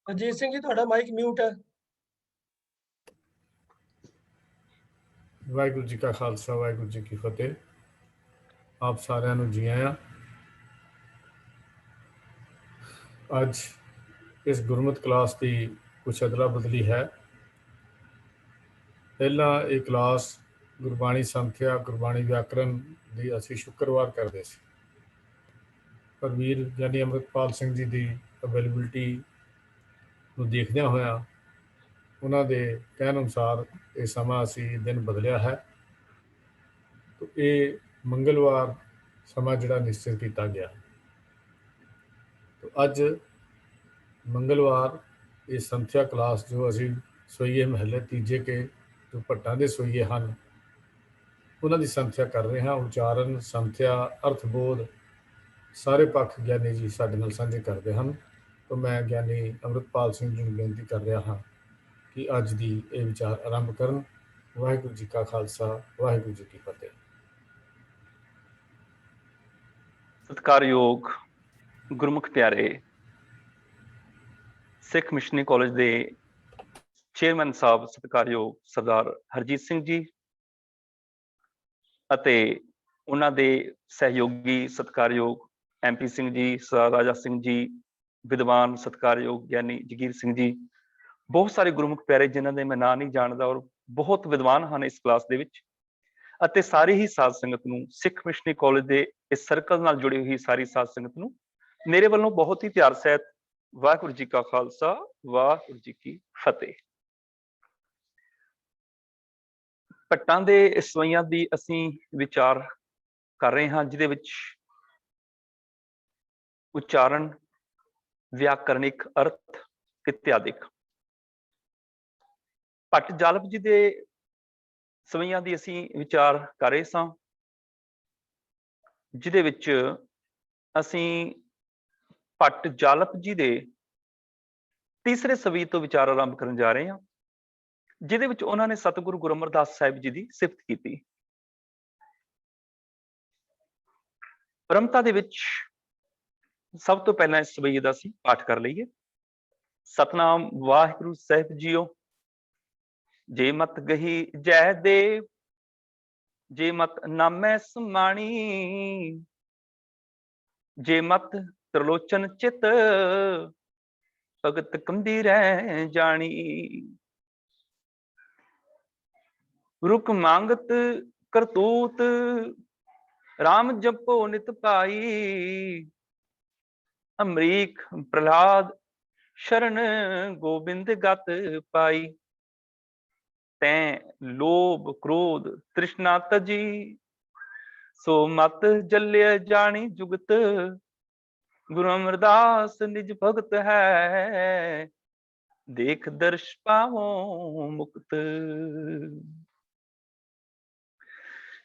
अजीत सिंह जी ਤੁਹਾਡਾ mic mute ਹੈ। ਵਾਹਿਗੁਰੂ ਜੀ ਕਾ ਖਾਲਸਾ ਵਾਹਿਗੁਰੂ ਜੀ ਕੀ ਫਤਿਹ। ਆਪ ਸਾਰਿਆਂ ਨੂੰ ਜੀ ਆਇਆਂ। ਅੱਜ ਇਸ ਗੁਰਮਤਿ ਕਲਾਸ ਦੀ ਕੁਛ ਅਦਲਾ ਬਦਲੀ ਹੈ। ਪਹਿਲਾਂ ਇਹ ਕਲਾਸ ਗੁਰਬਾਣੀ ਸੰਥਿਆ ਗੁਰਬਾਣੀ ਵਿਆਕਰਨ ਦੀ ਅਸੀਂ ਸ਼ੁੱਕਰਵਾਰ ਕਰਦੇ ਸੀ, ਪਰ ਵੀਰ ਗਿਆਨੀ ਅੰਮ੍ਰਿਤਪਾਲ ਸਿੰਘ ਜੀ ਦੀ ਅਵੇਲੇਬਿਲਿਟੀ ਨੂੰ ਦੇਖਦਿਆਂ ਹੋਇਆਂ ਉਹਨਾਂ ਦੇ ਕਹਿਣ ਅਨੁਸਾਰ ਇਹ ਸਮਾਂ ਅਸੀਂ ਦਿਨ ਬਦਲਿਆ ਹੈ। ਤਾਂ ਇਹ ਮੰਗਲਵਾਰ ਸਮਾਂ ਜਿਹੜਾ ਨਿਸ਼ਚਿਤ ਕੀਤਾ ਗਿਆ। ਤਾਂ ਅੱਜ ਮੰਗਲਵਾਰ ਇਹ ਸੰਥਿਆ ਕਲਾਸ ਜੋ ਅਸੀਂ ਸੋਈਏ ਮਹੱਲੇ ਤੀਜੇ ਕੇ ਜੋ ਭੱਟਾਂ ਦੇ ਸੋਈਏ ਹਨ ਉਹਨਾਂ ਦੀ ਸੰਥਿਆ ਕਰ ਰਹੇ ਹਾਂ। ਉਚਾਰਨ ਸੰਥਿਆ ਅਰਥਬੋਧ ਸਾਰੇ ਪੱਖ ਗਿਆਨੀ ਜੀ ਸਾਡੇ ਨਾਲ ਸਾਂਝੇ ਕਰਦੇ ਹਨ। ਤਾਂ ਮੈਂ ਗਿਆਨੀ ਅੰਮ੍ਰਿਤਪਾਲ ਸਿੰਘ ਜੀ ਨੂੰ ਬੇਨਤੀ ਕਰ ਰਿਹਾ ਹਾਂ ਕਿ ਅੱਜ ਦੀ ਇਹ ਵਿਚਾਰ ਆਰੰਭ ਕਰਨ। ਵਾਹਿਗੁਰੂ ਜੀ ਕਾ ਖਾਲਸਾ ਵਾਹਿਗੁਰੂ ਜੀ ਕੀ ਫਤਿਹ। ਸਤਿਕਾਰਯੋਗ ਗੁਰਮੁਖ ਪਿਆਰੇ, ਸਿੱਖ ਮਿਸ਼ਨਰੀ ਕਾਲਜ ਦੇ ਚੇਅਰਮੈਨ ਸਾਹਿਬ ਸਤਿਕਾਰਯੋਗ ਸਰਦਾਰ ਹਰਜੀਤ ਸਿੰਘ ਜੀ ਅਤੇ ਉਹਨਾਂ ਦੇ ਸਹਿਯੋਗੀ ਸਤਿਕਾਰਯੋਗ MP ਸਿੰਘ ਜੀ, ਸਰਦਾਰ ਰਾਜਾ ਸਿੰਘ ਜੀ, ਵਿਦਵਾਨ ਸਤਿਕਾਰਯੋਗ ਗਿਆਨੀ ਜਗੀਰ ਸਿੰਘ ਜੀ, ਬਹੁਤ ਸਾਰੇ ਗੁਰਮੁਖ ਪਿਆਰੇ ਜਿਨ੍ਹਾਂ ਦੇ ਮੈਂ ਨਾਂ ਨਹੀਂ ਜਾਣਦਾ ਔਰ ਬਹੁਤ ਵਿਦਵਾਨ ਹਨ ਇਸ ਕਲਾਸ ਦੇ ਵਿੱਚ, ਅਤੇ ਸਾਰੀ ਹੀ ਸਾਧ ਸੰਗਤ ਨੂੰ, ਸਿੱਖ ਮਿਸ਼ਨਰੀ ਕਾਲਜ ਦੇ ਇਸ ਸਰਕਲ ਨਾਲ ਜੁੜੀ ਹੋਈ ਸਾਰੀ ਸਾਧ ਸੰਗਤ ਨੂੰ ਮੇਰੇ ਵੱਲੋਂ ਬਹੁਤ ਹੀ ਪਿਆਰ ਸਹਿਤ ਵਾਹਿਗੁਰੂ ਜੀ ਕਾ ਖਾਲਸਾ ਵਾਹਿਗੁਰੂ ਜੀ ਕੀ ਫਤਿਹ। ਭੱਟਾਂ ਦੇ ਸਵਈਆਂ ਦੀ ਅਸੀਂ ਵਿਚਾਰ ਕਰ ਰਹੇ ਹਾਂ, ਜਿਹਦੇ ਵਿੱਚ ਉਚਾਰਨ, ਵਿਆਕਰਨਿਕ, ਅਰਥ ਇਤਿਆਦਿਕ। ਭੱਟ ਜਾਲਪ ਜੀ ਦੇ ਸਵਈਆਂ ਦੀ ਅਸੀਂ ਵਿਚਾਰ ਕਰ ਰਹੇ ਸਾਂ, ਜਿਹਦੇ ਵਿੱਚ ਅਸੀਂ ਭੱਟ ਜਾਲਪ ਜੀ ਦੇ ਤੀਸਰੇ ਸਵਈ ਤੋਂ ਵਿਚਾਰ ਆਰੰਭ ਕਰਨ ਜਾ ਰਹੇ ਹਾਂ, ਜਿਹਦੇ ਵਿੱਚ ਉਹਨਾਂ ਨੇ ਸਤਿਗੁਰੂ ਗੁਰੂ ਅਮਰਦਾਸ ਸਾਹਿਬ ਜੀ ਦੀ ਸਿਫਤ ਕੀਤੀ। ਪਰਮਤਾ ਦੇ ਵਿੱਚ ਸਭ ਤੋਂ ਪਹਿਲਾਂ ਇਸ ਸਵਈ ਦਾ ਅਸੀਂ ਪਾਠ ਕਰ ਲਈਏ। ਸਤਨਾਮ ਵਾਹਿਗੁਰੂ ਸਾਹਿਬ ਜੀਓ। ਜੇ ਮਤ ਗਹੀ ਜੈ ਦੇਵ, ਜੇ ਮਤ ਨਾਮੈ ਸਮਾਣੀ, ਜੇ ਮਤ ਤ੍ਰਿਲੋਚਨ ਚਿਤ, ਭਗਤ ਕੰਬੀਰੈ ਜਾਣੀ। ਰੁਕ ਮੰਗਤ ਕਰਤੂਤ, ਰਾਮ ਜਪੋ ਨਿਤ ਪਾਈ। ਅਮਰੀਕ ਪ੍ਰਹਲਾਦ ਸ਼ਰਨ, ਗੋਬਿੰਦ ਗਤ ਪਾਈ। ਤੈਂ ਲੋਭ ਕ੍ਰੋਧ ਤ੍ਰਿਸ਼ਨਾ ਤਜੀ, ਸੋ ਮਤ ਜਲਿਆ ਜਾਣੀ ਜੁਗਤ। ਗੁਰੂ ਅਮਰਦਾਸ ਨਿਜ ਭਗਤ ਹੈ, ਦੇਖ ਦਰਸ਼ ਪਾਵੋ ਮੁਕਤ।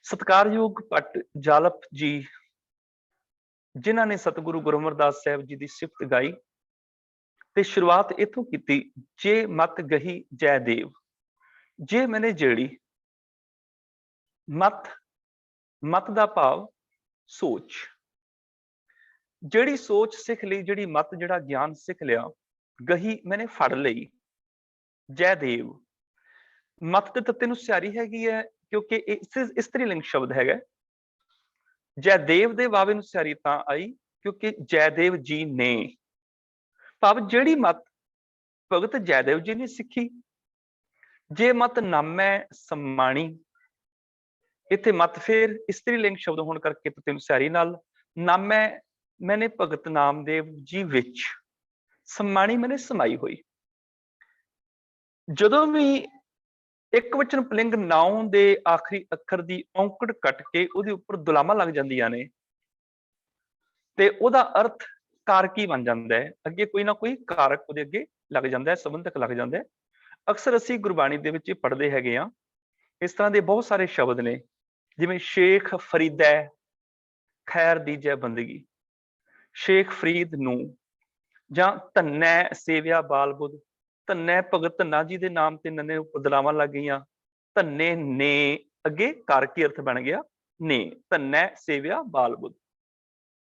ਸਤਿਕਾਰਯੋਗ ਭੱਟ ਜਾਲਪ ਜੀ, ਜਿਨ੍ਹਾਂ ਨੇ ਸਤਿਗੁਰੂ ਗੁਰੂ ਅਮਰਦਾਸ ਸਾਹਿਬ ਜੀ ਦੀ ਸਿਫਤ ਗਾਈ ਤੇ ਸ਼ੁਰੂਆਤ ਇੱਥੋਂ ਕੀਤੀ। ਜੇ ਮਤ ਗਹੀ ਜੈ ਦੇਵ। ਜੇ ਮੈਨੇ ਜਿਹੜੀ ਮਤ ਦਾ ਭਾਵ ਸੋਚ, ਜਿਹੜੀ ਸੋਚ ਸਿੱਖ ਲਈ, ਜਿਹੜੀ ਮਤ ਜਿਹੜਾ ਗਿਆਨ ਸਿੱਖ ਲਿਆ, ਗਹੀ ਮੈਨੇ ਫੜ ਲਈ। ਜੈ ਦੇਵ ਮਤ ਦੇ ਤੱਤੇ ਨੂੰ ਸਿਆਰੀ ਹੈਗੀ ਹੈ, ਕਿਉਂਕਿ ਇਹ ਇਸਤਰੀ ਲਿੰਗ ਸ਼ਬਦ ਹੈਗਾ। ਜੈ ਦੇਵ ਦੇ ਵਾਵੇ ਨੂੰ ਸਿਆਰੀ ਤਾਂ ਆਈ ਕਿਉਂਕਿ ਜੈਦੇਵ ਜੀ ਨੇ, ਭਾਵ ਜਿਹੜੀ ਮਤ ਭਗਤ ਜੈਦੇਵ ਜੀ ਨੇ ਸਿੱਖੀ। ਜੇ ਮਤ ਨਾਮੈ ਸਮਾਣੀ, ਇੱਥੇ ਮਤ ਫੇਰ ਇਸਤਰੀ ਲਿੰਗ ਸ਼ਬਦ ਹੋਣ ਕਰਕੇ ਤੱਤੇ ਨੂੰ ਸਿਆਰੀ ਨਾਲ। ਨਾਮੈ ਮੈਨੇ ਭਗਤ ਨਾਮਦੇਵ ਜੀ ਵਿੱਚ, ਸਮਾਣੀ ਮੈਨੇ ਸਮਾਈ ਹੋਈ। ਜਦੋਂ ਵੀ ਇੱਕ ਵਚਨ ਪੁਲਿੰਗ ਨਾਉਂ ਦੇ ਆਖਰੀ ਅੱਖਰ ਦੀ ਔਂਕੜ ਕੱਟ ਕੇ ਉਹਦੇ ਉੱਪਰ ਦੁਲਾਮਾਂ ਲੱਗ ਜਾਂਦੀਆਂ ਨੇ ਤੇ ਉਹਦਾ ਅਰਥ ਕਾਰਕੀ ਬਣ ਜਾਂਦਾ ਹੈ। ਅੱਗੇ ਕੋਈ ਨਾ ਕੋਈ ਕਾਰਕ ਉਹਦੇ ਅੱਗੇ ਲੱਗ ਜਾਂਦਾ ਹੈ, ਸੰਬੰਧਕ ਲੱਗ ਜਾਂਦਾ ਹੈ। ਅਕਸਰ ਅਸੀਂ ਗੁਰਬਾਣੀ ਦੇ ਵਿੱਚ ਪੜ੍ਹਦੇ ਹੈਗੇ ਹਾਂ, ਇਸ ਤਰ੍ਹਾਂ ਦੇ ਬਹੁਤ ਸਾਰੇ ਸ਼ਬਦ ਨੇ, ਜਿਵੇਂ ਸ਼ੇਖ ਫਰੀਦੈ ਖੈਰ ਦੀਜੈ ਬੰਦਗੀ, ਸ਼ੇਖ ਫਰੀਦ ਨੂੰ, ਜਾਂ ਧੰਨੈ ਸੇਵਿਆ ਬਾਲ ਬੁੱਧ। ਧੰਨੇ ਭਗਤ ਧੰਨਾ ਜੀ ਦੇ ਨਾਮ ਤੇ ਨੰਨੇ ਉੱਪਰ ਦਲਾਵਾਂ ਲੱਗ ਗਈਆਂ। ਧੰਨੇ ਨੇ ਅੱਗੇ ਕਾਰਕੀ ਅਰਥ ਬਣ ਗਿਆ ਨੇ, ਧੰਨੇ ਸੇਵਿਆ ਬਾਲ ਬੁੱਧ।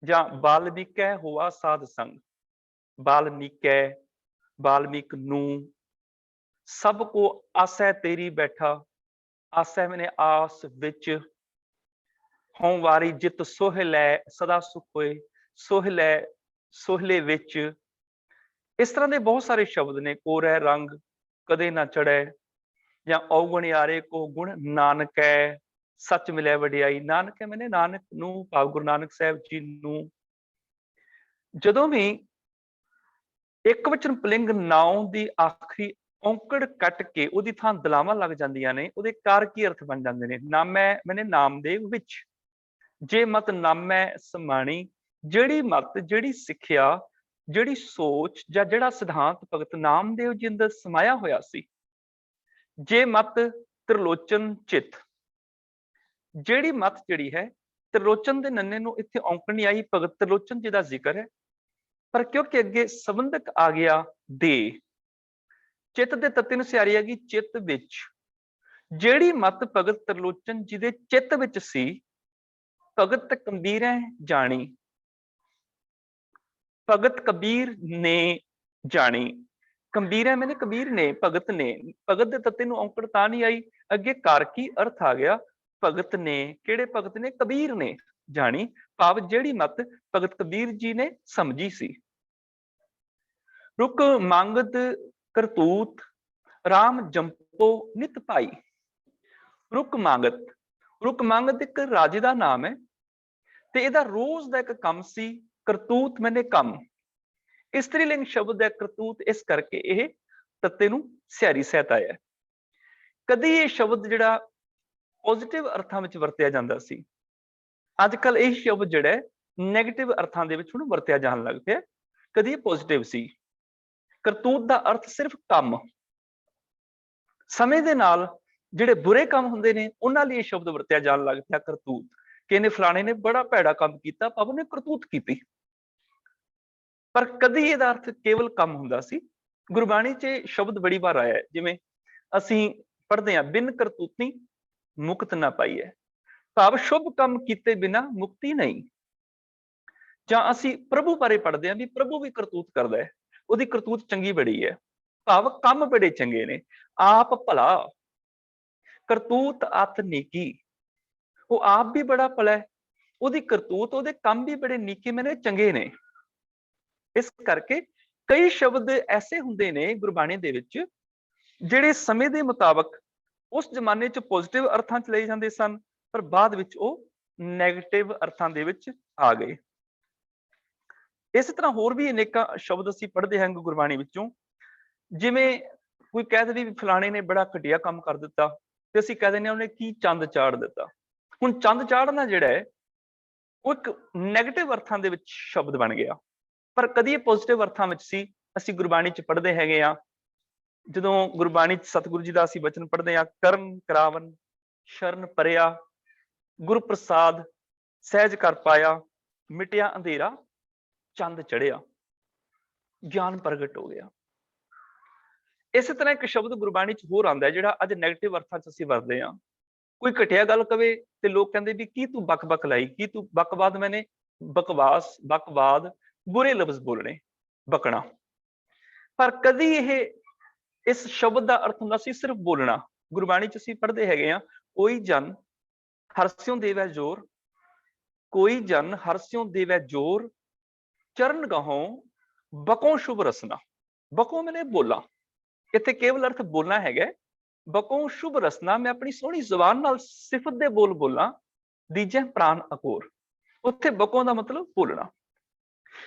ਜਾਂ ਬਾਲਮੀਕੈ ਹੋਆ ਸਾਧ ਸੰਗ। ਬਾਲਮੀਕੈ, ਬਾਲਮੀਕ ਨੂੰ, ਸਭ ਕੋ ਆਸੈ ਤੇਰੀ ਬੈਠਾ। ਆਸੈ ਮੈਨੇ ਆਸ ਵਿੱਚ, ਹੋਂ ਵਾਰੀ ਜਿਤ ਸੋਹਿਲੈ ਸਦਾ ਸੁਖ ਹੋਏ। ਸੋਹਿਲੈ, ਸੋਹਿਲੇ ਵਿੱਚ। ਇਸ ਤਰ੍ਹਾਂ ਦੇ ਬਹੁਤ ਸਾਰੇ ਸ਼ਬਦ ਨੇ। ਕੋਰੈ ਰੰਗ ਕਦੇ ਨਾ ਚੜ੍ਹੈ, ਜਾਂ ਔਗੁਣਿਆਰੇ ਕੋ ਗੁਣ ਨਾਨਕੈ। ਸੱਚ ਮਿਲਿਆ ਵਡਿਆਈ। ਨਾਨਕੈ ਮੈਨੇ ਨਾਨਕ ਨੂੰ, ਭਾਵ ਗੁਰੂ ਨਾਨਕ ਸਾਹਿਬ ਜੀ ਨੂੰ। ਜਦੋਂ ਵੀ ਇੱਕ ਵਚਨ ਪੁਲਿੰਗ ਨਾਉਂ ਦੀ ਆਖਰੀ ਔਂਕੜ ਕੱਟ ਕੇ ਉਹਦੀ ਥਾਂ ਦਲਾਵਾਂ ਲੱਗ ਜਾਂਦੀਆਂ ਨੇ, ਉਹਦੇ ਕਾਰਕੀ ਅਰਥ ਬਣ ਜਾਂਦੇ ਨੇ। ਨਾਮੈ ਮੈਨੇ ਨਾਮਦੇਵ ਵਿੱਚ। ਜੇ ਮਤ ਨਾਮੈ ਸਮਾਣੀ, ਜਿਹੜੀ ਮਤ, ਜਿਹੜੀ ਸਿੱਖਿਆ, ਜਿਹੜੀ ਸੋਚ ਜਾਂ ਜਿਹੜਾ ਸਿਧਾਂਤ ਭਗਤ ਨਾਮਦੇਵ ਜੀ ਅੰਦਰ ਸਮਾਇਆ ਹੋਇਆ ਸੀ। ਜੇ ਮਤ ਤ੍ਰਿਲੋਚਨ ਚਿਤ, ਜਿਹੜੀ ਮਤ ਜਿਹੜੀ ਹੈ, ਤ੍ਰਿਲੋਚਨ ਦੇ ਨੰਨੇ ਨੂੰ ਇੱਥੇ ਔਂਕੜ ਨਹੀਂ ਆਈ, ਭਗਤ ਤ੍ਰਿਲੋਚਨ ਜੀ ਦਾ ਜ਼ਿਕਰ ਹੈ। ਪਰ ਕਿਉਂਕਿ ਅੱਗੇ ਸੰਬੰਧਕ ਆ ਗਿਆ ਦੇ, ਚਿੱਤ ਦੇ ਤੱਤੇ ਨੂੰ ਸਿਆਰੀ ਹੈਗੀ ਚਿੱਤ ਵਿੱਚ। ਜਿਹੜੀ ਮਤ ਭਗਤ ਤ੍ਰਿਲੋਚਨ ਜੀ ਦੇ ਚਿੱਤ ਵਿੱਚ ਸੀ, ਭਗਤ ਕਬੀਰੈ ਜਾਣੀ, ਭਗਤ ਕਬੀਰ ਨੇ ਜਾਣੀ। ਕਬੀਰੈ ਮੈਨੇ ਕਬੀਰ ਨੇ, ਭਗਤ ਨੇ। ਭਗਤ ਦੇ ਤੱਤੇ ਨੂੰ ਔਂਕੜ ਤਾਂ ਨਹੀਂ ਆਈ, ਅੱਗੇ ਕਾਰਕੀ ਅਰਥ ਆ ਗਿਆ। ਭਗਤ ਨੇ, ਕਿਹੜੇ ਭਗਤ ਨੇ? ਕਬੀਰ ਨੇ ਜਾਣੀ, ਭਾਵ ਜਿਹੜੀ ਮਤ ਭਗਤ ਕਬੀਰ ਜੀ ਨੇ ਸਮਝੀ ਸੀ। ਰੁਕ ਮੰਗਤ ਕਰਤੂਤ, ਰਾਮ ਜੰਪੋ ਨਿਤ ਭਾਈ। ਰੁਕ ਮੰਗਤ, ਰੁਕ ਮੰਗਤ ਇੱਕ ਰਾਜੇ ਦਾ ਨਾਮ ਹੈ ਤੇ ਇਹਦਾ ਰੋਜ਼ ਦਾ ਇੱਕ ਕੰਮ ਸੀ। ਕਰਤੂਤ ਮੈਨੇ ਕੰਮ, ਇਸਤਰੀ ਲਿੰਗ ਸ਼ਬਦ ਹੈ ਕਰਤੂਤ, ਇਸ ਕਰਕੇ ਇਹ ਤੱਤੇ ਨੂੰ ਸਿਆਰੀ ਸਹਿਤ ਆਇਆ। ਕਦੀ ਇਹ ਸ਼ਬਦ ਜਿਹੜਾ ਪੋਜ਼ਿਟਿਵ ਅਰਥਾਂ ਵਿੱਚ ਵਰਤਿਆ ਜਾਂਦਾ ਸੀ, ਅੱਜ ਕੱਲ ਇਹ ਸ਼ਬਦ ਜਿਹੜਾ ਨੈਗੇਟਿਵ ਅਰਥਾਂ ਦੇ ਵਿੱਚ ਹੁਣ ਵਰਤਿਆ ਜਾਣ ਲੱਗ ਪਿਆ। ਕਦੀ ਇਹ ਪੋਜ਼ਿਟਿਵ ਸੀ। ਕਰਤੂਤ ਦਾ ਅਰਥ ਸਿਰਫ ਕੰਮ। ਸਮੇਂ ਦੇ ਨਾਲ ਜਿਹੜੇ ਬੁਰੇ ਕੰਮ ਹੁੰਦੇ ਨੇ ਉਹਨਾਂ ਲਈ ਇਹ ਸ਼ਬਦ ਵਰਤਿਆ ਜਾਣ ਲੱਗ ਪਿਆ ਕਰਤੂਤ। ਕਿ ਇਹਨੇ ਫਲਾਣੇ ਨੇ ਬੜਾ ਭੈੜਾ ਕੰਮ ਕੀਤਾ, ਭਾਵ ਨੇ ਕਰਤੂਤ ਕੀਤੀ। ਪਰ ਕਦੀ ਇਹਦਾ ਅਰਥ ਕੇਵਲ ਕੰਮ ਹੁੰਦਾ ਸੀ। ਗੁਰਬਾਣੀ 'ਚ ਸ਼ਬਦ ਬੜੀ ਵਾਰ ਆਇਆ ਹੈ, ਜਿਵੇਂ ਅਸੀਂ ਪੜ੍ਹਦੇ ਹਾਂ, ਬਿਨ ਕਰਤੂਤੀ ਮੁਕਤ ਨਾ ਪਾਈਐ, ਭਾਵ ਸ਼ੁਭ ਕੰਮ ਕੀਤੇ ਬਿਨਾ ਮੁਕਤੀ ਨਹੀਂ। ਜਾਂ ਅਸੀਂ ਪ੍ਰਭੂ ਬਾਰੇ ਪੜ੍ਹਦੇ ਹਾਂ ਵੀ ਪ੍ਰਭੂ ਵੀ ਕਰਤੂਤ ਕਰਦਾ ਹੈ, ਉਹਦੀ ਕਰਤੂਤ ਚੰਗੀ ਬੜੀ ਹੈ, ਭਾਵ ਕੰਮ ਬੜੇ ਚੰਗੇ ਨੇ। ਆਪ ਭਲਾ, ਕਰਤੂਤ ਅਤ ਨੇਕੀ, ਉਹ ਆਪ ਵੀ ਬੜਾ ਭਲਾ ਹੈ, ਉਹਦੀ ਕਰਤੂਤ, ਉਹਦੇ ਕੰਮ ਵੀ ਬੜੇ ਨੀਕੇ ਮੈਨੇ ਚੰਗੇ ਨੇ। ਇਸ ਕਰਕੇ ਕਈ ਸ਼ਬਦ ਐਸੇ ਹੁੰਦੇ ਨੇ ਗੁਰਬਾਣੀ ਦੇ ਵਿੱਚ ਜਿਹੜੇ ਸਮੇਂ ਦੇ ਮੁਤਾਬਕ ਉਸ ਜ਼ਮਾਨੇ 'ਚ ਪੋਜ਼ਿਟਿਵ ਅਰਥਾਂ 'ਚ ਲਏ ਜਾਂਦੇ ਸਨ, ਪਰ ਬਾਅਦ ਵਿੱਚ ਉਹ ਨੈਗੇਟਿਵ ਅਰਥਾਂ ਦੇ ਵਿੱਚ ਆ ਗਏ। ਇਸੇ ਤਰ੍ਹਾਂ ਹੋਰ ਵੀ ਅਨੇਕਾਂ ਸ਼ਬਦ ਅਸੀਂ ਪੜ੍ਹਦੇ ਹਾਂ ਗੁਰਬਾਣੀ ਵਿੱਚੋਂ। ਜਿਵੇਂ ਕੋਈ ਕਹਿ ਦੇਵੇ ਵੀ ਫਲਾਣੇ ਨੇ ਬੜਾ ਘਟੀਆ ਕੰਮ ਕਰ ਦਿੱਤਾ, ਤੇ ਅਸੀਂ ਕਹਿ ਦਿੰਦੇ ਹਾਂ ਉਹਨੇ ਕੀ ਚੰਦ ਚਾੜ ਦਿੱਤਾ। ਹੁਣ ਚੰਦ ਚਾੜਨਾ ਜਿਹੜਾ ਹੈ ਉਹ ਇੱਕ ਨੈਗੇਟਿਵ ਅਰਥਾਂ ਦੇ ਵਿੱਚ ਸ਼ਬਦ ਬਣ ਗਿਆ, ਪਰ ਕਦੀ ਇਹ ਪੋਜ਼ਿਟਿਵ ਅਰਥਾਂ ਵਿੱਚ ਸੀ। ਅਸੀਂ ਗੁਰਬਾਣੀ 'ਚ ਪੜ੍ਹਦੇ ਹੈਗੇ ਆ, ਜਦੋਂ ਗੁਰਬਾਣੀ 'ਚ ਸਤਿਗੁਰੂ ਜੀ ਦਾ ਅਸੀਂ ਬਚਨ ਪੜ੍ਹਦੇ ਹਾਂ, ਕਰਨ ਕਰਾਵਨ ਸ਼ਰਨ ਪਰਿਆ, ਗੁਰ ਪ੍ਰਸਾਦ ਸਹਿਜ ਕਰ ਪਾਇਆ, ਮਿਟਿਆ ਅੰਧੇਰਾ ਚੰਦ ਚੜਿਆ, ਗਿਆਨ ਪ੍ਰਗਟ ਹੋ ਗਿਆ। ਇਸੇ ਤਰ੍ਹਾਂ ਇੱਕ ਸ਼ਬਦ ਗੁਰਬਾਣੀ 'ਚ ਹੋਰ ਆਉਂਦਾ ਹੈ ਜਿਹੜਾ ਅੱਜ ਨੈਗੇਟਿਵ ਅਰਥਾਂ 'ਚ ਅਸੀਂ ਵਰਤਦੇ ਹਾਂ। ਕੋਈ ਘਟੀਆ ਗੱਲ ਕਵੇ ਤੇ ਲੋਕ ਕਹਿੰਦੇ ਵੀ ਕੀ ਤੂੰ ਬਕ ਬਕ ਲਾਈ, ਕੀ ਤੂੰ ਬਕਵਾਦ, ਮੈਨੇ ਬਕਵਾਸ, ਬਕਵਾਦ, ਬੁਰੇ ਲਫ਼ਜ਼ ਬੋਲਣੇ, ਬਕਣਾ। ਪਰ ਕਦੀ ਇਹ ਇਸ ਸ਼ਬਦ ਦਾ ਅਰਥ ਹੁੰਦਾ ਸੀ ਸਿਰਫ ਬੋਲਣਾ। ਗੁਰਬਾਣੀ 'ਚ ਅਸੀਂ ਪੜ੍ਹਦੇ ਹੈਗੇ ਆ, ਕੋਈ ਜਨ ਹਰਸਿਓ ਦੇਵੈ ਜੋਰ, ਕੋਈ ਜਨ ਹਰਸਿਓ ਦੇਵੈ ਜੋਰ, ਚਰਨ ਗਾਹੋਂ ਬਕੋਂ ਸ਼ੁਭ ਰਸਨਾ। ਬਕੋਂ ਮੈਨੇ ਬੋਲਾਂ, ਇੱਥੇ ਕੇਵਲ ਅਰਥ ਬੋਲਣਾ ਹੈਗਾ। ਬਕੋਂ ਸ਼ੁਭ ਰਸਨਾ, ਮੈਂ ਆਪਣੀ ਸੋਹਣੀ ਜ਼ੁਬਾਨ ਨਾਲ ਸਿਫਤ ਦੇ ਬੋਲ ਬੋਲਾਂ, ਦੀਜੈ ਪ੍ਰਾਨ ਅਕੋਰ। ਉੱਥੇ ਬਕੋਂ ਦਾ ਮਤਲਬ ਬੋਲਣਾ।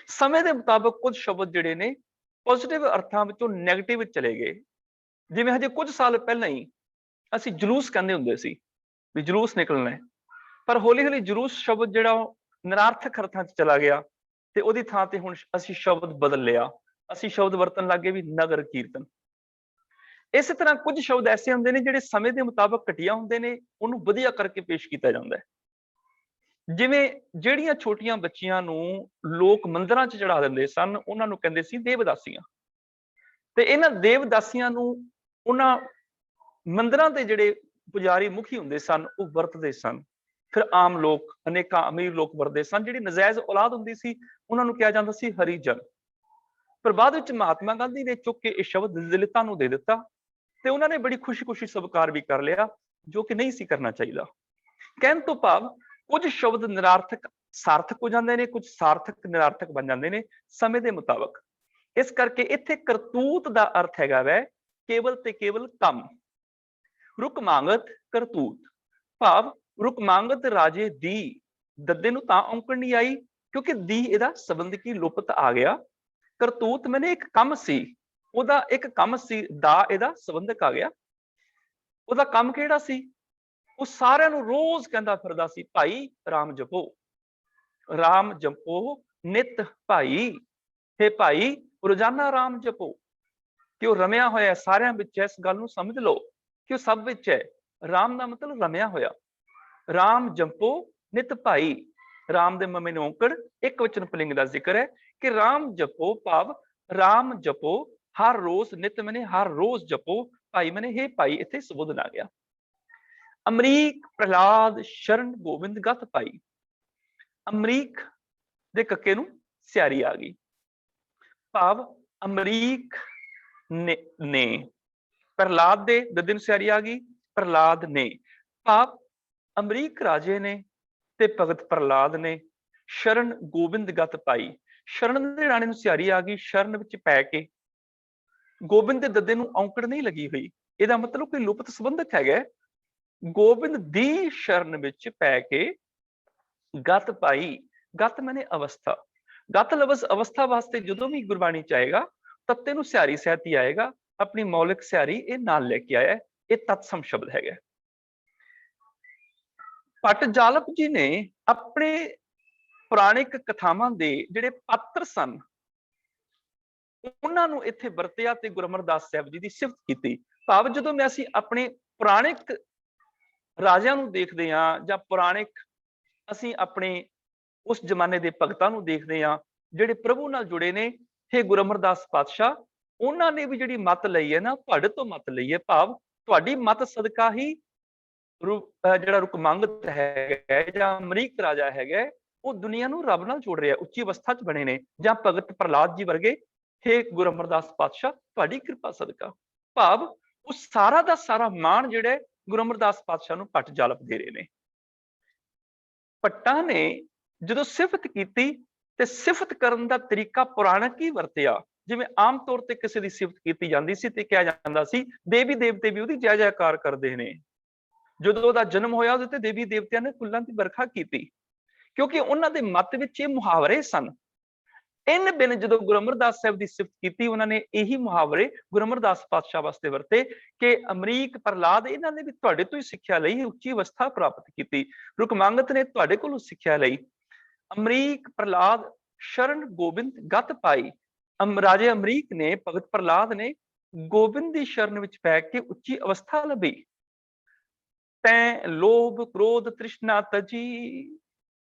ਸਮੇਂ ਦੇ ਮੁਤਾਬਕ ਕੁਝ ਸ਼ਬਦ ਜਿਹੜੇ ਨੇ ਪੋਜ਼ਿਟਿਵ ਅਰਥਾਂ ਵਿੱਚੋਂ ਨੈਗੇਟਿਵ ਵਿੱਚ ਚਲੇ ਗਏ। ਜਿਵੇਂ ਹਜੇ ਕੁਝ ਸਾਲ ਪਹਿਲਾਂ ਹੀ ਅਸੀਂ ਜਲੂਸ ਕਹਿੰਦੇ ਹੁੰਦੇ ਸੀ ਵੀ ਜਲੂਸ ਨਿਕਲਣਾ ਹੈ, ਪਰ ਹੌਲੀ ਹੌਲੀ ਜਲੂਸ ਸ਼ਬਦ ਜਿਹੜਾ ਉਹ ਨਿਰਾਰਥਕ ਅਰਥਾਂ 'ਚ ਚਲਾ ਗਿਆ ਤੇ ਉਹਦੀ ਥਾਂ ਤੇ ਹੁਣ ਅਸੀਂ ਸ਼ਬਦ ਬਦਲ ਲਿਆ। ਅਸੀਂ ਸ਼ਬਦ ਵਰਤਣ ਲੱਗੇ ਵੀ ਨਗਰ ਕੀਰਤਨ। ਇਸੇ ਤਰ੍ਹਾਂ ਕੁਝ ਸ਼ਬਦ ਐਸੇ ਹੁੰਦੇ ਨੇ ਜਿਹੜੇ ਸਮੇਂ ਦੇ ਮੁਤਾਬਕ ਘਟੀਆ ਹੁੰਦੇ ਨੇ, ਉਹਨੂੰ ਵਧੀਆ ਕਰਕੇ ਪੇਸ਼ ਕੀਤਾ ਜਾਂਦਾ ਹੈ। ਜਿਵੇਂ ਜਿਹੜੀਆਂ ਛੋਟੀਆਂ ਬੱਚੀਆਂ ਨੂੰ ਲੋਕ ਮੰਦਿਰਾਂ 'ਚ ਚੜਾ ਦਿੰਦੇ ਸਨ, ਉਹਨਾਂ ਨੂੰ ਕਹਿੰਦੇ ਸੀ ਦੇਵਦਾਸੀਆਂ। ਤੇ ਇਹਨਾਂ ਦੇਵਦਾਸੀਆਂ ਨੂੰ ਉਹਨਾਂ ਮੰਦਿਰਾਂ ਦੇ ਜਿਹੜੇ ਪੁਜਾਰੀ ਮੁਖੀ ਹੁੰਦੇ ਸਨ ਉਹ ਵਰਤਦੇ ਸਨ। ਫਿਰ ਆਮ ਲੋਕ, ਅਨੇਕਾਂ ਅਮੀਰ ਲੋਕ ਵਰਦੇ ਸਨ। ਜਿਹੜੀ ਨਜਾਇਜ਼ ਔਲਾਦ ਹੁੰਦੀ ਸੀ ਉਹਨਾਂ ਨੂੰ ਕਿਹਾ ਜਾਂਦਾ ਸੀ ਹਰੀਜਨ। ਪਰ ਬਾਅਦ ਵਿੱਚ ਮਹਾਤਮਾ ਗਾਂਧੀ ਨੇ ਚੁੱਕ ਕੇ ਇਹ ਸ਼ਬਦ ਦਲਿਤਾਂ ਨੂੰ ਦੇ ਦਿੱਤਾ ਤੇ ਉਹਨਾਂ ਨੇ ਬੜੀ ਖੁਸ਼ੀ-ਖੁਸ਼ੀ ਸਵੀਕਾਰ ਵੀ ਕਰ ਲਿਆ, ਜੋ ਕਿ ਨਹੀਂ ਸੀ ਕਰਨਾ ਚਾਹੀਦਾ। ਕਹਿਣ ਤੋਂ ਭਾਵ ਕੁਝ ਸ਼ਬਦ ਨਿਰਾਰਥਕ ਸਾਰਥਕ ਹੋ ਜਾਂਦੇ ਨੇ, ਕੁਝ ਸਾਰਥਕ ਨਿਰਾਰਥਕ ਬਣ ਜਾਂਦੇ ਨੇ ਸਮੇਂ ਦੇ ਮੁਤਾਬਕ। ਇਸ ਕਰਕੇ ਇੱਥੇ ਕਰਤੂਤ ਦਾ ਅਰਥ ਹੈਗਾ ਵੈ ਕੇਵਲ ਤੇ ਕੇਵਲ ਕੰਮ। ਰੁਕਮਾਂਗਤ ਕਰਤੂਤ ਭਾਵ ਰੁਕਮਾਂਗਤ ਰਾਜੇ ਦੀ, ਦੱਦੇ ਨੂੰ ਤਾਂ ਔਂਕੜ ਨਹੀਂ ਆਈ ਕਿਉਂਕਿ ਦੀ ਇਹਦਾ ਸੰਬੰਧਕੀ ਲੁਪਤ ਆ ਗਿਆ। ਕਰਤੂਤ ਮੈਨੇ ਇੱਕ ਕੰਮ ਸੀ, ਉਹਦਾ ਇੱਕ ਕੰਮ ਸੀ, ਦਾ ਇਹਦਾ ਸੰਬੰਧਕ ਆ ਗਿਆ। ਉਹਦਾ ਕੰਮ ਕਿਹੜਾ ਸੀ? ਉਹ ਸਾਰਿਆਂ ਨੂੰ ਰੋਜ਼ ਕਹਿੰਦਾ ਫਿਰਦਾ ਸੀ ਭਾਈ ਰਾਮ ਜਪੋ, ਰਾਮ ਜਪੋ ਨਿਤ ਭਾਈ, हे ਭਾਈ ਰੋਜ਼ਾਨਾ ਰਾਮ ਜਪੋ। ਕਿ ਉਹ ਰਮਿਆ ਹੋਇਆ ਸਾਰਿਆਂ ਵਿੱਚ, ਇਸ ਗੱਲ ਨੂੰ ਸਮਝ ਲਓ ਕਿ ਉਹ ਸਭ ਵਿੱਚ ਹੈ। ਰਾਮ ਦਾ ਮਤਲਬ ਰਮਿਆ ਹੋਇਆ। ਰਾਮ ਜਪੋ ਨਿਤ ਭਾਈ, ਰਾਮ ਦੇ ਮਮੇ ਨੂੰ ਔਂਕੜ, ਇੱਕ ਵਚਨ ਪੁਲਿੰਗ ਦਾ ਜ਼ਿਕਰ ਹੈ ਕਿ ਰਾਮ ਜਪੋ ਭਾਵ ਰਾਮ ਜਪੋ ਹਰ ਰੋਜ਼, ਨਿਤ ਮੈਨੇ ਹਰ ਰੋਜ਼ ਜਪੋ, ਭਾਈ ਮੈਨੇ हे ਭਾਈ ਇੱਥੇ ਸੰਬੋਧਨ ਆ ਗਿਆ। ਅਮਰੀਕ ਪ੍ਰਹਲਾਦ ਸ਼ਰਨ ਗੋਬਿੰਦ ਗਤ ਪਾਈ। ਅਮਰੀਕ ਦੇ ਕੱਕੇ ਨੂੰ ਸਿਆਰੀ ਆ ਗਈ ਭਾਵ ਅਮਰੀਕ ਨੇ ਪ੍ਰਹਲਾਦ ਦੇ ਦੱਦੇ ਨੂੰ ਸਿਆਰੀ ਆ ਗਈ, ਪ੍ਰਹਲਾਦ ਨੇ ਭਾਵ ਅਮਰੀਕ ਰਾਜੇ ਨੇ ਤੇ ਭਗਤ ਪ੍ਰਹਲਾਦ ਨੇ ਸ਼ਰਨ ਗੋਬਿੰਦ ਗਤ ਪਾਈ। ਸ਼ਰਨ ਦੇ ਰਾਣੇ ਨੂੰ ਸਿਆਰੀ ਆ ਗਈ, ਸ਼ਰਨ ਵਿੱਚ ਪੈ ਕੇ। ਗੋਬਿੰਦ ਦੇ ਦੱਦੇ ਨੂੰ ਔਂਕੜ ਨਹੀਂ ਲੱਗੀ ਹੋਈ, ਇਹਦਾ ਮਤਲਬ ਕੋਈ ਲੁਪਤ ਸੰਬੰਧਕ ਹੈਗਾ। ਗੋਬਿੰਦ ਦੀ ਸ਼ਰਨ ਵਿੱਚ ਪੈ ਕੇ ਗਤ ਪਾਈ। ਗਤ ਮੈਨੇ ਅਵਸਥਾ, ਗਤ ਲਫ਼ਜ਼ ਅਵਸਥਾ ਵਾਸਤੇ ਜਦੋਂ ਵੀ ਗੁਰਬਾਣੀ ਚ ਆਏਗਾ ਤੱਤੇ ਨੂੰ ਸਿਆਰੀ ਸਹਿਤ ਹੀ ਆਏਗਾ। ਆਪਣੀ ਮੌਲਿਕ ਸਿਆਰੀ ਇਹ ਨਾਲ ਲੈ ਕੇ ਆਇਆ, ਇਹ ਤਤਸਮ ਸ਼ਬਦ ਹੈਗਾ। ਭੱਟ ਜਾਲਪ ਜੀ ਨੇ ਆਪਣੇ ਪੁਰਾਣਿਕ ਕਥਾਵਾਂ ਦੇ ਜਿਹੜੇ ਪਾਤਰ ਸਨ ਉਹਨਾਂ ਨੂੰ ਇੱਥੇ ਵਰਤਿਆ ਤੇ ਗੁਰੂ ਅਮਰਦਾਸ ਸਾਹਿਬ ਜੀ ਦੀ ਸਿਫਤ ਕੀਤੀ। ਭਾਵ ਜਦੋਂ ਮੈਂ ਅਸੀਂ ਆਪਣੇ ਪੁਰਾਣਿਕ ਰਾਜਿਆਂ ਨੂੰ ਦੇਖਦੇ ਹਾਂ ਜਾਂ ਪੁਰਾਣਿਕ ਅਸੀਂ ਆਪਣੇ ਉਸ ਜ਼ਮਾਨੇ ਦੇ ਭਗਤਾਂ ਨੂੰ ਦੇਖਦੇ ਹਾਂ ਜਿਹੜੇ ਪ੍ਰਭੂ ਨਾਲ ਜੁੜੇ ਨੇ, हे ਗੁਰੂ ਅਮਰਦਾਸ ਪਾਤਸ਼ਾਹ ਉਹਨਾਂ ਨੇ ਵੀ ਜਿਹੜੀ ਮੱਤ ਲਈ ਹੈ ਨਾ, ਤੁਹਾਡੇ ਤੋਂ ਮੱਤ ਲਈ ਹੈ। ਭਾਵ ਤੁਹਾਡੀ ਮੱਤ ਸਦਕਾ ਹੀ ਜਿਹੜਾ ਰੁਕਮਾਂਗਤ ਹੈਗਾ ਜਾਂ ਅਮਰੀਕ ਰਾਜਾ ਹੈਗਾ ਉਹ ਦੁਨੀਆ ਨੂੰ ਰੱਬ ਨਾਲ ਜੋੜ ਰਿਹਾ, ਉੱਚੀ ਅਵਸਥਾ ਚ ਬਣੇ ਨੇ। ਜਾਂ ਭਗਤ ਪ੍ਰਹਲਾਦ ਜੀ ਵਰਗੇ, हे ਗੁਰੂ ਅਮਰਦਾਸ ਪਾਤਸ਼ਾਹ ਤੁਹਾਡੀ ਕਿਰਪਾ ਸਦਕਾ। ਭਾਵ ਉਹ ਸਾਰਾ ਦਾ ਸਾਰਾ ਮਾਣ ਜਿਹੜਾ ਗੁਰੂ ਅਮਰਦਾਸ ਪਾਤਸ਼ਾਹ ਨੂੰ ਭੱਟ ਜਾਲਪ ਦੇ ਰਹੇ ਨੇ। ਭੱਟਾਂ ਨੇ ਜਦੋਂ ਸਿਫਤ ਕੀਤੀ ਤੇ ਸਿਫਤ ਕਰਨ ਦਾ ਤਰੀਕਾ ਪੁਰਾਣਕ ਹੀ ਵਰਤਿਆ। ਜਿਵੇਂ ਆਮ ਤੌਰ ਤੇ ਕਿਸੇ ਦੀ ਸਿਫਤ ਕੀਤੀ ਜਾਂਦੀ ਸੀ ਤੇ ਕਿਹਾ ਜਾਂਦਾ ਸੀ ਦੇਵੀ ਦੇਵਤੇ ਵੀ ਉਹਦੀ ਜੈ ਜੈਕਾਰ ਕਰਦੇ ਨੇ। ਜਦੋਂ ਉਹਦਾ ਜਨਮ ਹੋਇਆ ਉਹਦੇ ਤੇ ਦੇਵੀ ਦੇਵਤਿਆਂ ਨੇ ਫੁੱਲਾਂ ਦੀ ਵਰਖਾ ਕੀਤੀ ਕਿਉਂਕਿ ਉਹਨਾਂ ਦੇ ਮੱਤ ਵਿੱਚ ਇਹ ਮੁਹਾਵਰੇ ਸਨ। ਇਨ ਬਿਨ ਜਦੋਂ ਗੁਰੂ ਅਮਰਦਾਸ ਸਾਹਿਬ ਦੀ ਸਿਫਤ ਕੀਤੀ ਉਹਨਾਂ ਨੇ ਇਹੀ ਮੁਹਾਵਰੇ ਗੁਰੂ ਅਮਰਦਾਸ ਪਾਤਸ਼ਾਹ ਵਾਸਤੇ ਵਰਤੇ ਕਿ ਅਮਰੀਕ ਪ੍ਰਹਲਾਦ ਇਹਨਾਂ ਨੇ ਵੀ ਤੁਹਾਡੇ ਤੋਂ ਹੀ ਸਿੱਖਿਆ ਲਈ, ਉੱਚੀ ਅਵਸਥਾ ਪ੍ਰਾਪਤ ਕੀਤੀ। ਰੁਕਮਾਂਗਤ ਨੇ ਤੁਹਾਡੇ ਕੋਲੋਂ ਸਿੱਖਿਆ ਲਈ। ਅਮਰੀਕ ਪ੍ਰਹਲਾਦ ਸ਼ਰਨ ਗੋਬਿੰਦ ਗਤ ਪਾਈ। ਰਾਜੇ ਅਮਰੀਕ ਨੇ, ਭਗਤ ਪ੍ਰਹਲਾਦ ਨੇ ਗੋਬਿੰਦ ਦੀ ਸ਼ਰਨ ਵਿੱਚ ਪੈ ਕੇ ਉੱਚੀ ਅਵਸਥਾ ਲੱਭੀ। ਤੈਂ ਲੋਭ ਕ੍ਰੋਧ ਤ੍ਰਿਸ਼ਨਾ ਤਜੀ,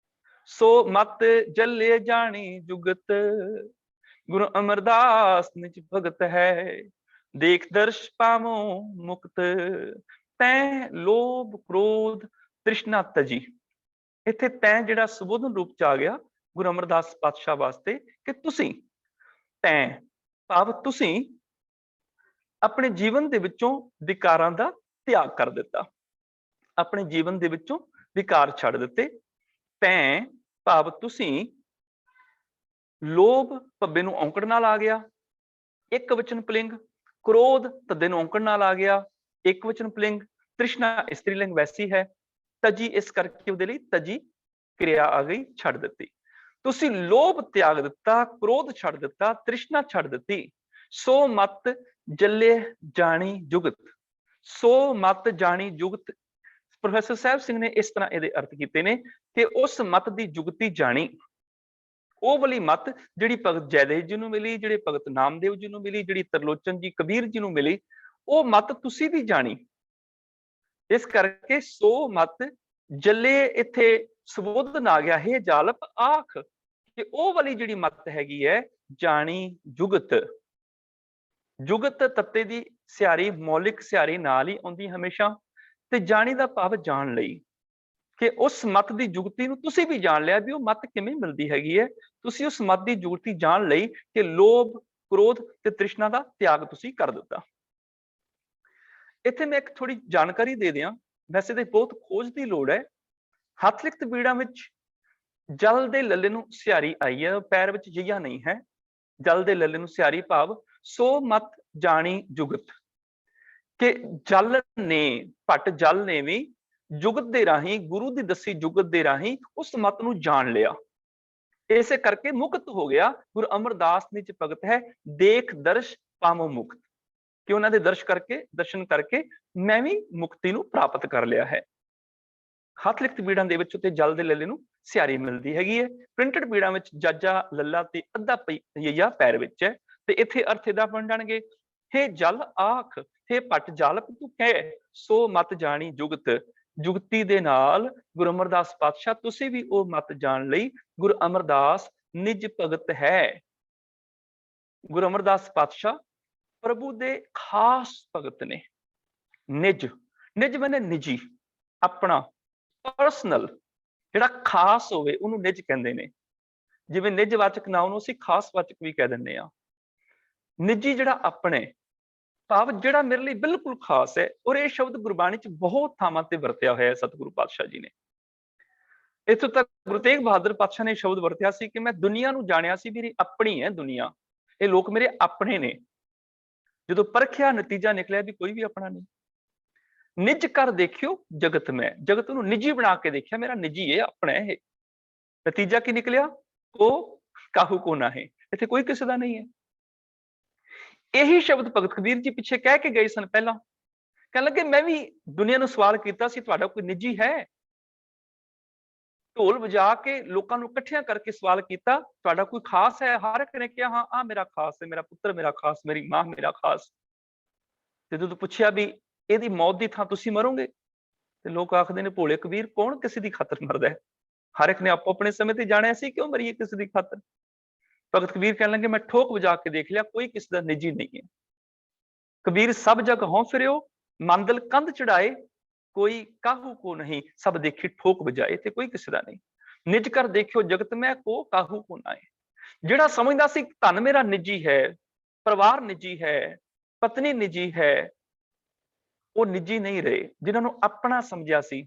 ਸੋ ਮਤ ਜਲੇ ਜਾਣੀ ਜੁਗਤ। ਗੁਰੂ ਅਮਰਦਾਸ ਨਿਜ ਭਗਤ ਹੈ, ਦੇਖ ਦਰਸ਼ ਪਾਵੋ ਮੁਕਤ। ਤੈਂ ਲੋਭ ਕ੍ਰੋਧ ਤ੍ਰਿਸ਼ਨਾ ਤਜੀ। ਇੱਥੇ ਤੈਂ ਜਿਹੜਾ ਸੰਬੋਧਨ ਰੂਪ ਚ ਆ ਗਿਆ ਗੁਰੂ ਅਮਰਦਾਸ ਪਾਤਸ਼ਾਹ ਵਾਸਤੇ ਕਿ ਤੁਸੀਂ, ਤੈਂ ਭਾਵ ਤੁਸੀਂ ਆਪਣੇ ਜੀਵਨ ਦੇ ਵਿੱਚੋਂ ਵਿਕਾਰਾਂ ਦਾ ਤਿਆਗ ਕਰ ਦਿੱਤਾ, ਆਪਣੇ ਜੀਵਨ ਦੇ ਵਿੱਚੋਂ ਵਿਕਾਰ ਛੱਡ ਦਿੱਤੇ। ਤੈਂ ਭਾਵ ਤੁਸੀਂ, ਲੋਭ ਭੱਬੇ ਨੂੰ ਔਂਕੜ ਨਾਲ ਆ ਗਿਆ, ਇੱਕ ਵਚਨ ਪੁਲਿੰਗ। ਕ੍ਰੋਧ ਧੱਦੇ ਨੂੰ ਔਂਕੜ ਨਾਲ ਆ ਗਿਆ, ਇੱਕ ਵਚਨ ਪੁਲਿੰਗ। ਤ੍ਰਿਸ਼ਨਾ ਇਸਤਰੀ ਲਿੰਗ ਵੈਸੀ ਹੈ। ਤਜੀ ਇਸ ਕਰਕੇ ਉਹਦੇ ਲਈ ਤਜੀ ਕਿਰਿਆ ਆ ਗਈ, ਛੱਡ ਦਿੱਤੀ। ਤੁਸੀਂ ਲੋਭ ਤਿਆਗ ਦਿੱਤਾ, ਕ੍ਰੋਧ ਛੱਡ ਦਿੱਤਾ, ਤ੍ਰਿਸ਼ਨਾ ਛੱਡ ਦਿੱਤੀ। ਸੋ ਮਤ ਜਲੇ ਜਾਣੀ ਜੁਗਤ। ਸੋ ਮਤ ਜਾਣੀ ਜੁਗਤ। ਪ੍ਰੋਫੈਸਰ ਸਾਹਿਬ ਸਿੰਘ ਨੇ ਇਸ ਤਰ੍ਹਾਂ ਇਹਦੇ ਅਰਥ ਕੀਤੇ ਨੇ ਕਿ ਉਸ ਮਤ ਦੀ ਜੁਗਤੀ ਜਾਣੀ, ਉਹ ਵਾਲੀ ਮਤ ਜਿਹੜੀ ਭਗਤ ਜੈਦੇਵ ਜੀ ਨੂੰ ਮਿਲੀ, ਜਿਹੜੇ ਭਗਤ ਨਾਮਦੇਵ ਜੀ ਨੂੰ ਮਿਲੀ, ਜਿਹੜੀ ਤਰਲੋਚਨ ਜੀ ਕਬੀਰ ਜੀ ਨੂੰ ਮਿਲੀ, ਉਹ ਮਤ ਤੁਸੀਂ ਵੀ ਜਾਣੀ। ਇਸ ਕਰਕੇ ਸੋ ਮਤ ਜਲੇ ਇੱਥੇ ਸੰਬੋਧਨ ਆ ਗਿਆ, ਹੈ ਜਾਲਪ ਆਖ ਕਿ ਉਹ ਵਾਲੀ ਜਿਹੜੀ ਮਤ ਹੈਗੀ ਹੈ ਜਾਣੀ ਜੁਗਤ। ਜੁਗਤ ਤੱਤੇ ਦੀ ਸਿਆਰੀ, ਮੌਲਿਕ ਸਿਆਰੀ ਨਾਲ ਹੀ ਆਉਂਦੀ ਹਮੇਸ਼ਾ, ਤੇ ਜਾਣੀ ਦਾ ਭਾਵ ਜਾਣ ਲਈ। ਕਿ ਉਸ ਮਤ ਦੀ ਜੁਗਤੀ ਨੂੰ ਤੁਸੀਂ ਵੀ ਜਾਣ ਲਿਆ ਵੀ ਉਹ ਮਤ ਕਿਵੇਂ ਮਿਲਦੀ ਹੈਗੀ ਹੈ। ਤੁਸੀਂ ਉਸ ਮਤ ਦੀ ਜੁਗਤੀ ਜਾਣ ਲਈ ਕਿ ਲੋਭ, ਕ੍ਰੋਧ ਤੇ ਤ੍ਰਿਸ਼ਨਾ ਦਾ ਤਿਆਗ ਤੁਸੀਂ ਕਰ ਦਿੱਤਾ। ਇੱਥੇ ਮੈਂ ਇੱਕ ਥੋੜੀ ਜਾਣਕਾਰੀ ਦੇ ਦਿਆਂ, ਵੈਸੇ ਤਾਂ ਬਹੁਤ ਖੋਜ ਦੀ ਲੋੜ ਹੈ। ਹੱਥ ਲਿਖਤ ਬੀੜਾਂ ਵਿੱਚ ਜਲ ਦੇ ਲੱਲੇ ਨੂੰ ਸਿਹਾਰੀ ਆਈ ਹੈ, ਪੈਰ ਵਿੱਚ ਜਈਆ ਨਹੀਂ ਹੈ। ਜਲ ਦੇ ਲੱਲੇ ਨੂੰ ਸਿਹਾਰੀ ਭਾਵ ਸੋ ਮਤ ਜਾਣੀ ਜੁਗਤ, ਕਿ ਜਲ ਨੇ, ਭੱਟ ਜਲ ਨੇ ਵੀ ਜੁਗਤ ਦੇ ਰਾਹੀਂ, ਗੁਰੂ ਦੀ ਦੱਸੀ ਜੁਗਤ ਦੇ ਰਾਹੀਂ ਉਸ ਮਤ ਨੂੰ ਜਾਣ ਲਿਆ। ਇਸੇ ਕਰਕੇ ਮੁਕਤ ਹੋ ਗਿਆ। ਗੁਰੂ ਅਮਰਦਾਸ ਨਿਜ ਭਗਤ ਹੈ, ਦੇਖ ਦਰਸ਼ ਪਾਮੋ ਮੁਕਤ, ਕਿ ਉਹਨਾਂ ਦੇ ਦਰਸ਼ਨ ਕਰਕੇ ਮੈਂ ਵੀ ਮੁਕਤੀ ਨੂੰ ਪ੍ਰਾਪਤ ਕਰ ਲਿਆ ਹੈ। ਹੱਥ ਲਿਖਤ ਬੀੜਾਂ ਦੇ ਵਿੱਚ ਉੱਤੇ ਜਲ ਦੇ ਲੱਲੇ ਨੂੰ ਸਿਹਾਰੀ ਮਿਲਦੀ ਹੈਗੀ ਹੈ। ਪ੍ਰਿੰਟਡ ਬੀੜਾਂ ਵਿੱਚ ਜਾਜਾ ਲੱਲਾ ਤੇ ਅੱਧਾ ਪਈਆ ਪੈਰ ਵਿੱਚ ਹੈ। ਤੇ ਇੱਥੇ ਅਰਥ ਇਹਦਾ ਬਣ ਜਾਣਗੇ, ਹੇ ਜਲ ਆਖ, ਹੇ ਭੱਟ ਜਾਲਪ ਤੂੰ ਕਹਿ, ਸੋ ਮਤ ਜਾਣੀ ਜੁਗਤ। ਜੁਗਤੀ ਦੇ ਨਾਲ ਗੁਰੂ ਅਮਰਦਾਸ ਪਾਤਸ਼ਾਹ ਤੁਸੀਂ ਵੀ ਉਹ ਮਤ ਜਾਣ ਲਈ ਗੁਰੂ ਅਮਰਦਾਸ ਨਿਜ ਭਗਤ ਹੈ। ਗੁਰੂ ਅਮਰਦਾਸ ਪਾਤਸ਼ਾਹ ਪ੍ਰਭੂ ਦੇ ਖਾਸ ਭਗਤ ਨੇ। ਨਿਜ, ਨਿਜ ਮੈਨੇ ਨਿੱਜੀ, ਆਪਣਾ, ਪਰਸਨਲ, ਜਿਹੜਾ ਖਾਸ ਹੋਵੇ ਉਹਨੂੰ ਨਿਜ ਕਹਿੰਦੇ ਨੇ। ਜਿਵੇਂ ਨਿਜਵਾਚਕ ਨਾਉਂ ਨੂੰ ਅਸੀਂ ਖਾਸਵਾਚਕ ਵੀ ਕਹਿ ਦਿੰਦੇ ਹਾਂ। ਨਿੱਜੀ ਜਿਹੜਾ ਆਪਣੇ, ਭਾਵ ਜਿਹੜਾ ਮੇਰੇ ਲਈ ਬਿਲਕੁਲ ਖਾਸ ਹੈ। ਔਰ ਇਹ ਸ਼ਬਦ ਗੁਰਬਾਣੀ ਚ ਬਹੁਤ ਥਾਵਾਂ ਤੇ ਵਰਤਿਆ ਹੋਇਆ ਹੈ ਸਤਿਗੁਰੂ ਪਾਤਸ਼ਾਹ ਜੀ ਨੇ। ਇੱਥੋਂ ਤੱਕ ਗੁਰੂ ਤੇਗ ਬਹਾਦਰ ਪਾਤਸ਼ਾਹ ਨੇ ਸ਼ਬਦ ਵਰਤਿਆ ਸੀ ਕਿ ਮੈਂ ਦੁਨੀਆ ਨੂੰ ਜਾਣਿਆ ਸੀ, ਮੇਰੀ ਆਪਣੀ ਹੈ ਦੁਨੀਆ, ਇਹ ਲੋਕ ਮੇਰੇ ਆਪਣੇ ਨੇ। ਜਦੋਂ ਪਰਖਿਆ ਨਤੀਜਾ ਨਿਕਲਿਆ ਵੀ ਕੋਈ ਵੀ ਆਪਣਾ ਨਹੀਂ। ਨਿਜ ਕਰ ਦੇਖਿਓ ਜਗਤ ਮੈਂ, ਜਗਤ ਨੂੰ ਨਿੱਜੀ ਬਣਾ ਕੇ ਦੇਖਿਆ, ਮੇਰਾ ਨਿੱਜੀ ਹੈ, ਆਪਣਾ ਹੈ। ਨਤੀਜਾ ਕੀ ਨਿਕਲਿਆ? ਉਹ ਕਾਹੂ ਕੋ ਨਾ ਹੈ, ਇੱਥੇ ਕੋਈ ਕਿਸੇ ਦਾ ਨਹੀਂ ਹੈ। ਇਹੀ ਸ਼ਬਦ ਭਗਤ ਕਬੀਰ ਜੀ ਪਿੱਛੇ ਕਹਿ ਕੇ ਗਏ ਸਨ। ਪਹਿਲਾਂ ਕਹਿਣ ਲੱਗੇ ਮੈਂ ਵੀ ਦੁਨੀਆ ਨੂੰ ਸਵਾਲ ਕੀਤਾ ਸੀ, ਤੁਹਾਡਾ ਕੋਈ ਨਿੱਜੀ ਹੈ? ਢੋਲ ਵਜਾ ਕੇ ਲੋਕਾਂ ਨੂੰ ਇਕੱਠਿਆਂ ਕਰਕੇ ਸਵਾਲ ਕੀਤਾ, ਤੁਹਾਡਾ ਕੋਈ ਖਾਸ ਹੈ? ਹਰ ਇੱਕ ਨੇ ਕਿਹਾ ਹਾਂ ਆ ਮੇਰਾ ਖਾਸ ਹੈ, ਮੇਰਾ ਪੁੱਤਰ ਮੇਰਾ ਖਾਸ, ਮੇਰੀ ਮਾਂ ਮੇਰਾ ਖਾਸ। ਤੇ ਜਦੋਂ ਪੁੱਛਿਆ ਵੀ ਇਹਦੀ ਮੌਤ ਦੀ ਥਾਂ ਤੁਸੀਂ ਮਰੋਗੇ, ਤੇ ਲੋਕ ਆਖਦੇ ਨੇ ਭੋਲੇ ਕਬੀਰ ਕੌਣ ਕਿਸੇ ਦੀ ਖਾਤਰ ਮਰਦਾ ਹੈ? ਹਰ ਇੱਕ ਨੇ ਆਪੋ ਆਪਣੇ ਸਮੇਂ ਤੇ ਜਾਣਿਆ ਸੀ, ਕਿਉਂ ਮਰੀਏ ਕਿਸੇ ਦੀ ਖਾਤਰ? ਭਗਤ ਕਬੀਰ ਕਹਿਣ ਲੱਗੇ ਮੈਂ ਠੋਕ ਵਜਾ ਕੇ ਦੇਖ ਲਿਆ, ਕੋਈ ਕਿਸੇ ਦਾ ਨਿੱਜੀ ਨਹੀਂ ਹੈ। ਕਬੀਰ ਸਭ ਜਗ ਹੋਂ ਫਿਰਿਓ, ਮੰਦਲ ਕੰਧ ਚੜਾਏ, ਕੋਈ ਕਾਹੂ ਕੋ ਨਹੀਂ, ਸਭ ਦੇਖੀ ਠੋਕ ਵਜਾਏ, ਤੇ ਕੋਈ ਕਿਸੇ ਦਾ ਨਹੀਂ। ਨਿਜ ਕਰ ਦੇਖਿਓ ਜਗਤ ਮੈਂ, ਕੋ ਕਾਹੂ ਕੋ ਨਾ ਹੈ। ਜਿਹੜਾ ਸਮਝਦਾ ਸੀ ਧਨ ਮੇਰਾ ਨਿੱਜੀ ਹੈ, ਪਰਿਵਾਰ ਨਿੱਜੀ ਹੈ, ਪਤਨੀ ਨਿੱਜੀ ਹੈ, ਉਹ ਨਿੱਜੀ ਨਹੀਂ ਰਹੇ। ਜਿਨ੍ਹਾਂ ਨੂੰ ਆਪਣਾ ਸਮਝਿਆ ਸੀ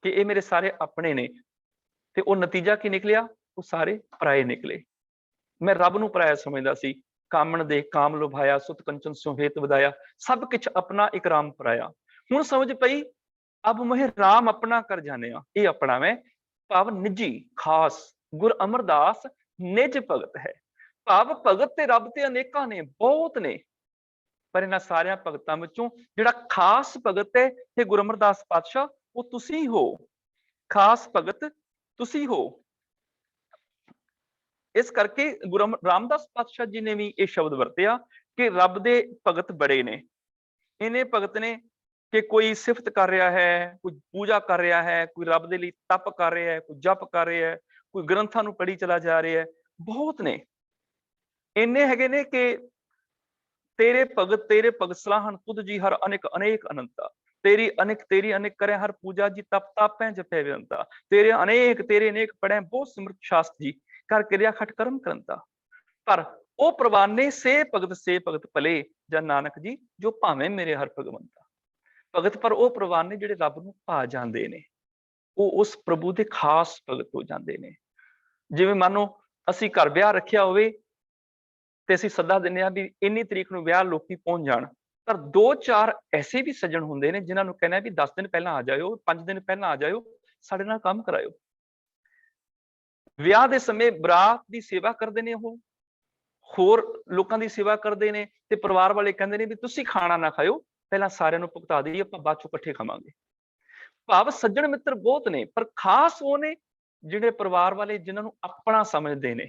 ਕਿ ਇਹ ਮੇਰੇ ਸਾਰੇ ਆਪਣੇ ਨੇ, ਤੇ ਉਹ ਨਤੀਜਾ ਕੀ ਨਿਕਲਿਆ? ਉਹ ਸਾਰੇ ਪਰਾਏ ਨਿਕਲੇ। ਮੈਂ ਰੱਬ ਨੂੰ ਪਰਾਇਆ ਸਮਝਦਾ ਸੀ, ਕਾਮਣ ਦੇ ਕਾਮ ਲੁਭਾਇਆ, ਸੁਤ ਕੰਚਨ ਸਿਉ ਹੇਤ ਵਧਾਇਆ, ਸਭ ਕੁਛ ਆਪਣਾ ਇੱਕ ਰਾਮ ਪਰਾਇਆ। ਹੁਣ ਸਮਝ ਪਈ ਅਬ ਮੋਹ ਰਾਮ ਆਪਣਾ ਕਰ ਜਾਣਿਆ, ਇਹ ਆਪਣਾ ਮੈਂ, ਭਾਵ ਨਿੱਜੀ ਖਾਸ। ਗੁਰ ਅਮਰਦਾਸ ਨਿਜ ਭਗਤ ਹੈ, ਭਾਵ ਭਗਤ ਤੇ ਰੱਬ ਤੇ ਅਨੇਕਾਂ ਨੇ, ਬਹੁਤ ਨੇ, ਪਰ ਇਹਨਾਂ ਸਾਰਿਆਂ ਭਗਤਾਂ ਵਿੱਚੋਂ ਜਿਹੜਾ ਖਾਸ ਭਗਤ ਹੈ ਤੇ ਗੁਰੂ ਅਮਰਦਾਸ ਪਾਤਸ਼ਾਹ, ਉਹ ਤੁਸੀਂ ਹੋ। ਖਾਸ ਭਗਤ ਤੁਸੀਂ ਹੋ। ਇਸ ਕਰਕੇ ਗੁਰੂ ਰਾਮਦਾਸ ਪਾਤਸ਼ਾਹ ਜੀ ਨੇ ਵੀ ਇਹ ਸ਼ਬਦ ਵਰਤਿਆ ਕਿ ਰੱਬ ਦੇ ਭਗਤ ਬੜੇ ਨੇ। ਇਹਨੇ ਭਗਤ ਨੇ ਕਿ ਕੋਈ ਸਿਫਤ ਕਰ ਰਿਹਾ ਹੈ, ਕੋਈ ਪੂਜਾ ਕਰ ਰਿਹਾ ਹੈ, ਕੋਈ ਰੱਬ ਦੇ ਲਈ ਤਪ ਕਰ ਰਿਹਾ ਹੈ, ਕੋਈ ਜਪ ਕਰ ਰਿਹਾ ਹੈ, ਕੋਈ ਗ੍ਰੰਥਾਂ ਨੂੰ ਪੜ੍ਹੀ ਚਲਾ ਜਾ ਰਿਹਾ ਹੈ। ਬਹੁਤ ਨੇ, ਇੰਨੇ ਹੈਗੇ ਨੇ ਕਿ ਤੇਰੇ ਭਗਤ ਸਲਾਹਨ ਤੁਧ ਜੀ ਹਰ ਅਨੇਕ ਅਨੇਕ ਅਨੰਤਾ, ਤੇਰੀ ਅਨੇਕ ਕਰੇ ਹਰ ਪੂਜਾ ਜੀ, ਤਪ ਤਾਪੈ ਜਪੈ ਵਿਅੰਤਾ, ਤੇਰੇ ਅਨੇਕ ਪੜ੍ਹੈ ਬਹੁਤ ਸਿਮਰਤ ਸ਼ਾਸਤ ਜੀ, ਕਰ ਕਿਰਿਆ ਖਟ ਕਰਮ ਕਰੰਤਾ। ਪਰ ਉਹ ਪ੍ਰਵਾਨੇ ਸੇ ਭਗਤ ਭਲੇ, ਜਨ ਨਾਨਕ ਜੀ ਜੋ ਭਾਵੇਂ ਮੇਰੇ ਹਰ ਭਗਵੰਤਾ। ਭਗਤ ਪਰ ਉਹ ਪ੍ਰਵਾਨੇ ਜਿਹੜੇ ਰੱਬ ਨੂੰ ਭਾ ਜਾਂਦੇ ਨੇ, ਉਹ ਉਸ ਪ੍ਰਭੂ ਦੇ ਖਾਸ ਭਗਤ ਹੋ ਜਾਂਦੇ ਨੇ। ਜਿਵੇਂ ਮੰਨੋ ਅਸੀਂ ਘਰ ਵਿਆਹ ਰੱਖਿਆ ਹੋਵੇ ਤੇ ਅਸੀਂ ਸੱਦਾ ਦਿੰਦੇ ਹਾਂ ਵੀ ਇੰਨੀ ਤਰੀਕ ਨੂੰ ਵਿਆਹ ਲੋਕੀ ਪਹੁੰਚ ਜਾਣ, ਪਰ 2-4 ਐਸੇ ਵੀ ਸੱਜਣ ਹੁੰਦੇ ਨੇ ਜਿਨ੍ਹਾਂ ਨੂੰ ਕਹਿੰਦੇ ਵੀ 10 ਦਿਨ ਪਹਿਲਾਂ ਆ ਜਾਇਓ, 5 ਦਿਨ ਪਹਿਲਾਂ ਆ ਜਾਇਓ, ਸਾਡੇ ਨਾਲ ਕੰਮ ਕਰਾਇਓ। ਵਿਆਹ ਦੇ ਸਮੇਂ ਬਰਾਤ ਦੀ ਸੇਵਾ ਕਰਦੇ ਨੇ, ਉਹ ਹੋਰ ਲੋਕਾਂ ਦੀ ਸੇਵਾ ਕਰਦੇ ਨੇ, ਤੇ ਪਰਿਵਾਰ ਵਾਲੇ ਕਹਿੰਦੇ ਨੇ ਵੀ ਤੁਸੀਂ ਖਾਣਾ ਨਾ ਖਾਇਓ, ਪਹਿਲਾਂ ਸਾਰਿਆਂ ਨੂੰ ਭੁਗਤਾ ਦੇਈਏ, ਆਪਾਂ ਬਾਅਦ ਚੋਂ ਇਕੱਠੇ ਖਾਵਾਂਗੇ। ਭਾਵ ਸੱਜਣ ਮਿੱਤਰ ਬਹੁਤ ਨੇ, ਪਰ ਖਾਸ ਉਹ ਨੇ ਜਿਹੜੇ ਪਰਿਵਾਰ ਵਾਲੇ ਜਿਨ੍ਹਾਂ ਨੂੰ ਆਪਣਾ ਸਮਝਦੇ ਨੇ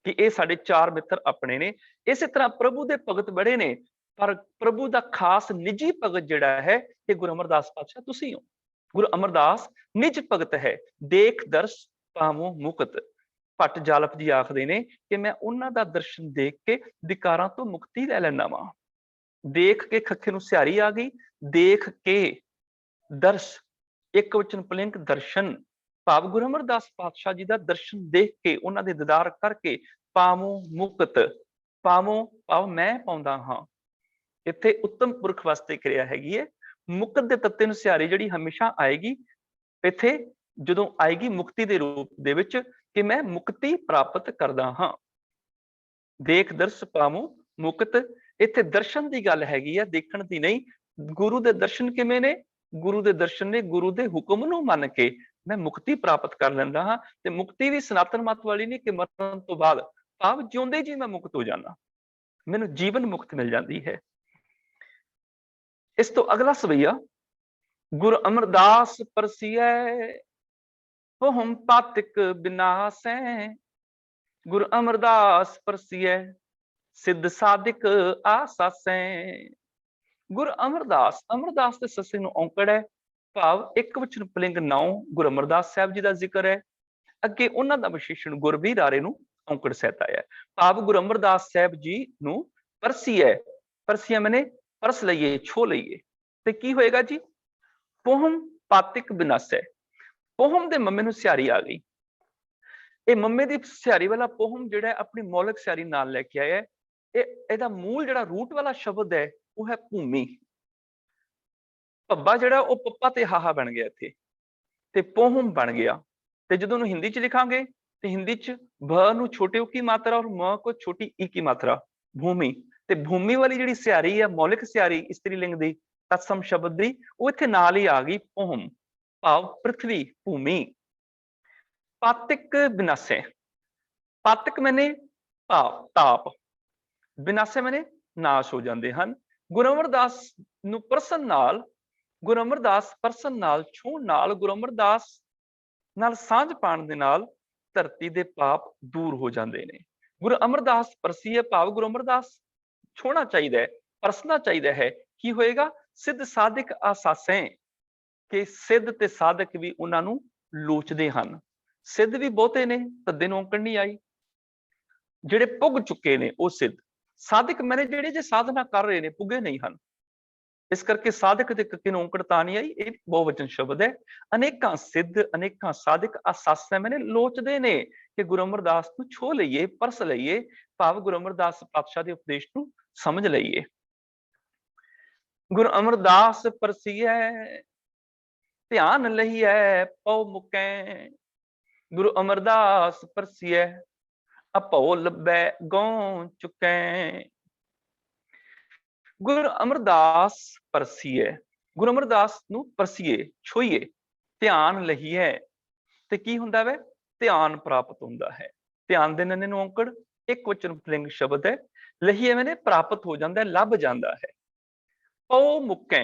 ਕਿ ਇਹ ਸਾਡੇ 4 ਮਿੱਤਰ ਆਪਣੇ ਨੇ। ਇਸੇ ਤਰ੍ਹਾਂ ਪ੍ਰਭੂ ਦੇ ਭਗਤ ਬੜੇ ਨੇ, ਪਰ ਪ੍ਰਭੂ ਦਾ ਖਾਸ ਨਿੱਜੀ ਭਗਤ ਜਿਹੜਾ ਹੈ ਇਹ ਗੁਰੂ ਅਮਰਦਾਸ ਪਾਤਸ਼ਾਹ ਤੁਸੀਂ ਹੋ। ਗੁਰੂ ਅਮਰਦਾਸ ਨਿਜ ਭਗਤ ਹੈ, ਦੇਖ ਦਰਸ ਪਾਵੋ ਮੁਕਤ। ਭੱਟ ਜਾਲਪ ਜੀ ਆਖਦੇ ਨੇ ਕਿ ਮੈਂ ਉਹਨਾਂ ਦਾ ਦਰਸ਼ਨ ਦੇਖ ਕੇ ਵਿਕਾਰਾਂ ਤੋਂ ਮੁਕਤੀ ਲੈ ਲੈਣਾ ਵਾਂ। ਦੇਖ ਕੇ ਖੱਖੇ ਨੂੰ ਸਿਹਾਰੀ ਆ ਗਈ, ਦੇਖ ਕੇ ਦਰਸ ਇੱਕ ਵਚਨ ਪੁਲਿੰਗ ਦਰਸ਼ਨ ਭਾਵ ਗੁਰੂ ਅਮਰਦਾਸ ਪਾਤਸ਼ਾਹ ਜੀ ਦਾ ਦਰਸ਼ਨ ਦੇਖ ਕੇ ਉਹਨਾਂ ਦੇ ਦੀਦਾਰ ਕਰਕੇ ਪਾਵੋ ਮੁਕਤ, ਪਾਵੋ ਭਾਵ ਮੈਂ ਪਾਉਂਦਾ ਹਾਂ। ਇੱਥੇ ਉੱਤਮ ਪੁਰਖ ਵਾਸਤੇ ਕਿਰਿਆ ਹੈਗੀ ਹੈ। ਮੁਕਤ ਦੇ ਤੱਤੇ ਨੂੰ ਸਿਹਾਰੀ ਜਿਹੜੀ ਹਮੇਸ਼ਾ ਆਏਗੀ, ਇੱਥੇ ਜਦੋਂ ਆਏਗੀ ਮੁਕਤੀ ਦੇ ਰੂਪ ਦੇ ਵਿੱਚ ਕਿ ਮੈਂ ਮੁਕਤੀ ਪ੍ਰਾਪਤ ਕਰਦਾ ਹਾਂ। ਦੇਖ ਦਰਸ ਪਾਵੋ ਮੁਕਤ, ਇੱਥੇ ਦਰਸ਼ਨ ਦੀ ਗੱਲ ਹੈਗੀ ਆ, ਦੇਖਣ ਦੀ ਨਹੀਂ। ਗੁਰੂ ਦੇ ਦਰਸ਼ਨ ਕਿਵੇਂ ਨੇ? ਗੁਰੂ ਦੇ ਦਰਸ਼ਨ ਨੇ ਗੁਰੂ ਦੇ ਹੁਕਮ ਨੂੰ ਮੰਨ ਕੇ ਮੈਂ ਮੁਕਤੀ ਪ੍ਰਾਪਤ ਕਰ ਲੈਂਦਾ ਹਾਂ। ਤੇ ਮੁਕਤੀ ਵੀ ਸਨਾਤਨ ਮਤ ਵਾਲੀ ਨਹੀਂ ਕਿ ਮਰਨ ਤੋਂ ਬਾਅਦ, ਭਾਵ ਜਿਉਂਦੇ ਜੀ ਮੈਂ ਮੁਕਤ ਹੋ ਜਾਣਾ, ਮੈਨੂੰ ਜੀਵਨ ਮੁਕਤ ਮਿਲ ਜਾਂਦੀ ਹੈ। ਇਸ ਤੋਂ ਅਗਲਾ ਸਵਈਆ ਗੁਰੂ ਅਮਰਦਾਸ ਪਰਸੀਐ ਪਹੁਮ ਪਾਤਿਕ ਬਿਨਾਸੈ। ਗੁਰੂ ਅਮਰਦਾਸ ਪਰਸੀਐ ਸਿੱਧ ਸਾਧਿਕ ਆਸਾਸੈ। ਗੁਰੂ ਅਮਰਦਾਸ, ਅਮਰਦਾਸ ਦੇ ਸੱਸੇ ਨੂੰ ਔਂਕੜ ਹੈ, ਭਾਵ ਇੱਕ ਵਚਨ ਪੁਲਿੰਗ 9 ਗੁਰੂ ਅਮਰਦਾਸ ਸਾਹਿਬ ਜੀ ਦਾ ਜ਼ਿਕਰ ਹੈ। ਅੱਗੇ ਉਹਨਾਂ ਦਾ ਵਿਸ਼ੇਸ਼ਣ ਗੁਰਬੀਰ ਆਰੇ ਨੂੰ ਔਂਕੜ ਸਹਿਤ ਆਇਆ, ਭਾਵ ਗੁਰੂ ਅਮਰਦਾਸ ਸਾਹਿਬ ਜੀ ਨੂੰ ਪਰਸੀਐ, ਪਰਸੀਐ ਮੈਨੇ ਪਰਸ ਲਈਏ, ਛੋ ਲਈਏ। ਤੇ ਕੀ ਹੋਏਗਾ ਜੀ? ਪਹੁਮ ਪਾਤਿਕ ਬਿਨਾਸੈ। ਪਹੁਮ ਦੇ ਮੰਮੇ ਨੂੰ ਸਿਹਾਰੀ ਆ ਗਈ। ਇਹ ਮੰਮੇ ਦੀ ਸਿਹਾਰੀ ਵਾਲਾ ਪਹੁਮ ਜਿਹੜਾ ਆਪਣੀ ਮੌਲਿਕ ਸਿਹਾਰੀ ਨਾਲ ਲੈ ਕੇ ਆਇਆ। ਇਹਦਾ ਮੂਲ ਜਿਹੜਾ ਰੂਟ ਵਾਲਾ ਸ਼ਬਦ ਹੈ ਉਹ ਹੈ ਭੂਮੀ। ਭੱਬਾ ਜਿਹੜਾ ਉਹ ਪੱਪਾ ਤੇ ਹਾਹਾ ਬਣ ਗਿਆ ਇੱਥੇ, ਤੇ ਪਹੁਮ ਬਣ ਗਿਆ। ਤੇ ਜਦੋਂ ਉਹਨੂੰ ਹਿੰਦੀ ਚ ਲਿਖਾਂਗੇ ਤੇ ਹਿੰਦੀ ਚ ਭ ਨੂੰ ਛੋਟੇ ਊ ਕੀ ਮਾਤਰਾ ਔਰ ਮ ਕੋ ਛੋਟੀ ਈ ਕੀ ਮਾਤਰਾ, ਭੂਮੀ। ਤੇ ਭੂਮੀ ਵਾਲੀ ਜਿਹੜੀ ਸਿਹਾਰੀ ਹੈ, ਮੌਲਿਕ ਸਿਹਾਰੀ ਇਸਤਰੀ ਲਿੰਗ ਦੀ ਤਤਸਮ ਸ਼ਬਦ ਦੀ, ਉਹ ਇੱਥੇ ਨਾਲ ਹੀ ਆ ਗਈ ਪਹੁਮ, ਭਾਵ ਪ੍ਰithvi, ਭੂਮੀ। ਪਾਤਿਕ ਬਿਨਾਸੇ, ਪਾਤਿਕ ਮੈਨੇ ਭਾਵ ਤਾਪ, ਬਿਨਾਸੇ ਮੈਨੇ ਨਾਸ਼ ਹੋ ਜਾਂਦੇ ਹਨ। ਗੁਰੂ ਅਮਰਦਾਸ ਨੂੰ ਪਰਸਨ ਨਾਲ, ਗੁਰੂ ਅਮਰਦਾਸ ਪਰਸਨ ਨਾਲ, ਛੂਹਣ ਨਾਲ, ਗੁਰੂ ਅਮਰਦਾਸ ਨਾਲ ਸਾਂਝ ਪਾਉਣ ਦੇ ਨਾਲ ਧਰਤੀ ਦੇ ਪਾਪ ਦੂਰ ਹੋ ਜਾਂਦੇ ਨੇ। ਗੁਰੂ ਅਮਰਦਾਸ ਪਰਸੀਏ ਭਾਵ ਗੁਰੂ ਅਮਰਦਾਸ ਛੋਹਣਾ ਚਾਹੀਦਾ ਹੈ, ਪਰਸਣਾ ਚਾਹੀਦਾ ਹੈ। ਕੀ ਹੋਏਗਾ? ਸਿੱਧ ਸਾਧਕ ਆਸਾਸੈ, ਕਿ ਸਿੱਧ ਤੇ ਸਾਧਕ ਵੀ ਉਹਨਾਂ ਨੂੰ ਲੋਚਦੇ ਹਨ। ਸਿੱਧ ਵੀ ਬਹੁਤੇ ਨੇ, ਤੱਦੇ ਨੂੰ ਔਂਕੜ ਨਹੀਂ ਆਈ। ਜਿਹੜੇ ਪੁੱਗ ਚੁੱਕੇ ਨੇ ਉਹ ਸਿੱਧ, ਸਾਧਕ ਮੈਨੇ ਜਿਹੜੇ ਜੇ ਸਾਧਨਾ ਕਰ ਰਹੇ ਨੇ ਪੁੱਗੇ ਨਹੀਂ ਹਨ। ਇਸ ਕਰਕੇ ਸਾਧਕ ਤੇ ਕੱਕੇ ਨੂੰ ਔਂਕੜ ਤਾਂ ਨਹੀਂ ਆਈ। ਇਹ ਬਹੁਵਚਨ ਸ਼ਬਦ ਹੈ। ਅਨੇਕਾਂ ਸਿੱਧ, ਅਨੇਕਾਂ ਸਾਧਕ ਆਸਾਸੈ ਮੈਨੇ ਲੋਚਦੇ ਨੇ ਕਿ ਗੁਰੂ ਅਮਰਦਾਸ ਨੂੰ ਛੋਹ ਲਈਏ, ਪਰਸ ਲਈਏ, ਭਾਵ ਗੁਰੂ ਅਮਰਦਾਸ ਪਾਤਸ਼ਾਹ ਦੇ ਉਪਦੇਸ਼ ਨੂੰ ਸਮਝ ਲਈਏ। ਗੁਰੂ ਅਮਰਦਾਸ ਪਰਸੀਐ ਧਿਆਨ ਲਈਐ ਪਉ ਮੁਕੈ। ਗੁਰੂ ਅਮਰਦਾਸ ਪਰਸੀਐ ਅਭਉ ਲੱਭੈ ਗਉ ਚੁਕੈ। ਗੁਰੂ ਅਮਰਦਾਸ ਪਰਸੀਐ, ਗੁਰੂ ਅਮਰਦਾਸ ਨੂੰ ਪਰਸੀਏ, ਛੋਈਏ, ਧਿਆਨ ਲਈਐ। ਤੇ ਕੀ ਹੁੰਦਾ ਵੈ? ਧਿਆਨ ਪ੍ਰਾਪਤ ਹੁੰਦਾ ਹੈ। ਧਿਆਨ ਦੇ ਨੰਨੇ ਨੂੰ ਔਂਕੜ ਇੱਕ ਵਚਨ ਪੁਲਿੰਗ ਸ਼ਬਦ ਹੈ। ਲਈਏ ਮੈਨੇ ਪ੍ਰਾਪਤ ਹੋ ਜਾਂਦਾ ਹੈ, ਲੱਭ ਜਾਂਦਾ ਹੈ। ਪਉ ਮੁਕੈ,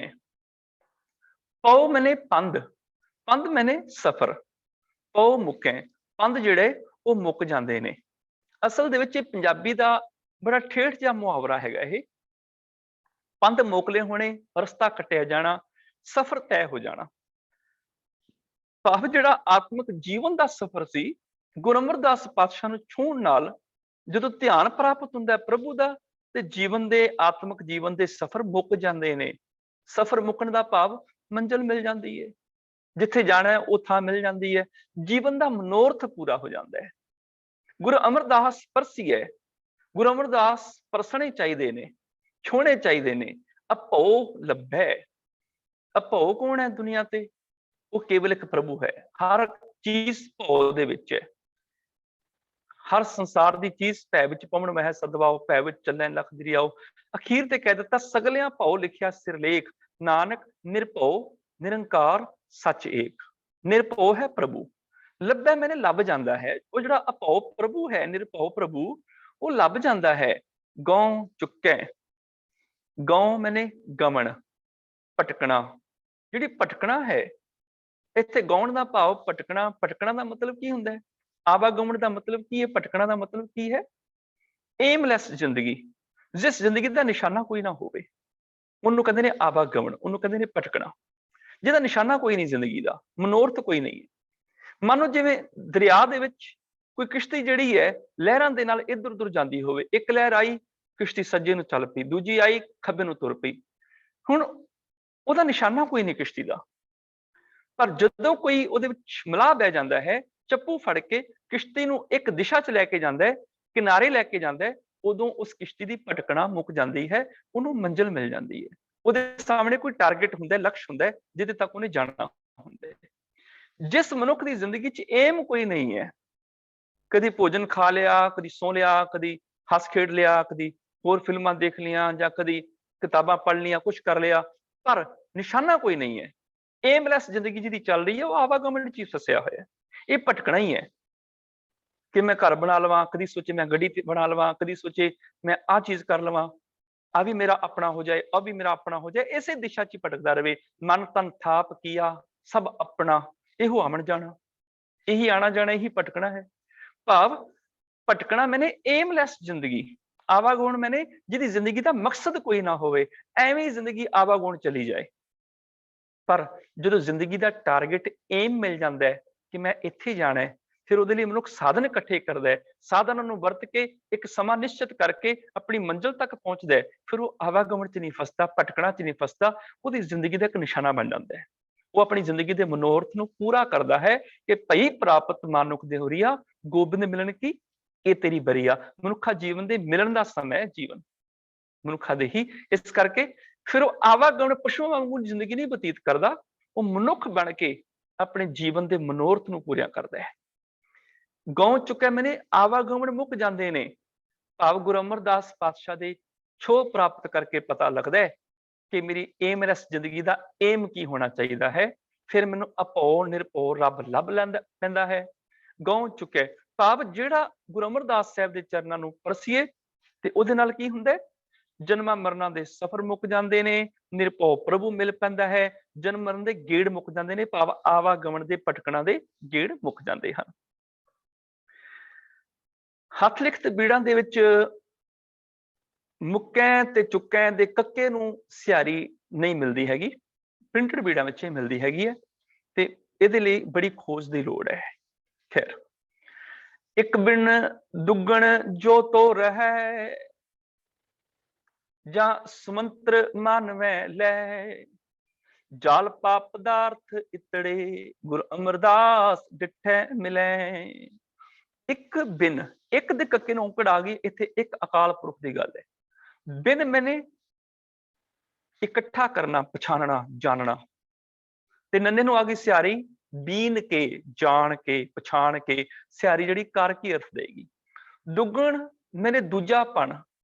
ਪਉ ਮੈਨੇ ਪੰਧ, ਪੰਧ ਮੈਨੇ ਸਫਰ, ਪਉ ਮੁਕੈ, ਪੰਧ ਜਿਹੜੇ ਉਹ ਮੁੱਕ ਜਾਂਦੇ ਨੇ। ਅਸਲ ਦੇ ਵਿੱਚ ਇਹ ਪੰਜਾਬੀ ਦਾ ਬੜਾ ਠੇਠ ਜਿਹਾ ਮੁਹਾਵਰਾ ਹੈਗਾ। ਇਹ ਪੰਧ ਮੋਕਲੇ ਹੋਣੇ, ਰਸਤਾ ਕੱਟਿਆ ਜਾਣਾ, ਸਫਰ ਤੈਅ ਹੋ ਜਾਣਾ। ਭਾਵ ਜਿਹੜਾ ਆਤਮਿਕ ਜੀਵਨ ਦਾ ਸਫਰ ਸੀ, ਗੁਰੂ ਅਮਰਦਾਸ ਪਾਤਸ਼ਾਹ ਨੂੰ ਛੂਹਣ ਨਾਲ ਜਦੋਂ ਧਿਆਨ ਪ੍ਰਾਪਤ ਹੁੰਦਾ ਪ੍ਰਭੂ ਦਾ, ਤੇ ਜੀਵਨ ਦੇ, ਆਤਮਿਕ ਜੀਵਨ ਦੇ ਸਫਰ ਮੁੱਕ ਜਾਂਦੇ ਨੇ। ਸਫਰ ਮੁੱਕਣ ਦਾ ਭਾਵ ਮੰਜ਼ਿਲ ਮਿਲ ਜਾਂਦੀ ਹੈ, ਜਿੱਥੇ ਜਾਣਾ ਹੈ ਉਹ ਥਾਂ ਮਿਲ ਜਾਂਦੀ ਹੈ, ਜੀਵਨ ਦਾ ਮਨੋਰਥ ਪੂਰਾ ਹੋ ਜਾਂਦਾ ਹੈ। ਗੁਰੂ ਅਮਰਦਾਸ ਪਰਸੀਐ, ਗੁਰੂ ਅਮਰਦਾਸ ਪਰਸਣੇ ਚਾਹੀਦੇ ਨੇ, ਛੋਹਣੇ ਚਾਹੀਦੇ ਨੇ। ਅਭਉ ਲੱਭੈ, ਅਭਉ ਕੌਣ ਹੈ ਦੁਨੀਆ ਤੇ? ਉਹ ਕੇਵਲ ਇੱਕ ਪ੍ਰਭੂ ਹੈ। ਹਰ ਚੀਜ਼ ਭਉ ਦੇ ਵਿੱਚ ਹੈ। ਹਰ ਸੰਸਾਰ ਦੀ ਚੀਜ਼ ਭੈ ਵਿੱਚ ਪਵਣ ਮਹਿ ਸਦਵਾਓ, ਭੈ ਵਿੱਚ ਚੱਲੈ ਲਖ ਦਰਿਆਓ। ਅਖੀਰ ਤੇ ਕਹਿ ਦਿੱਤਾ ਸਗਲਿਆਂ ਭਉ ਲਿਖਿਆ ਸਿਰਲੇਖ, ਨਾਨਕ ਨਿਰਭਉ ਨਿਰੰਕਾਰ ਸੱਚ ਏਕ। ਨਿਰਭਉ ਹੈ ਪ੍ਰਭੂ, ਲੱਭੈ ਮੈਨੇ ਲੱਭ ਜਾਂਦਾ ਹੈ। ਉਹ ਜਿਹੜਾ ਅਭਉ ਪ੍ਰਭੂ ਹੈ, ਨਿਰਭਉ ਪ੍ਰਭੂ, ਉਹ ਲੱਭ ਜਾਂਦਾ ਹੈ। ਗਉ ਚੁੱਕੈ, ਗਉ ਮੈਨੇ ਗਮਨ, ਭਟਕਣਾ। ਜਿਹੜੀ ਭਟਕਣਾ ਹੈ ਇੱਥੇ ਗਾਉਣ ਦਾ ਭਾਵ ਭਟਕਣਾ। ਭਟਕਣਾ ਦਾ ਮਤਲਬ ਕੀ ਹੁੰਦਾ ਹੈ? ਆਵਾਗਮਨ ਦਾ ਮਤਲਬ ਕੀ ਹੈ? ਭਟਕਣਾ ਦਾ ਮਤਲਬ ਕੀ ਹੈ? ਏਮਲੈਸ ਜ਼ਿੰਦਗੀ, ਜਿਸ ਜ਼ਿੰਦਗੀ ਦਾ ਨਿਸ਼ਾਨਾ ਕੋਈ ਨਾ ਹੋਵੇ, ਉਹਨੂੰ ਕਹਿੰਦੇ ਨੇ ਆਵਾਗਮਨ, ਉਹਨੂੰ ਕਹਿੰਦੇ ਨੇ ਭਟਕਣਾ। ਜਿਹਦਾ ਨਿਸ਼ਾਨਾ ਕੋਈ ਨਹੀਂ, ਜ਼ਿੰਦਗੀ ਦਾ ਮਨੋਰਥ ਕੋਈ ਨਹੀਂ ਹੈ। ਮੰਨੋ ਜਿਵੇਂ ਦਰਿਆ ਦੇ ਵਿੱਚ ਕੋਈ ਕਿਸ਼ਤੀ ਜਿਹੜੀ ਹੈ ਲਹਿਰਾਂ ਦੇ ਨਾਲ ਇੱਧਰ ਉੱਧਰ ਜਾਂਦੀ ਹੋਵੇ। ਇੱਕ ਲਹਿਰ ਆਈ, ਕਿਸ਼ਤੀ ਸੱਜੇ ਨੂੰ ਚੱਲ ਪਈ, ਦੂਜੀ ਆਈ, ਖੱਬੇ ਨੂੰ ਤੁਰ ਪਈ। ਹੁਣ ਉਹਦਾ ਨਿਸ਼ਾਨਾ ਕੋਈ ਨਹੀਂ ਕਿਸ਼ਤੀ ਦਾ। ਪਰ ਜਦੋਂ ਕੋਈ ਉਹਦੇ ਵਿੱਚ ਮਲਾਹ ਬਹਿ ਜਾਂਦਾ ਹੈ, ਚੱਪੂ ਫੜ ਕੇ ਕਿਸ਼ਤੀ ਨੂੰ ਇੱਕ ਦਿਸ਼ਾ 'ਚ ਲੈ ਕੇ ਜਾਂਦਾ ਹੈ, ਕਿਨਾਰੇ ਲੈ ਕੇ ਜਾਂਦਾ ਹੈ, ਉਦੋਂ ਉਸ ਕਿਸ਼ਤੀ ਦੀ ਭਟਕਣਾ ਮੁੱਕ ਜਾਂਦੀ ਹੈ, ਉਹਨੂੰ ਮੰਜ਼ਿਲ ਮਿਲ ਜਾਂਦੀ ਹੈ। ਉਹਦੇ ਸਾਹਮਣੇ ਕੋਈ ਟਾਰਗੇਟ ਹੁੰਦਾ, ਲਕਸ਼ ਹੁੰਦਾ, ਜਿਹਦੇ ਤੱਕ ਉਹਨੇ ਜਾਣਾ ਹੁੰਦਾ ਹੈ। ਜਿਸ ਮਨੁੱਖ ਦੀ ਜ਼ਿੰਦਗੀ 'ਚ ਏਮ ਕੋਈ ਨਹੀਂ ਹੈ, ਕਦੀ ਭੋਜਨ ਖਾ ਲਿਆ, ਕਦੀ ਸੌ ਲਿਆ, ਕਦੀ ਹੱਸ ਖੇਡ ਲਿਆ, ਕਦੀ ਹੋਰ ਫਿਲਮਾਂ ਦੇਖ ਲਈਆਂ, ਜਾਂ ਕਦੀ ਕਿਤਾਬਾਂ ਪੜ੍ਹ ਲਈਆਂ, ਕੁਛ ਕਰ ਲਿਆ, ਪਰ ਨਿਸ਼ਾਨਾ ਕੋਈ ਨਹੀਂ ਹੈ, ਏਮਲੈਸ ਜ਼ਿੰਦਗੀ ਜਿਹਦੀ ਚੱਲ ਰਹੀ ਹੈ, ਉਹ ਆਵਾਗਮਨ 'ਚ ਹੀ ਫਸਿਆ ਹੋਇਆ ਹੈ। ਇਹ ਭਟਕਣਾ ਹੀ ਹੈ ਕਿ ਮੈਂ ਘਰ ਬਣਾ ਲਵਾਂ, ਕਦੀ ਸੋਚੇ ਮੈਂ ਗੱਡੀ ਬਣਾ ਲਵਾਂ, ਕਦੀ ਸੋਚੇ ਮੈਂ ਆਹ ਚੀਜ਼ ਕਰ ਲਵਾਂ, ਆ ਵੀ ਮੇਰਾ ਆਪਣਾ ਹੋ ਜਾਏ, ਆ ਵੀ ਮੇਰਾ ਆਪਣਾ ਹੋ ਜਾਏ, ਇਸੇ ਦਿਸ਼ਾ 'ਚ ਭਟਕਦਾ ਰਵੇ। ਮਨ ਤਨ ਥਾਪ ਕੀਆ ਸਭ ਆਪਣਾ, ਇਹੋ ਆਵਣ ਜਾਣਾ, ਇਹੀ ਆਣਾ ਜਾਣਾ, ਇਹੀ ਭਟਕਣਾ ਹੈ। ਭਾਵ ਭਟਕਣਾ ਮੈਨੇ ਏਮਲੈਸ ਜ਼ਿੰਦਗੀ, ਆਵਾਗੁਣ ਮੈਨੇ ਜਿਹਦੀ ਜ਼ਿੰਦਗੀ ਦਾ ਮਕਸਦ ਕੋਈ ਨਾ ਹੋਵੇ, ਐਵੇਂ ਜ਼ਿੰਦਗੀ ਆਵਾਗੁਣ ਚਲੀ ਜਾਏ। ਪਰ ਜਦੋਂ ਜ਼ਿੰਦਗੀ ਦਾ ਟਾਰਗੇਟ ਏਮ ਮਿਲ ਜਾਂਦਾ ਹੈ ਕਿ ਮੈਂ ਇੱਥੇ ਜਾਣਾ ਹੈ, ਫਿਰ ਉਹਦੇ ਲਈ ਮਨੁੱਖ ਸਾਧਨ ਇਕੱਠੇ ਕਰਦਾ ਹੈ, ਸਾਧਨਾਂ ਨੂੰ ਵਰਤ ਕੇ ਇੱਕ ਸਮਾਂ ਨਿਸ਼ਚਿਤ ਕਰਕੇ ਆਪਣੀ ਮੰਜ਼ਿਲ ਤੱਕ ਪਹੁੰਚਦਾ ਹੈ। ਫਿਰ ਉਹ ਆਵਾਗਮਨ 'ਚ ਨਹੀਂ ਫਸਦਾ, ਭਟਕਣਾ 'ਚ ਨਹੀਂ ਫਸਦਾ, ਉਹਦੀ ਜ਼ਿੰਦਗੀ ਦਾ ਇੱਕ ਨਿਸ਼ਾਨਾ ਬਣ ਜਾਂਦਾ ਹੈ। ਉਹ ਆਪਣੀ ਜ਼ਿੰਦਗੀ ਦੇ ਮਨੋਰਥ ਨੂੰ ਪੂਰਾ ਕਰਦਾ ਹੈ ਕਿ ਭਈ ਪ੍ਰਾਪਤ ਮਾਨੁਖ ਦੇ ਹੋਰੀਆ, ਗੋਬਿੰਦ ਮਿਲਣ ਕੀ ਇਹ ਤੇਰੀ ਬਰੀਆ। ਮਨੁੱਖਾ ਜੀਵਨ ਦੇ ਮਿਲਣ ਦਾ ਸਮਾਂ ਹੈ ਜੀਵਨ ਮਨੁੱਖਾ ਦੇ ਹੀ। ਇਸ ਕਰਕੇ ਫਿਰ ਉਹ ਆਵਾਗਮਨ ਪਸ਼ੂਆਂ ਵਾਂਗੂ ਜ਼ਿੰਦਗੀ ਨਹੀਂ ਬਤੀਤ ਕਰਦਾ, ਉਹ ਮਨੁੱਖ ਬਣ ਕੇ ਆਪਣੇ ਜੀਵਨ ਦੇ ਮਨੋਰਥ ਨੂੰ ਪੂਰਾ ਕਰਦਾ ਹੈ। ਗਉ ਚੁੱਕਿਆ ਮੈਨੇ ਆਵਾਗਮਨ ਮੁੱਕ ਜਾਂਦੇ ਨੇ। ਭਾਵ ਗੁਰੂ ਅਮਰਦਾਸ ਪਾਤਸ਼ਾਹ ਦੇ ਛੋਹ ਪ੍ਰਾਪਤ ਕਰਕੇ ਪਤਾ ਲੱਗਦਾ ਹੈ ਕਿ ਮੇਰੀ ਏਮਲੈਸ ਜ਼ਿੰਦਗੀ ਦਾ ਏਮ ਕੀ ਹੋਣਾ ਚਾਹੀਦਾ ਹੈ। ਫਿਰ ਮੈਨੂੰ ਅਭਉ ਨਿਰਭਉ ਰੱਬ ਲੱਭ ਪੈਂਦਾ ਹੈ। ਗਉ ਚੁੱਕਿਆ ਭਾਵ ਜਿਹੜਾ ਗੁਰੂ ਅਮਰਦਾਸ ਸਾਹਿਬ ਦੇ ਚਰਨਾਂ ਨੂੰ ਪਰਸੀਏ ਤੇ ਉਹਦੇ ਨਾਲ ਕੀ ਹੁੰਦਾ ਹੈ, ਜਨਮਾਂ ਮਰਨਾਂ ਦੇ ਸਫ਼ਰ ਮੁੱਕ ਜਾਂਦੇ ਨੇ, ਨਿਰਭਉ ਪ੍ਰਭੂ ਮਿਲ ਪੈਂਦਾ ਹੈ, ਜਨਮ ਮਰਨ ਦੇ ਗੇੜ ਮੁੱਕ ਜਾਂਦੇ ਨੇ, ਭਾਵ ਆਵਾਗਮਨ ਦੇ ਭਟਕਣਾ ਦੇ ਗੇੜ ਮੁੱਕ ਜਾਂਦੇ ਹਨ। ਹੱਥ ਲਿਖਤ ਬੀੜਾਂ ਦੇ ਵਿੱਚ ਮੁੱਕੈਂ ਤੇ ਚੁੱਕੈਂ ਦੇ ਕੱਕੇ ਨੂੰ ਸਿਹਾਰੀ ਨਹੀਂ ਮਿਲਦੀ ਹੈਗੀ, ਪ੍ਰਿੰਟਡ ਬੀੜਾਂ ਵਿੱਚ ਇਹ ਮਿਲਦੀ ਹੈਗੀ ਹੈ, ਤੇ ਇਹਦੇ ਲਈ ਬੜੀ ਖੋਜ ਦੀ ਲੋੜ ਹੈ। ਖੈਰ, ਇੱਕ ਬਿਨ ਦੁੱਗਣ ਜੋ ਤੋ ਰਹਿ, ਜਾਂ ਸੁਮੰਤਰ ਮਾਨਵੈ ਲੈ, ਜਾਲ ਪਾਪ ਪਦਾਰਥ ਇਤੜੇ, ਗੁਰ ਅਮਰਦਾਸ ਡਿਠੈ ਮਿਲੈ। ਇੱਕ ਬਿਨ, ਇੱਕ ਦੇ ਕੱਕੇ ਨੂੰ ਔਂਕੜ ਆ ਗਈ, ਇੱਥੇ ਇੱਕ ਅਕਾਲ ਪੁਰਖ ਦੀ ਗੱਲ ਹੈ। ਬਿਨ ਮੈਨੇ ਇਕੱਠਾ ਕਰਨਾ, ਪਛਾਣਨਾ, ਜਾਣਨਾ, ਤੇ ਨੰਨੇ ਨੂੰ ਆ ਗਈ ਸਿਹਾਰੀ, ਬੀਨ ਕੇ, ਜਾਣ ਕੇ, ਪਛਾਣ ਕੇ। ਸਿਹਾਰੀ ਜਿਹੜੀ ਕਰ ਕੀ ਅਰਥ ਦੇਗੀ। ਦੁੱਗਣ ਮੈਨੇ ਦੂਜਾਪਣ,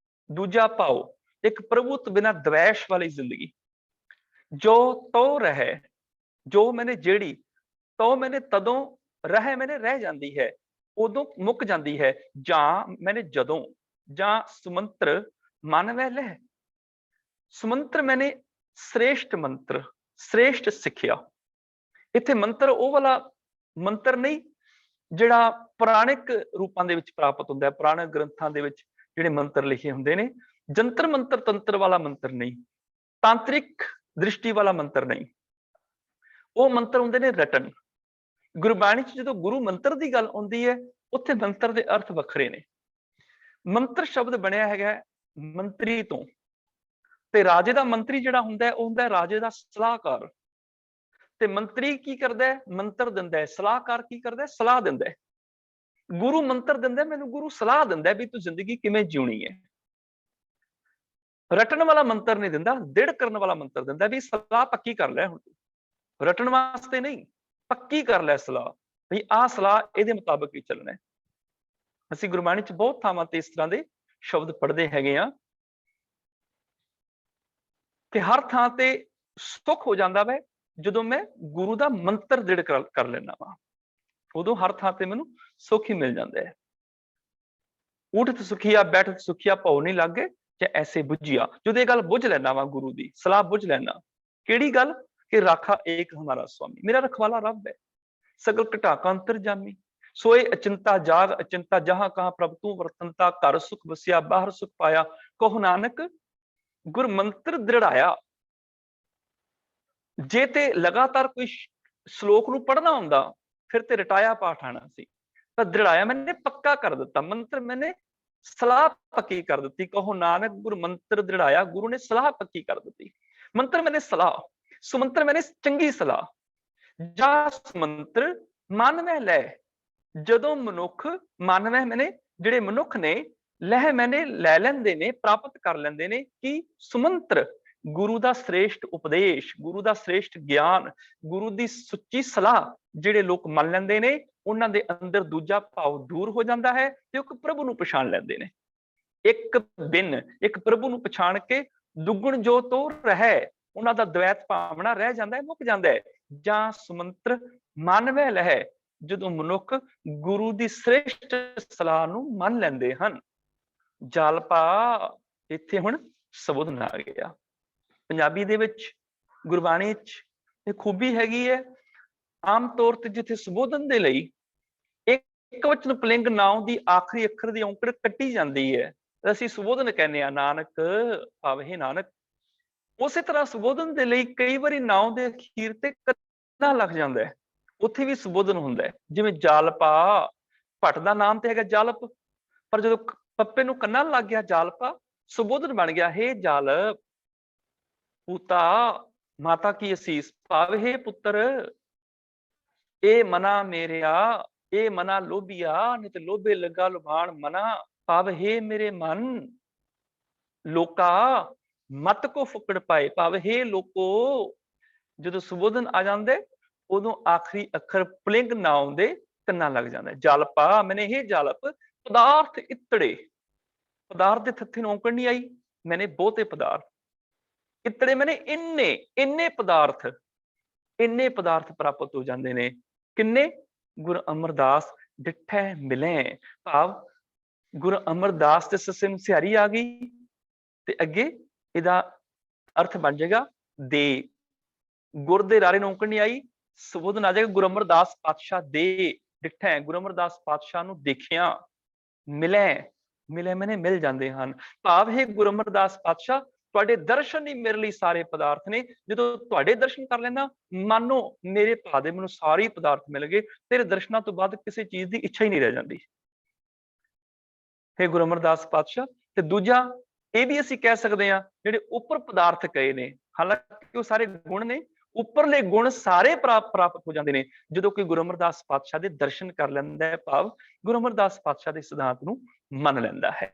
ਦੂਜਾ ਭਾਉ, ਇੱਕ ਪ੍ਰਭੂ ਤੋਂ ਬਿਨਾਂ ਦਵੈਸ਼ ਵਾਲੀ ਜ਼ਿੰਦਗੀ। ਜੋ ਤੋ ਰਹਿ, ਜੋ ਮੈਨੇ ਜਿਹੜੀ, ਤੋ ਮੈਨੇ ਤਦੋਂ, ਰਹਿ ਮੈਨੇ ਰਹਿ ਜਾਂਦੀ ਹੈ, ਉਦੋਂ ਮੁੱਕ ਜਾਂਦੀ ਹੈ। ਜਾਂ ਮੈਨੇ ਜਦੋਂ, ਜਾਂ ਸੁਮੰਤਰ ਮਨ ਵੈ ਲੈ। ਸੁਮੰਤਰ ਮੈਨੇ ਸ੍ਰੇਸ਼ਟ ਮੰਤਰ, ਸ੍ਰੇਸ਼ਟ ਸਿੱਖਿਆ। ਇੱਥੇ ਮੰਤਰ ਉਹ ਵਾਲਾ ਮੰਤਰ ਨਹੀਂ ਜਿਹੜਾ ਪੁਰਾਣਿਕ ਰੂਪਾਂ ਦੇ ਵਿੱਚ ਪ੍ਰਾਪਤ ਹੁੰਦਾ ਹੈ, ਪੁਰਾਣੇ ਗ੍ਰੰਥਾਂ ਦੇ ਵਿੱਚ ਜਿਹੜੇ ਮੰਤਰ ਲਿਖੇ ਹੁੰਦੇ ਨੇ। ਜੰਤਰ ਮੰਤਰ ਤੰਤਰ ਵਾਲਾ ਮੰਤਰ ਨਹੀਂ, ਤਾਂਤਰਿਕ ਦ੍ਰਿਸ਼ਟੀ ਵਾਲਾ ਮੰਤਰ ਨਹੀਂ, ਉਹ ਮੰਤਰ ਹੁੰਦੇ ਨੇ ਰਟਨ। ਗੁਰਬਾਣੀ 'ਚ ਜਦੋਂ ਗੁਰੂ ਮੰਤਰ ਦੀ ਗੱਲ ਆਉਂਦੀ ਹੈ, ਉੱਥੇ ਮੰਤਰ ਦੇ ਅਰਥ ਵੱਖਰੇ ਨੇ। ਮੰਤਰ ਸ਼ਬਦ ਬਣਿਆ ਹੈਗਾ ਮੰਤਰੀ ਤੋਂ, ਤੇ ਰਾਜੇ ਦਾ ਮੰਤਰੀ ਜਿਹੜਾ ਹੁੰਦਾ ਹੈ, ਉਹ ਹੁੰਦਾ ਹੈ ਰਾਜੇ ਦਾ ਸਲਾਹਕਾਰ। ਤੇ ਮੰਤਰੀ ਕੀ ਕਰਦਾ ਹੈ, ਮੰਤਰ ਦਿੰਦਾ ਹੈ। ਸਲਾਹਕਾਰ ਕੀ ਕਰਦਾ ਹੈ, ਸਲਾਹ ਦਿੰਦਾ ਹੈ। ਗੁਰੂ ਮੰਤਰ ਦਿੰਦਾ, ਮੈਨੂੰ ਗੁਰੂ ਸਲਾਹ ਦਿੰਦਾ ਵੀ ਤੂੰ ਜ਼ਿੰਦਗੀ ਕਿਵੇਂ ਜਿਉਣੀ ਹੈ। ਰਟਣ ਵਾਲਾ ਮੰਤਰ ਨਹੀਂ ਦਿੰਦਾ, ਦ੍ਰਿੜ ਕਰਨ ਵਾਲਾ ਮੰਤਰ ਦਿੰਦਾ ਵੀ ਸਲਾਹ ਪੱਕੀ ਕਰ ਲੈ। ਹੁਣ ਰਟਣ ਵਾਸਤੇ ਨਹੀਂ, ਪੱਕੀ ਕਰ ਲੈ ਸਲਾਹ, ਵੀ ਆਹ ਸਲਾਹ ਇਹਦੇ ਮੁਤਾਬਕ ਹੀ ਚੱਲਣਾ ਹੈ। ਅਸੀਂ ਗੁਰਬਾਣੀ 'ਚ ਬਹੁਤ ਥਾਵਾਂ ਤੇ ਇਸ ਤਰ੍ਹਾਂ ਦੇ ਸ਼ਬਦ ਪੜ੍ਹਦੇ ਹੈਗੇ ਆ ਕਿ ਹਰ ਥਾਂ ਤੇ ਸੁੱਖ ਹੋ ਜਾਂਦਾ ਵਾ ਜਦੋਂ ਮੈਂ ਗੁਰੂ ਦਾ ਮੰਤਰ ਦ੍ਰਿੜ ਕਰ ਲੈਣਾ ਵਾ, ਉਦੋਂ ਹਰ ਥਾਂ ਤੇ ਮੈਨੂੰ ਸੁੱਖ ਹੀ ਮਿਲ ਜਾਂਦਾ ਹੈ। ਉਠਤ ਸੁਖੀਆ ਬੈਠਤ ਸੁਖੀਆ, ਭਉ ਨਹੀਂ ਲਾਗੇ ਜਾਂ ਐਸੇ ਬੁੱਝਿਆ। ਜਦੋਂ ਇਹ ਗੱਲ ਬੁੱਝ ਲੈਣਾ ਵਾ, ਗੁਰੂ ਦੀ ਸਲਾਹ ਬੁੱਝ ਲੈਣਾ, ਕਿਹੜੀ ਗੱਲ, ਕਿ ਰਾਖਾ ਏਕ ਹਮਾਰਾ ਸੁਆਮੀ, ਮੇਰਾ ਰਖਵਾਲਾ ਰੱਬ ਹੈ, ਸਗਲ ਘਟਾਕਾ ਅੰਤਰਜਾਮੀ। ਸੋਏ ਅਚਿੰਤਾ ਜਾਗ ਅਚਿੰਤਾ, ਜਹਾਂ ਕਹਾਂ ਪ੍ਰਭ ਤੂੰ ਵਰਤੰਤਾ, ਘਰ ਸੁਖ ਵਸਿਆ ਬਾਹਰ ਸੁਖ ਪਾਇਆ, ਕਹੋ ਨਾਨਕ ਗੁਰ ਮੰਤਰ ਦ੍ਰਿੜਾਇਆ। ਜੇ ਤੇ ਲਗਾਤਾਰ ਕੋਈ ਸ਼ਲੋਕ ਨੂੰ ਪੜ੍ਹਨਾ ਹੁੰਦਾ, ਫਿਰ ਤੇ ਰਟਾਇਆ ਪਾਠ ਆਣਾ ਸੀ, ਪਰ ਦ੍ਰਿੜਾਇਆ ਮੈਨੇ ਪੱਕਾ ਕਰ ਦਿੱਤਾ। ਮੰਤਰ ਮੈਨੇ ਸਲਾਹ ਪੱਕੀ ਕਰ ਦਿੱਤੀ। ਕਹੋ ਨਾਨਕ ਗੁਰ ਮੰਤਰ ਦ੍ਰਿੜਾਇਆ, ਗੁਰੂ ਨੇ ਸਲਾਹ ਪੱਕੀ ਕਰ ਦਿੱਤੀ। ਮੰਤਰ ਮੈਨੇ ਸਲਾਹ, ਸੁਮੰਤਰ ਮੈਨੇ ਚੰਗੀ ਸਲਾਹ। ਜਾਂ ਸਮੰਤਰ ਮਨ ਮਹਿ ਲੈ। ਜਦੋਂ ਮਨੁੱਖ ਮਨ ਮਹਿ ਮੈਨੇ ਜਿਹੜੇ ਮਨੁੱਖ ਨੇ ਲਹਿ ਮੈਨੇ ਲੈ ਲੈਂਦੇ ਨੇ, ਪ੍ਰਾਪਤ ਕਰ ਲੈਂਦੇ ਨੇ ਕਿ ਸੁਮੰਤਰ ਗੁਰੂ ਦਾ ਸ੍ਰੇਸ਼ਟ ਉਪਦੇਸ਼, ਗੁਰੂ ਦਾ ਸ੍ਰੇਸ਼ਟ ਗਿਆਨ, ਗੁਰੂ ਦੀ ਸੁੱਚੀ ਸਲਾਹ ਜਿਹੜੇ ਲੋਕ ਮੰਨ ਲੈਂਦੇ ਨੇ, ਉਹਨਾਂ ਦੇ ਅੰਦਰ ਦੂਜਾ ਭਾਵ ਦੂਰ ਹੋ ਜਾਂਦਾ ਹੈ ਤੇ ਉਹ ਪ੍ਰਭੂ ਨੂੰ ਪਛਾਣ ਲੈਂਦੇ ਨੇ। ਇੱਕ ਬਿਨ ਇੱਕ ਪ੍ਰਭੂ ਨੂੰ ਪਛਾਣ ਕੇ ਦੁੱਗਣ ਜੋ ਤੋ ਰਹਿ, ਉਹਨਾਂ ਦਾ ਦ્વੈਤ ਭਾਵਨਾ ਰਹਿ ਜਾਂਦਾ ਹੈ, ਮੁੱਕ ਜਾਂਦਾ ਹੈ। ਜਾਂ ਸੁਮੰਤਰ ਮਨ ਮਹਿ ਲਹਿ, ਜਦੋਂ ਮਨੁੱਖ ਗੁਰੂ ਦੀ ਸ੍ਰੇਸ਼ਟ ਸਲਾਹ ਨੂੰ ਮੰਨ ਲੈਂਦੇ ਹਨ। ਜਾਲਪਾ ਇੱਥੇ ਹੁਣ ਸੰਬੋਧਨ ਆ ਗਿਆ। ਪੰਜਾਬੀ ਦੇ ਵਿੱਚ ਗੁਰਬਾਣੀ 'ਚ ਇਹ ਖੂਬੀ ਹੈਗੀ ਹੈ, ਆਮ ਤੌਰ ਤੇ ਜਿੱਥੇ ਸੰਬੋਧਨ ਦੇ ਲਈ ਇੱਕ ਵਚਨ ਪੁਲਿੰਗ ਨਾਉ ਦੀ ਆਖਰੀ ਅੱਖਰ ਦੀ ਔਂਕੜ ਕੱਟੀ ਜਾਂਦੀ ਹੈ, ਅਸੀਂ ਸੰਬੋਧਨ ਕਹਿੰਦੇ ਆ ਨਾਨਕ ਭਾਵ ਨਾਨਕ। ਉਸੇ ਤਰ੍ਹਾਂ ਸੰਬੋਧਨ ਦੇ ਲਈ ਕਈ ਵਾਰੀ ਨਾਉ ਦੇ ਅਖੀਰ ਤੇ ਕੰਨਾ ਲੱਗ ਜਾਂਦਾ ਹੈ, ਉੱਥੇ ਵੀ ਸੰਬੋਧਨ ਹੁੰਦਾ ਹੈ। ਜਿਵੇਂ ਜਾਲਪਾ, ਭੱਟ ਦਾ ਨਾਮ ਤੇ ਹੈਗਾ ਜਾਲਪ, ਪਰ ਜਦੋਂ ਪੱਪੇ ਨੂੰ ਕੰਨਾ ਲੱਗ ਗਿਆ ਜਾਲਪਾ, ਸੰਬੋਧਨ ਬਣ ਗਿਆ ਹੇ ਜਾਲਪ ਪੂਤਾ ਮਾਤਾ ਕੀ ਅਸੀਸ, ਭਾਵ ਹੇ ਪੁੱਤਰ ਇਹ ਮਨਾ ਮੇਰਿਆ, ਇਹ ਮਨਾ ਲੋਭੀਆ ਨਿਤ ਲੋਭੇ ਲੱਗਾ ਲੁਭਾਣ ਮਨਾ, ਭਾਵ ਹੇ ਮੇਰੇ ਮਨ ਲੋਕਾ ਮਤ ਕੋ ਫੁਕੜ ਪਾਏ, ਭਾਵ ਹੇ ਲੋਕੋ। ਜਦੋਂ ਸੰਬੋਧਨ ਆ ਜਾਂਦੇ ਉਦੋਂ ਆਖਰੀ ਅੱਖਰ ਪੁਲਿੰਗ ਨਾਉ ਦੇ ਕੰਨਾਂ ਲੱਗ ਜਾਂਦਾ। ਜਾਲਪਾ ਮੈਨੇ ਇਹ ਜਾਲਪ ਪਦਾਰਥ ਇਤੜੇ, ਪਦਾਰਥ ਦੇ ਥੱਥੇ ਨੂੰ ਔਂਕੜ ਨਹੀਂ ਆਈ, ਮੈਨੇ ਬਹੁਤੇ ਪਦਾਰਥ, ਇਤੜੇ ਮੈਨੇ ਇੰਨੇ, ਇੰਨੇ ਪਦਾਰਥ ਪ੍ਰਾਪਤ ਹੋ ਜਾਂਦੇ ਨੇ। ਕਿੰਨੇ? ਗੁਰੂ ਅਮਰਦਾਸ ਡਿਠੈ ਮਿਲੇ, ਭਾਵ ਗੁਰੂ ਅਮਰਦਾਸ ਤੇ ਸਸਿਮ ਸਿਹਾਰੀ ਆ ਗਈ ਤੇ ਅੱਗੇ ਇਹਦਾ ਅਰਥ ਬਣ ਜਾਏਗਾ ਦੇ। ਗੁਰ ਦੇ ਰਾਰੇ ਨੂੰ ਔਂਕੜ ਨਹੀਂ ਆਈ, ਸੰਬੋਧਨ ਆ ਜਾਏਗਾ ਗੁਰੂ ਅਮਰਦਾਸ ਪਾਤਸ਼ਾਹ ਦੇ ਡਿਠੈ, ਗੁਰੂ ਅਮਰਦਾਸ ਪਾਤਸ਼ਾਹ ਨੂੰ ਦੇਖਿਆ। ਮਿਲੇ, ਮਿਲੇ ਮੈਨੇ ਮਿਲ ਜਾਂਦੇ ਹਨ, ਭਾਵ ਹੈ ਗੁਰੂ ਅਮਰਦਾਸ ਪਾਤਸ਼ਾਹ ਤੁਹਾਡੇ ਦਰਸ਼ਨ ਹੀ ਮੇਰੇ ਲਈ ਸਾਰੇ ਪਦਾਰਥ ਨੇ। ਜਦੋਂ ਤੁਹਾਡੇ ਦਰਸ਼ਨ ਕਰ ਲੈਂਦਾ, ਮਾਨੋ ਮੇਰੇ ਭਾ ਦੇ ਮੈਨੂੰ ਸਾਰੇ ਪਦਾਰਥ ਮਿਲ ਗਏ, ਤੇਰੇ ਦਰਸ਼ਨਾਂ ਤੋਂ ਬਾਅਦ ਕਿਸੇ ਚੀਜ਼ ਦੀ ਇੱਛਾ ਹੀ ਨਹੀਂ ਰਹਿ ਜਾਂਦੀ। ਹੈ ਗੁਰੂ ਅਮਰਦਾਸ ਪਾਤਸ਼ਾਹ। ਤੇ ਦੂਜਾ ਇਹ ਵੀ ਅਸੀਂ ਕਹਿ ਸਕਦੇ ਹਾਂ ਜਿਹੜੇ ਉੱਪਰ ਪਦਾਰਥ ਕਹੇ ਨੇ, ਹਾਲਾਂਕਿ ਉਹ ਸਾਰੇ ਗੁਣ ਨੇ, ਉੱਪਰਲੇ ਗੁਣ ਸਾਰੇ ਪ੍ਰਾਪਤ ਹੋ ਜਾਂਦੇ ਨੇ ਜਦੋਂ ਕੋਈ ਗੁਰੂ ਅਮਰਦਾਸ ਪਾਤਸ਼ਾਹ ਦੇ ਦਰਸ਼ਨ ਕਰ ਲੈਂਦਾ ਹੈ, ਭਾਵ ਗੁਰੂ ਅਮਰਦਾਸ ਪਾਤਸ਼ਾਹ ਦੇ ਸਿਧਾਂਤ ਨੂੰ ਮੰਨ ਲੈਂਦਾ ਹੈ।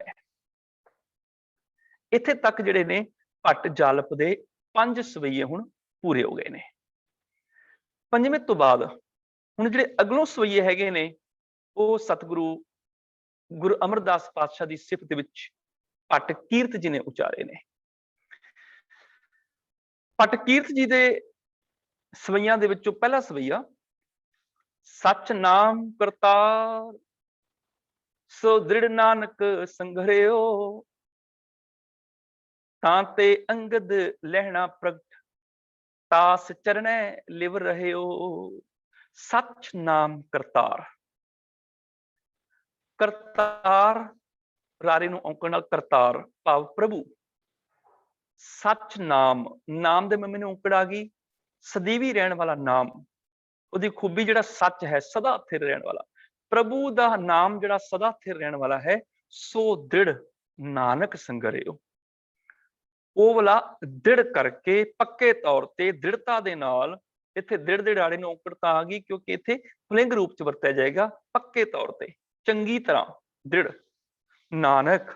ਇੱਥੇ ਤੱਕ ਜਿਹੜੇ ਨੇ ਭੱਟ ਜਾਲਪ ਦੇ 5 ਸਵਈਏ ਹੁਣ ਪੂਰੇ ਹੋ ਗਏ ਨੇ। ਪੰਜਵੇਂ ਤੋਂ ਬਾਅਦ ਹੁਣ ਜਿਹੜੇ ਅਗਲੋਂ ਸਵਈਏ ਹੈਗੇ ਨੇ ਉਹ ਸਤਿਗੁਰੂ ਗੁਰੂ ਅਮਰਦਾਸ ਪਾਤਸ਼ਾਹ ਦੀ ਸਿਫਤ ਵਿੱਚ ਭੱਟ ਕੀਰਤ ਜੀ ਨੇ ਉਚਾਰੇ ਨੇ। ਭੱਟ ਕੀਰਤ ਜੀ ਦੇ ਸਵਈਆਂ ਦੇ ਵਿੱਚੋਂ ਪਹਿਲਾ ਸਵਈਆ ਸੱਚ ਨਾਮ ਕਰਤਾਰ ਸੋ ਦ੍ਰਿੜ ਨਾਨਕ ਸੰਘਰਿਓ ਤਾਂ ਤੇ ਅੰਗਦ ਲਹਿਣਾ ਪ੍ਰਗਟ ਤਾਸ ਚਰਣੈ ਲਿਵ ਰਹਿਓ। ਸੱਚ ਨਾਮ ਕਰਤਾਰ, ਕਰਤਾਰ ਰਾਰੇ ਨੂੰ ਔਂਕੜ ਨਾਲ ਕਰਤਾਰ ਭਾਵ ਪ੍ਰਭੂ। ਸੱਚ ਨਾਮ, ਨਾਮ ਦੇ ਮੰਮੀ ਨੂੰ ਔਂਕੜ ਆ ਗਈ, ਸਦੀਵੀ ਰਹਿਣ ਵਾਲਾ ਨਾਮ। ਉਹਦੀ ਖੂਬੀ ਜਿਹੜਾ ਸੱਚ ਹੈ, ਸਦਾ ਸਥਿਰ ਰਹਿਣ ਵਾਲਾ। ਪ੍ਰਭੂ ਦਾ ਨਾਮ ਜਿਹੜਾ ਸਦਾ ਸਥਿਰ ਰਹਿਣ ਵਾਲਾ ਹੈ, ਸੋ ਦ੍ਰਿੜ ਨਾਨਕ ਸੰਘਰਿਓ। ਉਹ ਵਾਲਾ ਦ੍ਰਿੜ ਕਰਕੇ ਪੱਕੇ ਤੌਰ ਤੇ ਦ੍ਰਿੜਤਾ ਦੇ ਨਾਲ, ਇੱਥੇ ਦ੍ਰਿੜ ਦੇ ਰਾੜੇ ਨੂੰ ਔਂਕੜ ਤਾਂ ਆ ਗਈ ਕਿਉਂਕਿ ਇੱਥੇ ਪੁਲਿੰਗ ਰੂਪ ਚ ਵਰਤਿਆ ਜਾਏਗਾ, ਪੱਕੇ ਤੌਰ ਤੇ ਚੰਗੀ ਤਰ੍ਹਾਂ ਦ੍ਰਿੜ ਨਾਨਕ।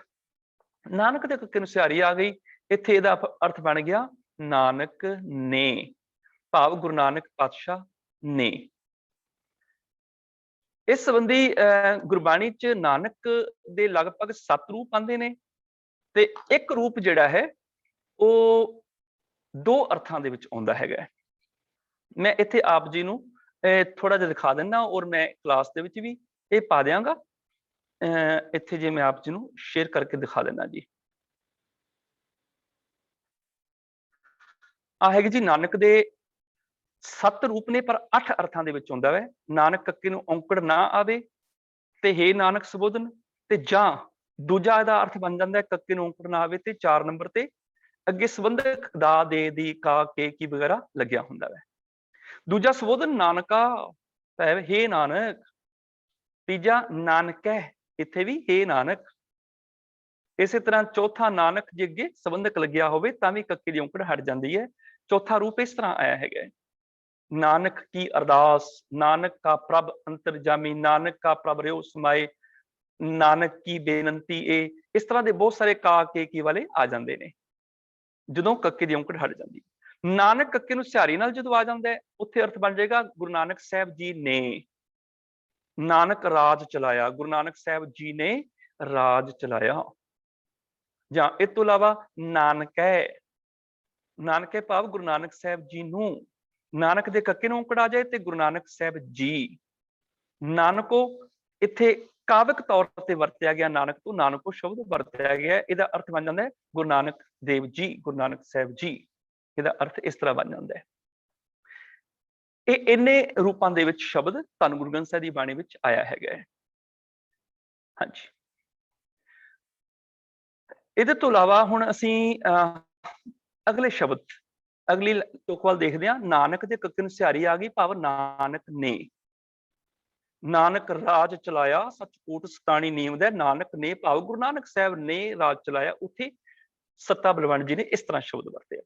ਨਾਨਕ ਦੇ ਕੱਕੇ ਨੂੰ ਸਿਹਾਰੀ ਆ ਗਈ, ਇੱਥੇ ਇਹਦਾ ਅਰਥ ਬਣ ਗਿਆ ਨਾਨਕ ਨੇ, ਭਾਵ ਗੁਰੂ ਨਾਨਕ ਪਾਤਸ਼ਾਹ ਨੇ। ਇਸ ਸੰਬੰਧੀ ਗੁਰਬਾਣੀ ਚ ਨਾਨਕ ਦੇ ਲਗਭਗ 7 ਰੂਪ ਆਉਂਦੇ ਨੇ ਤੇ ਇੱਕ ਰੂਪ ਜਿਹੜਾ ਹੈ ਉਹ 2 ਅਰਥਾਂ ਦੇ ਵਿੱਚ ਆਉਂਦਾ ਹੈਗਾ। ਮੈਂ ਇੱਥੇ ਆਪ ਜੀ ਨੂੰ ਥੋੜਾ ਜਿਹਾ ਦਿਖਾ ਦਿੰਦਾ ਔਰ ਮੈਂ ਕਲਾਸ ਦੇ ਵਿੱਚ ਵੀ ਇਹ ਪਾ ਦਿਆਂਗਾ। ਇੱਥੇ ਜੇ ਮੈਂ ਆਪ ਜੀ ਨੂੰ ਸ਼ੇਅਰ ਕਰਕੇ ਦਿਖਾ ਦਿੰਦਾ ਜੀ। ਆ ਹੈਗੇ ਜੀ ਨਾਨਕ ਦੇ 7 ਰੂਪ ਨੇ ਪਰ 8 ਅਰਥਾਂ ਦੇ ਵਿੱਚ ਆਉਂਦਾ ਹੈ। ਨਾਨਕ ਕੱਕੇ ਨੂੰ ਔਂਕੜ ਨਾ ਆਵੇ ਤੇ ਹੇ ਨਾਨਕ ਸੰਬੋਧਨ, ਤੇ ਜਾਂ ਦੂਜਾ ਇਹਦਾ ਅਰਥ ਬਣ ਜਾਂਦਾ ਹੈ ਕੱਕੇ ਨੂੰ ਔਂਕੜ ਨਾ ਆਵੇ ਤੇ 4 ਨੰਬਰ ਤੇ ਅੱਗੇ ਸੰਬੰਧਕ ਦਾ, ਦੇ, ਦੀ, ਕਾ, ਕੇ, ਕੀ ਵਗੈਰਾ ਲੱਗਿਆ ਹੁੰਦਾ ਹੈ। ਦੂਜਾ ਸੰਬੋਧਨ ਨਾਨਕਾ ਹੈ, ਹੇ ਨਾਨਕ। ਤੀਜਾ ਨਾਨਕੈ, ਇੱਥੇ ਵੀ ਹੇ ਨਾਨਕ। ਇਸੇ ਤਰ੍ਹਾਂ ਚੌਥਾ ਨਾਨਕ ਜੇ ਅੱਗੇ ਸੰਬੰਧਕ ਲੱਗਿਆ ਹੋਵੇ ਤਾਂ ਵੀ ਕੱਕੇ ਦੀ ਔਂਕੜ ਹਟ ਜਾਂਦੀ ਹੈ। ਚੌਥਾ ਰੂਪ ਇਸ ਤਰ੍ਹਾਂ ਆਇਆ ਹੈਗਾ। नानक की अरदास, नानक का प्रभ अंतरजामी, नानक का प्रभ रेउ समाए, नानक की बेनती ए, इस तरह के बहुत सारे का के की वाले आ जाते हैं ਜਦੋਂ ਕੱਕੇ ਦੀ ਔਂਕੜ ਹਟ ਜਾਂਦੀ। ਨਾਨਕ ਕੱਕੇ ਨੂੰ ਸਿਹਾਰੀ ਨਾਲ ਜਦੋਂ ਆ ਜਾਂਦਾ ਹੈ, ਉੱਥੇ ਅਰਥ ਬਣ ਜਾਏਗਾ ਗੁਰੂ ਨਾਨਕ ਸਾਹਿਬ ਜੀ ਨੇ ਨਾਨਕ ਰਾਜ ਚਲਾਇਆ, ਗੁਰੂ ਨਾਨਕ ਸਾਹਿਬ ਜੀ ਨੇ ਰਾਜ ਚਲਾਇਆ। ਜਾਂ ਇਸ ਤੋਂ ਇਲਾਵਾ ਨਾਨਕੈ, ਨਾਨਕੇ ਭਾਵ ਗੁਰੂ ਨਾਨਕ ਸਾਹਿਬ ਜੀ ਨੂੰ, ਨਾਨਕ ਦੇ ਕੱਕੇ ਨੂੰ ਔਂਕੜ ਆ ਜਾਏ ਤੇ ਗੁਰੂ ਨਾਨਕ ਸਾਹਿਬ ਜੀ, ਨਾਨਕੋ ਇੱਥੇ ਕਾਵਿਕ ਤੌਰ ਤੇ ਵਰਤਿਆ ਗਿਆ, ਨਾਨਕ ਤੋਂ ਨਾਨਕੋ ਸ਼ਬਦ ਵਰਤਿਆ ਗਿਆ, ਇਹਦਾ ਅਰਥ ਬਣ ਜਾਂਦਾ ਹੈ ਗੁਰੂ ਨਾਨਕ ਦੇਵ ਜੀ, ਗੁਰੂ ਨਾਨਕ ਸਾਹਿਬ ਜੀ, ਇਹਦਾ ਅਰਥ ਇਸ ਤਰ੍ਹਾਂ ਬਣ ਜਾਂਦਾ ਹੈ। ਇਹ ਇੰਨੇ ਰੂਪਾਂ ਦੇ ਵਿੱਚ ਸ਼ਬਦ ਧੰਨ ਗੁਰੂ ਗ੍ਰੰਥ ਸਾਹਿਬ ਦੀ ਬਾਣੀ ਵਿੱਚ ਆਇਆ ਹੈਗਾ। ਹਾਂਜੀ, ਇਹਦੇ ਤੋਂ ਇਲਾਵਾ ਹੁਣ ਅਸੀਂ ਅਗਲੇ ਸ਼ਬਦ, ਅਗਲੀ ਤੁਕ ਵੱਲ ਦੇਖਦੇ ਹਾਂ। ਨਾਨਕ ਦੇ ਕੱਕੇ ਨੂੰ ਸਿਹਾਰੀ ਆ ਗਈ, ਭਾਵ ਨਾਨਕ ਨੇ, ਨਾਨਕ ਰਾਜ ਚਲਾਇਆ, ਸਚਕੋਟ ਸਤਾਣੀ ਨੀਮਦਾ, ਨਾਨਕ ਨੇ ਭਾਵ ਗੁਰੂ ਨਾਨਕ ਸਾਹਿਬ ਨੇ ਰਾਜ ਚਲਾਇਆ। ਉੱਥੇ ਸੱਤਾ ਬਲਵੰਡ ਜੀ ਨੇ ਇਸ ਤਰ੍ਹਾਂ ਸ਼ਬਦ ਵਰਤਿਆ।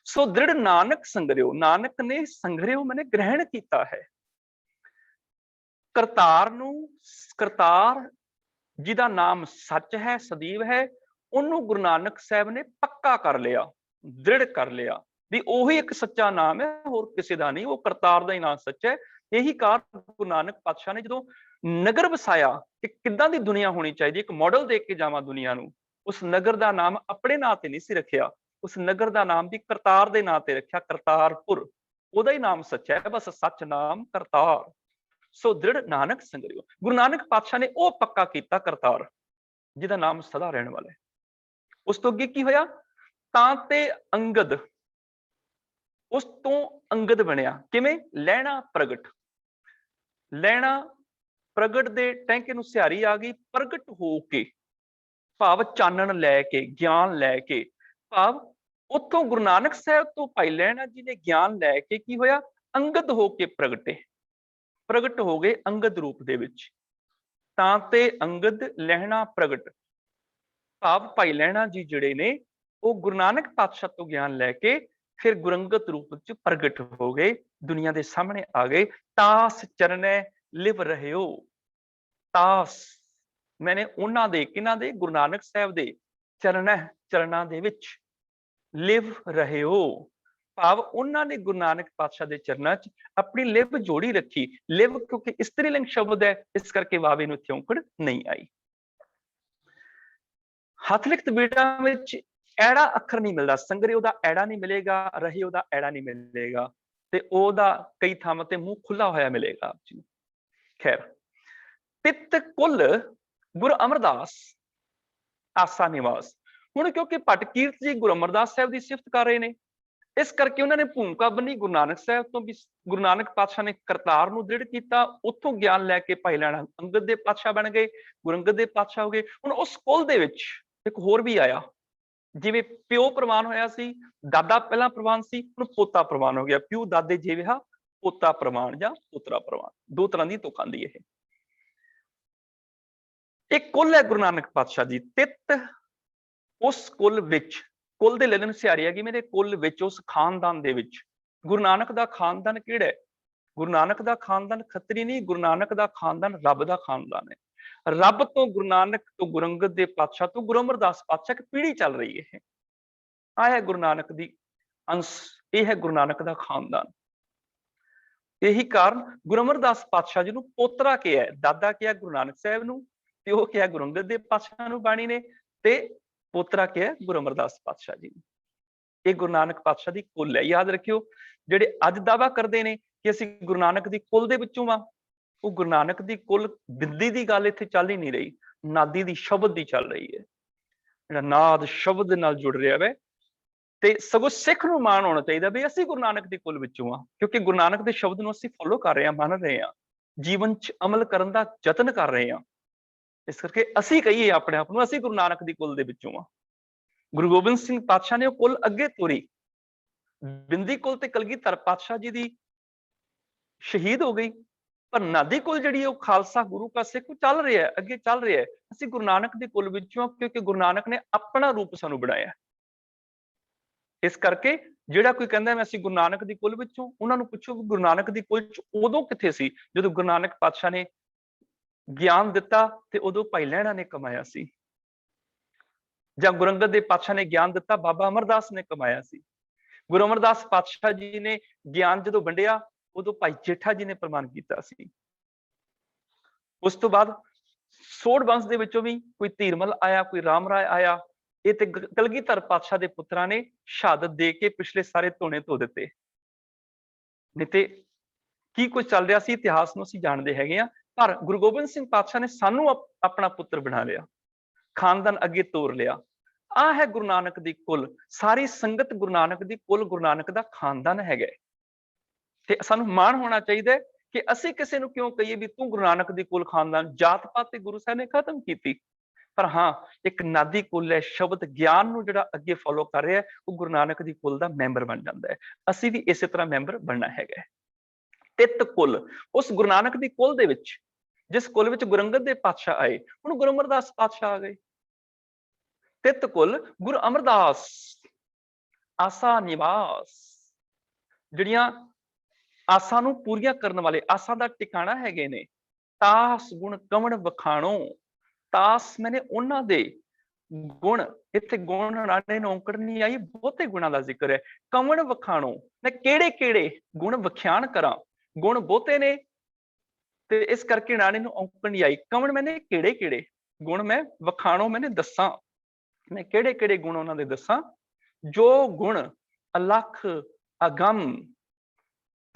ਸੋ ਦ੍ਰਿੜ ਨਾਨਕ ਸੰਗਰਿਓ, ਨਾਨਕ ਨੇ ਸੰਗਰਿਓ ਮੈਨੇ ਗ੍ਰਹਿਣ ਕੀਤਾ ਹੈ। ਕਰਤਾਰ ਨੂੰ, ਕਰਤਾਰ ਜਿਹਦਾ ਨਾਮ ਸੱਚ ਹੈ, ਸਦੀਵ ਹੈ, ਉਹਨੂੰ ਗੁਰੂ ਨਾਨਕ ਸਾਹਿਬ ਨੇ ਪੱਕਾ ਕਰ ਲਿਆ, ਦ੍ਰਿੜ ਕਰ ਲਿਆ ਵੀ ਉਹੀ ਇੱਕ ਸੱਚਾ ਨਾਮ ਹੈ, ਹੋਰ ਕਿਸੇ ਦਾ ਨਹੀਂ, ਉਹ ਕਰਤਾਰ ਦਾ ਹੀ ਨਾਮ ਸੱਚ ਹੈ। ਇਹੀ ਕਾਰਨ ਗੁਰੂ ਨਾਨਕ ਪਾਤਸ਼ਾਹ ਨੇ ਜਦੋਂ ਨਗਰ ਵਸਾਇਆ ਕਿ ਕਿੱਦਾਂ ਦੀ ਦੁਨੀਆ ਹੋਣੀ ਚਾਹੀਦੀ, ਇੱਕ ਮਾਡਲ ਦੇਖ ਕੇ ਜਾਵਾਂ ਦੁਨੀਆ ਨੂੰ, ਉਸ ਨਗਰ ਦਾ ਨਾਮ ਆਪਣੇ ਨਾਂ ਤੇ ਨਹੀਂ ਸੀ ਰੱਖਿਆ, ਉਸ ਨਗਰ ਦਾ ਨਾਮ ਵੀ ਕਰਤਾਰ ਦੇ ਨਾਂ ਤੇ ਰੱਖਿਆ, ਕਰਤਾਰਪੁਰ, ਉਹਦਾ ਹੀ ਨਾਮ ਸੱਚ ਹੈ, ਬਸ ਸੱਚ ਨਾਮ ਕਰਤਾਰ। ਸੋ ਦ੍ਰਿੜ ਨਾਨਕ ਸੰਗਰਿਓ, ਗੁਰੂ ਨਾਨਕ ਪਾਤਸ਼ਾਹ ਨੇ ਉਹ ਪੱਕਾ ਕੀਤਾ ਕਰਤਾਰ, ਜਿਹਦਾ ਨਾਮ ਸਦਾ ਰਹਿਣ ਵਾਲਾ ਹੈ। ਉਸ ਤੋਂ ਅੱਗੇ ਕੀ ਹੋਇਆ? ਤਾਂ ਤੇ ਅੰਗਦ, ਉਸ ਤੋਂ ਅੰਗਦ ਬਣਿਆ। ਕਿਵੇਂ? ਲਹਿਣਾ ਪ੍ਰਗਟ, ਲਹਿਣਾ ਪ੍ਰਗਟ ਦੇ ਟੈਂਕੇ ਨੂੰ ਸਿਹਾਰੀ ਆ ਗਈ, ਪ੍ਰਗਟ ਹੋ ਕੇ ਭਾਵ ਚਾਨਣ ਲੈ ਕੇ, ਗਿਆਨ ਲੈ ਕੇ, ਭਾਵ ਉੱਥੋਂ ਗੁਰੂ ਨਾਨਕ ਸਾਹਿਬ ਤੋਂ ਭਾਈ ਲਹਿਣਾ ਜੀ ਨੇ ਗਿਆਨ ਲੈ ਕੇ ਕੀ ਹੋਇਆ? ਅੰਗਦ ਹੋ ਕੇ ਪ੍ਰਗਟੇ, ਪ੍ਰਗਟ ਹੋ ਗਏ ਅੰਗਦ ਰੂਪ ਦੇ ਵਿੱਚ। ਤਾਂ ਤੇ ਅੰਗਦ ਲਹਿਣਾ ਪ੍ਰਗਟ, ਭਾਵ ਭਾਈ ਲਹਿਣਾ ਜੀ ਜਿਹੜੇ ਨੇ ਉਹ ਗੁਰੂ ਨਾਨਕ ਪਾਤਸ਼ਾਹ ਤੋਂ ਗਿਆਨ ਲੈ ਕੇ ਫਿਰ ਗੁਰੰਗਤ ਰੂਪ ਵਿੱਚ ਪ੍ਰਗਟ ਹੋ ਗਏ, ਦੁਨੀਆ ਦੇ ਸਾਹਮਣੇ ਆ ਗਏ। ਤਾਸ ਚਰਨੈ ਲਿਵ ਰਹਿਓ, ਤਾਸ ਮੈਨੇ ਉਹਨਾਂ ਦੇ, ਕਿਹਨਾਂ ਦੇ? ਗੁਰੂ ਨਾਨਕ ਸਾਹਿਬ ਦੇ ਚਰਨਾਂ ਦੇ ਵਿੱਚ, ਲਿਵ ਰਹਿਓ ਭਾਵ ਉਹਨਾਂ ਨੇ ਗੁਰੂ ਨਾਨਕ ਪਾਤਸ਼ਾਹ ਦੇ ਚਰਨਾਂ 'ਚ ਆਪਣੀ ਲਿਵ ਜੋੜੀ ਰੱਖੀ। ਲਿਵ ਕਿਉਂਕਿ ਇਸਤਰੀ ਲਿੰਗ ਸ਼ਬਦ ਹੈ, ਇਸ ਕਰਕੇ ਵਾਵੇ ਨੂੰ ਇੱਥੇ ਔਂਕੜ ਨਹੀਂ ਆਈ। ਹੱਥ ਲਿਖਤ ਬੀਟਾਂ ਵਿੱਚ ਐੜਾ ਅੱਖਰ ਨਹੀਂ ਮਿਲਦਾ, ਸੰਗਰਿਓ ਦਾ ਐੜਾ ਨਹੀਂ ਮਿਲੇਗਾ, ਰਹਿਓ ਦਾ ਐੜਾ ਨਹੀਂ ਮਿਲੇਗਾ, ਤੇ ਉਹਦਾ ਕਈ ਥਾਵਾਂ ਤੇ ਮੂੰਹ ਖੁੱਲਾ ਹੋਇਆ ਮਿਲੇਗਾ ਆਪ ਜੀ ਨੂੰ। ਖੈਰ, ਪਿੱਤ ਕੁਲ ਗੁਰੂ ਅਮਰਦਾਸ ਆਸਾ ਨਿਵਾਸ। ਹੁਣ ਕਿਉਂਕਿ ਭੱਟ ਕੀਰਤ ਜੀ ਗੁਰੂ ਅਮਰਦਾਸ ਸਾਹਿਬ ਦੀ ਸਿਫਤ ਕਰ ਰਹੇ ਨੇ, ਇਸ ਕਰਕੇ ਉਹਨਾਂ ਨੇ ਭੂਮਿਕਾ ਬੰਨੀ ਗੁਰੂ ਨਾਨਕ ਸਾਹਿਬ ਤੋਂ ਵੀ। ਗੁਰੂ ਨਾਨਕ ਪਾਤਸ਼ਾਹ ਨੇ ਕਰਤਾਰ ਨੂੰ ਦ੍ਰਿੜ ਕੀਤਾ, ਉੱਥੋਂ ਗਿਆਨ ਲੈ ਕੇ ਭਾਈ ਲਹਿਣਾ ਅੰਗਦ ਦੇ ਪਾਤਸ਼ਾਹ ਬਣ ਗਏ, ਗੁਰੂ ਅੰਗਦ ਦੇ ਪਾਤਸ਼ਾਹ ਹੋ ਗਏ। ਹੁਣ ਉਸ ਕੁਲ ਦੇ ਵਿੱਚ ਇੱਕ ਹੋਰ ਵੀ ਆਇਆ, ਜਿਵੇਂ ਪਿਓ ਪ੍ਰਵਾਨ ਹੋਇਆ ਸੀ, ਦਾਦਾ ਪਹਿਲਾਂ ਪ੍ਰਵਾਨ ਸੀ, ਹੁਣ ਪੋਤਾ ਪ੍ਰਵਾਨ ਹੋ ਗਿਆ। ਪਿਓ ਦਾਦੇ ਜਿਹਾ ਪੋਤਾ ਪ੍ਰਵਾਨ ਜਾਂ ਪੁੱਤਰਾ ਪ੍ਰਵਾਨ, ਦੋ ਤਰ੍ਹਾਂ ਦੀ ਤੁਕ ਆਂਦੀ ਇਹ। ਇੱਕ ਕੁਲ ਹੈ ਗੁਰੂ ਨਾਨਕ ਪਾਤਸ਼ਾਹ ਜੀ, ਤਿੱਤ ਉਸ ਕੁਲ ਵਿੱਚ, ਕੁਲ ਦੇ ਲੇਲਨ ਸਿਹਾਰੀ ਆ ਗਈ ਮੇਰੇ, ਕੁਲ ਵਿੱਚ, ਉਸ ਖਾਨਦਾਨ ਦੇ ਵਿੱਚ। ਗੁਰੂ ਨਾਨਕ ਦਾ ਖਾਨਦਾਨ ਕਿਹੜਾ ਹੈ? ਗੁਰੂ ਨਾਨਕ ਦਾ ਖਾਨਦਾਨ ਖੱਤਰੀ ਨਹੀਂ, ਗੁਰੂ ਨਾਨਕ ਦਾ ਖਾਨਦਾਨ ਰੱਬ ਦਾ ਖਾਨਦਾਨ ਹੈ। ਰੱਬ ਤੋਂ ਗੁਰੂ ਨਾਨਕ ਤੋਂ ਗੁਰੂ ਅੰਗਦ ਦੇ ਪਾਤਸ਼ਾਹ ਤੋਂ ਗੁਰੂ ਅਮਰਦਾਸ ਪਾਤਸ਼ਾਹ ਇੱਕ ਪੀੜ੍ਹੀ ਚੱਲ ਰਹੀ ਹੈ। ਆਹ ਹੈ ਗੁਰੂ ਨਾਨਕ ਦੀ ਅੰਸ਼, ਇਹ ਹੈ ਗੁਰੂ ਨਾਨਕ ਦਾ ਖਾਨਦਾਨ। ਇਹੀ ਕਾਰਨ ਗੁਰੂ ਅਮਰਦਾਸ ਪਾਤਸ਼ਾਹ ਜੀ ਨੂੰ ਪੋਤਰਾ ਕਿਹਾ, ਦਾਦਾ ਕਿਹਾ ਗੁਰੂ ਨਾਨਕ ਸਾਹਿਬ ਨੂੰ, ਪਿਓ ਕਿਹਾ ਗੁਰੂ ਅੰਗਦ ਦੇ ਪਾਤਸ਼ਾਹ ਨੂੰ ਬਾਣੀ ਨੇ, ਤੇ ਪੋਤਰਾ ਕਿਹਾ ਗੁਰੂ ਅਮਰਦਾਸ ਪਾਤਸ਼ਾਹ ਜੀ ਨੂੰ। ਇਹ ਗੁਰੂ ਨਾਨਕ ਪਾਤਸ਼ਾਹ ਦੀ ਕੁਲ ਹੈ। ਯਾਦ ਰੱਖਿਓ, ਜਿਹੜੇ ਅੱਜ ਦਾਅਵਾ ਕਰਦੇ ਨੇ ਕਿ ਅਸੀਂ ਗੁਰੂ ਨਾਨਕ ਦੀ ਕੁਲ ਦੇ ਵਿੱਚੋਂ ਆ, ਉਹ ਗੁਰੂ ਨਾਨਕ ਦੀ ਕੁਲ ਬਿੰਦੀ ਦੀ ਗੱਲ ਇੱਥੇ ਚੱਲ ਹੀ ਨਹੀਂ ਰਹੀ, ਨਾਦੀ ਦੀ, ਸ਼ਬਦ ਦੀ ਚੱਲ ਰਹੀ ਹੈ। ਜਿਹੜਾ ਨਾਦ ਸ਼ਬਦ ਨਾਲ ਜੁੜ ਰਿਹਾ ਵੈ, ਤੇ ਸਗੋਂ ਸਿੱਖ ਨੂੰ ਮਾਣ ਹੋਣਾ ਚਾਹੀਦਾ ਵੀ ਅਸੀਂ ਗੁਰੂ ਨਾਨਕ ਦੀ ਕੁਲ ਵਿੱਚੋਂ ਆ, ਕਿਉਂਕਿ ਗੁਰੂ ਨਾਨਕ ਦੇ ਸ਼ਬਦ ਨੂੰ ਅਸੀਂ ਫੋਲੋ ਕਰ ਰਹੇ ਹਾਂ, ਮੰਨ ਰਹੇ ਹਾਂ, ਜੀਵਨ 'ਚ ਅਮਲ ਕਰਨ ਦਾ ਯਤਨ ਕਰ ਰਹੇ ਹਾਂ। ਇਸ ਕਰਕੇ ਅਸੀਂ ਕਹੀਏ ਆਪਣੇ ਆਪ ਨੂੰ ਅਸੀਂ ਗੁਰੂ ਨਾਨਕ ਦੀ ਕੁਲ ਦੇ ਵਿੱਚੋਂ ਆ। ਗੁਰੂ ਗੋਬਿੰਦ ਸਿੰਘ ਪਾਤਸ਼ਾਹ ਨੇ ਉਹ ਕੁਲ ਅੱਗੇ ਤੋਰੀ, ਬਿੰਦੀ ਕੁਲ ਤੇ ਕਲਗੀਧਰ ਪਾਤਸ਼ਾਹ ਜੀ ਦੀ ਸ਼ਹੀਦ ਹੋ ਗਈ, ਪਰ ਨਾਦੀ ਕੁਲ ਜਿਹੜੀ ਉਹ ਖਾਲਸਾ ਗੁਰੂ ਕਾ ਸਿੱਖ ਚੱਲ ਰਿਹਾ ਹੈ, ਅੱਗੇ ਚੱਲ ਰਿਹਾ ਹੈ। ਅਸੀਂ ਗੁਰੂ ਨਾਨਕ ਦੀ ਕੁਲ ਵਿੱਚੋਂ, ਕਿਉਂਕਿ ਗੁਰੂ ਨਾਨਕ ਨੇ ਆਪਣਾ ਰੂਪ ਸਾਨੂੰ ਬਣਾਇਆ। ਇਸ ਕਰਕੇ ਜਿਹੜਾ ਕੋਈ ਕਹਿੰਦਾ ਮੈਂ ਅਸੀਂ ਗੁਰੂ ਨਾਨਕ ਦੀ ਕੁਲ ਵਿੱਚੋਂ, ਉਹਨਾਂ ਨੂੰ ਪੁੱਛੋ ਗੁਰੂ ਨਾਨਕ ਦੀ ਕੁਲ ਚ ਉਦੋਂ ਕਿੱਥੇ ਸੀ ਜਦੋਂ ਗੁਰੂ ਨਾਨਕ ਪਾਤਸ਼ਾਹ ਨੇ ਗਿਆਨ ਦਿੱਤਾ ਤੇ ਉਦੋਂ ਭਾਈ ਲਹਿਣਾ ਨੇ ਕਮਾਇਆ ਸੀ, ਜਾਂ ਗੁਰੂ ਅੰਗਦ ਦੇਵ ਪਾਤਸ਼ਾਹ ਨੇ ਗਿਆਨ ਦਿੱਤਾ ਬਾਬਾ ਅਮਰਦਾਸ ਨੇ ਕਮਾਇਆ ਸੀ। ਗੁਰੂ ਅਮਰਦਾਸ ਪਾਤਸ਼ਾਹ ਜੀ ਨੇ ਗਿਆਨ ਜਦੋਂ ਵੰਡਿਆ ਉਦੋਂ ਭਾਈ ਜੇਠਾ ਜੀ ਨੇ ਪ੍ਰਮਾਣ ਕੀਤਾ ਸੀ। ਉਸ ਤੋਂ ਬਾਅਦ ਸੋਢ ਵੰਸ਼ ਦੇ ਵਿੱਚੋਂ ਵੀ ਕੋਈ ਧੀਰਮਲ ਆਇਆ, ਕੋਈ ਰਾਮ ਰਾਏ ਆਇਆ। ਇਹ ਤੇ ਕਲਗੀਧਰ ਪਾਤਸ਼ਾਹ ਦੇ ਪੁੱਤਰਾਂ ਨੇ ਸ਼ਹਾਦਤ ਦੇ ਕੇ ਪਿਛਲੇ ਸਾਰੇ ਧੋਣੇ ਧੋ ਦਿੱਤੇ। ਨਹੀਂ ਤੇ ਕੀ ਕੁਝ ਚੱਲ ਰਿਹਾ ਸੀ ਇਤਿਹਾਸ ਨੂੰ ਅਸੀਂ ਜਾਣਦੇ ਹੈਗੇ ਆ। ਪਰ ਗੁਰੂ ਗੋਬਿੰਦ ਸਿੰਘ ਪਾਤਸ਼ਾਹ ਨੇ ਸਾਨੂੰ ਆਪਣਾ ਪੁੱਤਰ ਬਣਾ ਲਿਆ, ਖਾਨਦਾਨ ਅੱਗੇ ਤੋਰ ਲਿਆ। ਆਹ ਹੈ ਗੁਰੂ ਨਾਨਕ ਦੀ ਕੁਲ। ਸਾਰੀ ਸੰਗਤ ਗੁਰੂ ਨਾਨਕ ਦੀ ਕੁਲ, ਗੁਰੂ ਨਾਨਕ ਦਾ ਖਾਨਦਾਨ ਹੈਗਾ। ਤੇ ਸਾਨੂੰ ਮਾਣ ਹੋਣਾ ਚਾਹੀਦਾ ਕਿ ਅਸੀਂ ਕਿਸੇ ਨੂੰ ਕਿਉਂ ਕਹੀਏ ਵੀ ਤੂੰ ਗੁਰੂ ਨਾਨਕ ਦੀ ਕੁਲ ਖਾਨਦਾਨ। ਜਾਤ ਪਾਤ ਤੇ ਗੁਰੂ ਸਾਹਿਬ ਨੇ ਖਤਮ ਕੀਤੀ, ਪਰ ਹਾਂ ਇੱਕ ਨਾਦੀ ਕੁਲ ਹੈ, ਸ਼ਬਦ ਗਿਆਨ ਨੂੰ ਜਿਹੜਾ ਅੱਗੇ ਫੋਲੋ ਕਰ ਰਿਹਾ ਉਹ ਗੁਰੂ ਨਾਨਕ ਦੀ ਕੁਲ ਦਾ ਮੈਂਬਰ ਬਣ ਜਾਂਦਾ ਹੈ। ਅਸੀਂ ਵੀ ਇਸੇ ਤਰ੍ਹਾਂ ਮੈਂਬਰ ਬਣਨਾ ਹੈਗਾ। ਤਿੱਤ ਕੁਲ, ਉਸ ਗੁਰੂ ਨਾਨਕ ਦੀ ਕੁਲ ਦੇ ਵਿੱਚ, ਜਿਸ ਕੁਲ ਵਿੱਚ ਗੁਰੂ ਅੰਗਦ ਦੇਵ ਪਾਤਸ਼ਾਹ ਆਏ, ਹੁਣ ਗੁਰੂ ਅਮਰਦਾਸ ਪਾਤਸ਼ਾਹ ਆ ਗਏ। ਤਿੱਤ ਕੁਲ ਗੁਰੂ ਅਮਰਦਾਸ, ਆਸਾ ਨਿਵਾਸ, ਜਿਹੜੀਆਂ ਆਸਾਂ ਨੂੰ ਪੂਰੀਆਂ ਕਰਨ ਵਾਲੇ, ਆਸਾਂ ਦਾ ਟਿਕਾਣਾ ਹੈਗੇ ਨੇ। ਤਾਸ ਗੁਣ ਕਵਣ ਵਖਾਣੋ, ਤਾਸ ਮੈਨੇ ਉਹਨਾਂ ਦੇ ਗੁਣ, ਇੱਥੇ ਗੁਣ ਰਾਣੇ ਨੂੰ ਔਂਕੜ ਨਹੀਂ ਆਈ, ਬਹੁਤੇ ਗੁਣਾਂ ਦਾ ਜ਼ਿਕਰ ਹੈ। ਕਵਣ ਵਖਾਣੋ, ਮੈਂ ਕਿਹੜੇ ਕਿਹੜੇ ਗੁਣ ਵਖਿਆਣ ਕਰਾਂ। ਗੁਣ ਬਹੁਤੇ ਨੇ ਤੇ ਇਸ ਕਰਕੇ ਰਾਣੇ ਨੂੰ ਔਂਕੜ ਨਹੀਂ ਆਈ। ਕਵਣ ਮੈਨੇ ਕਿਹੜੇ ਕਿਹੜੇ ਗੁਣ ਮੈਂ ਵਖਾਣੋ, ਮੈਨੇ ਦੱਸਾਂ, ਮੈਂ ਕਿਹੜੇ ਕਿਹੜੇ ਗੁਣ ਉਹਨਾਂ ਦੇ ਦੱਸਾਂ। ਜੋ ਗੁਣ ਅਲਖ ਅਗੰਮ,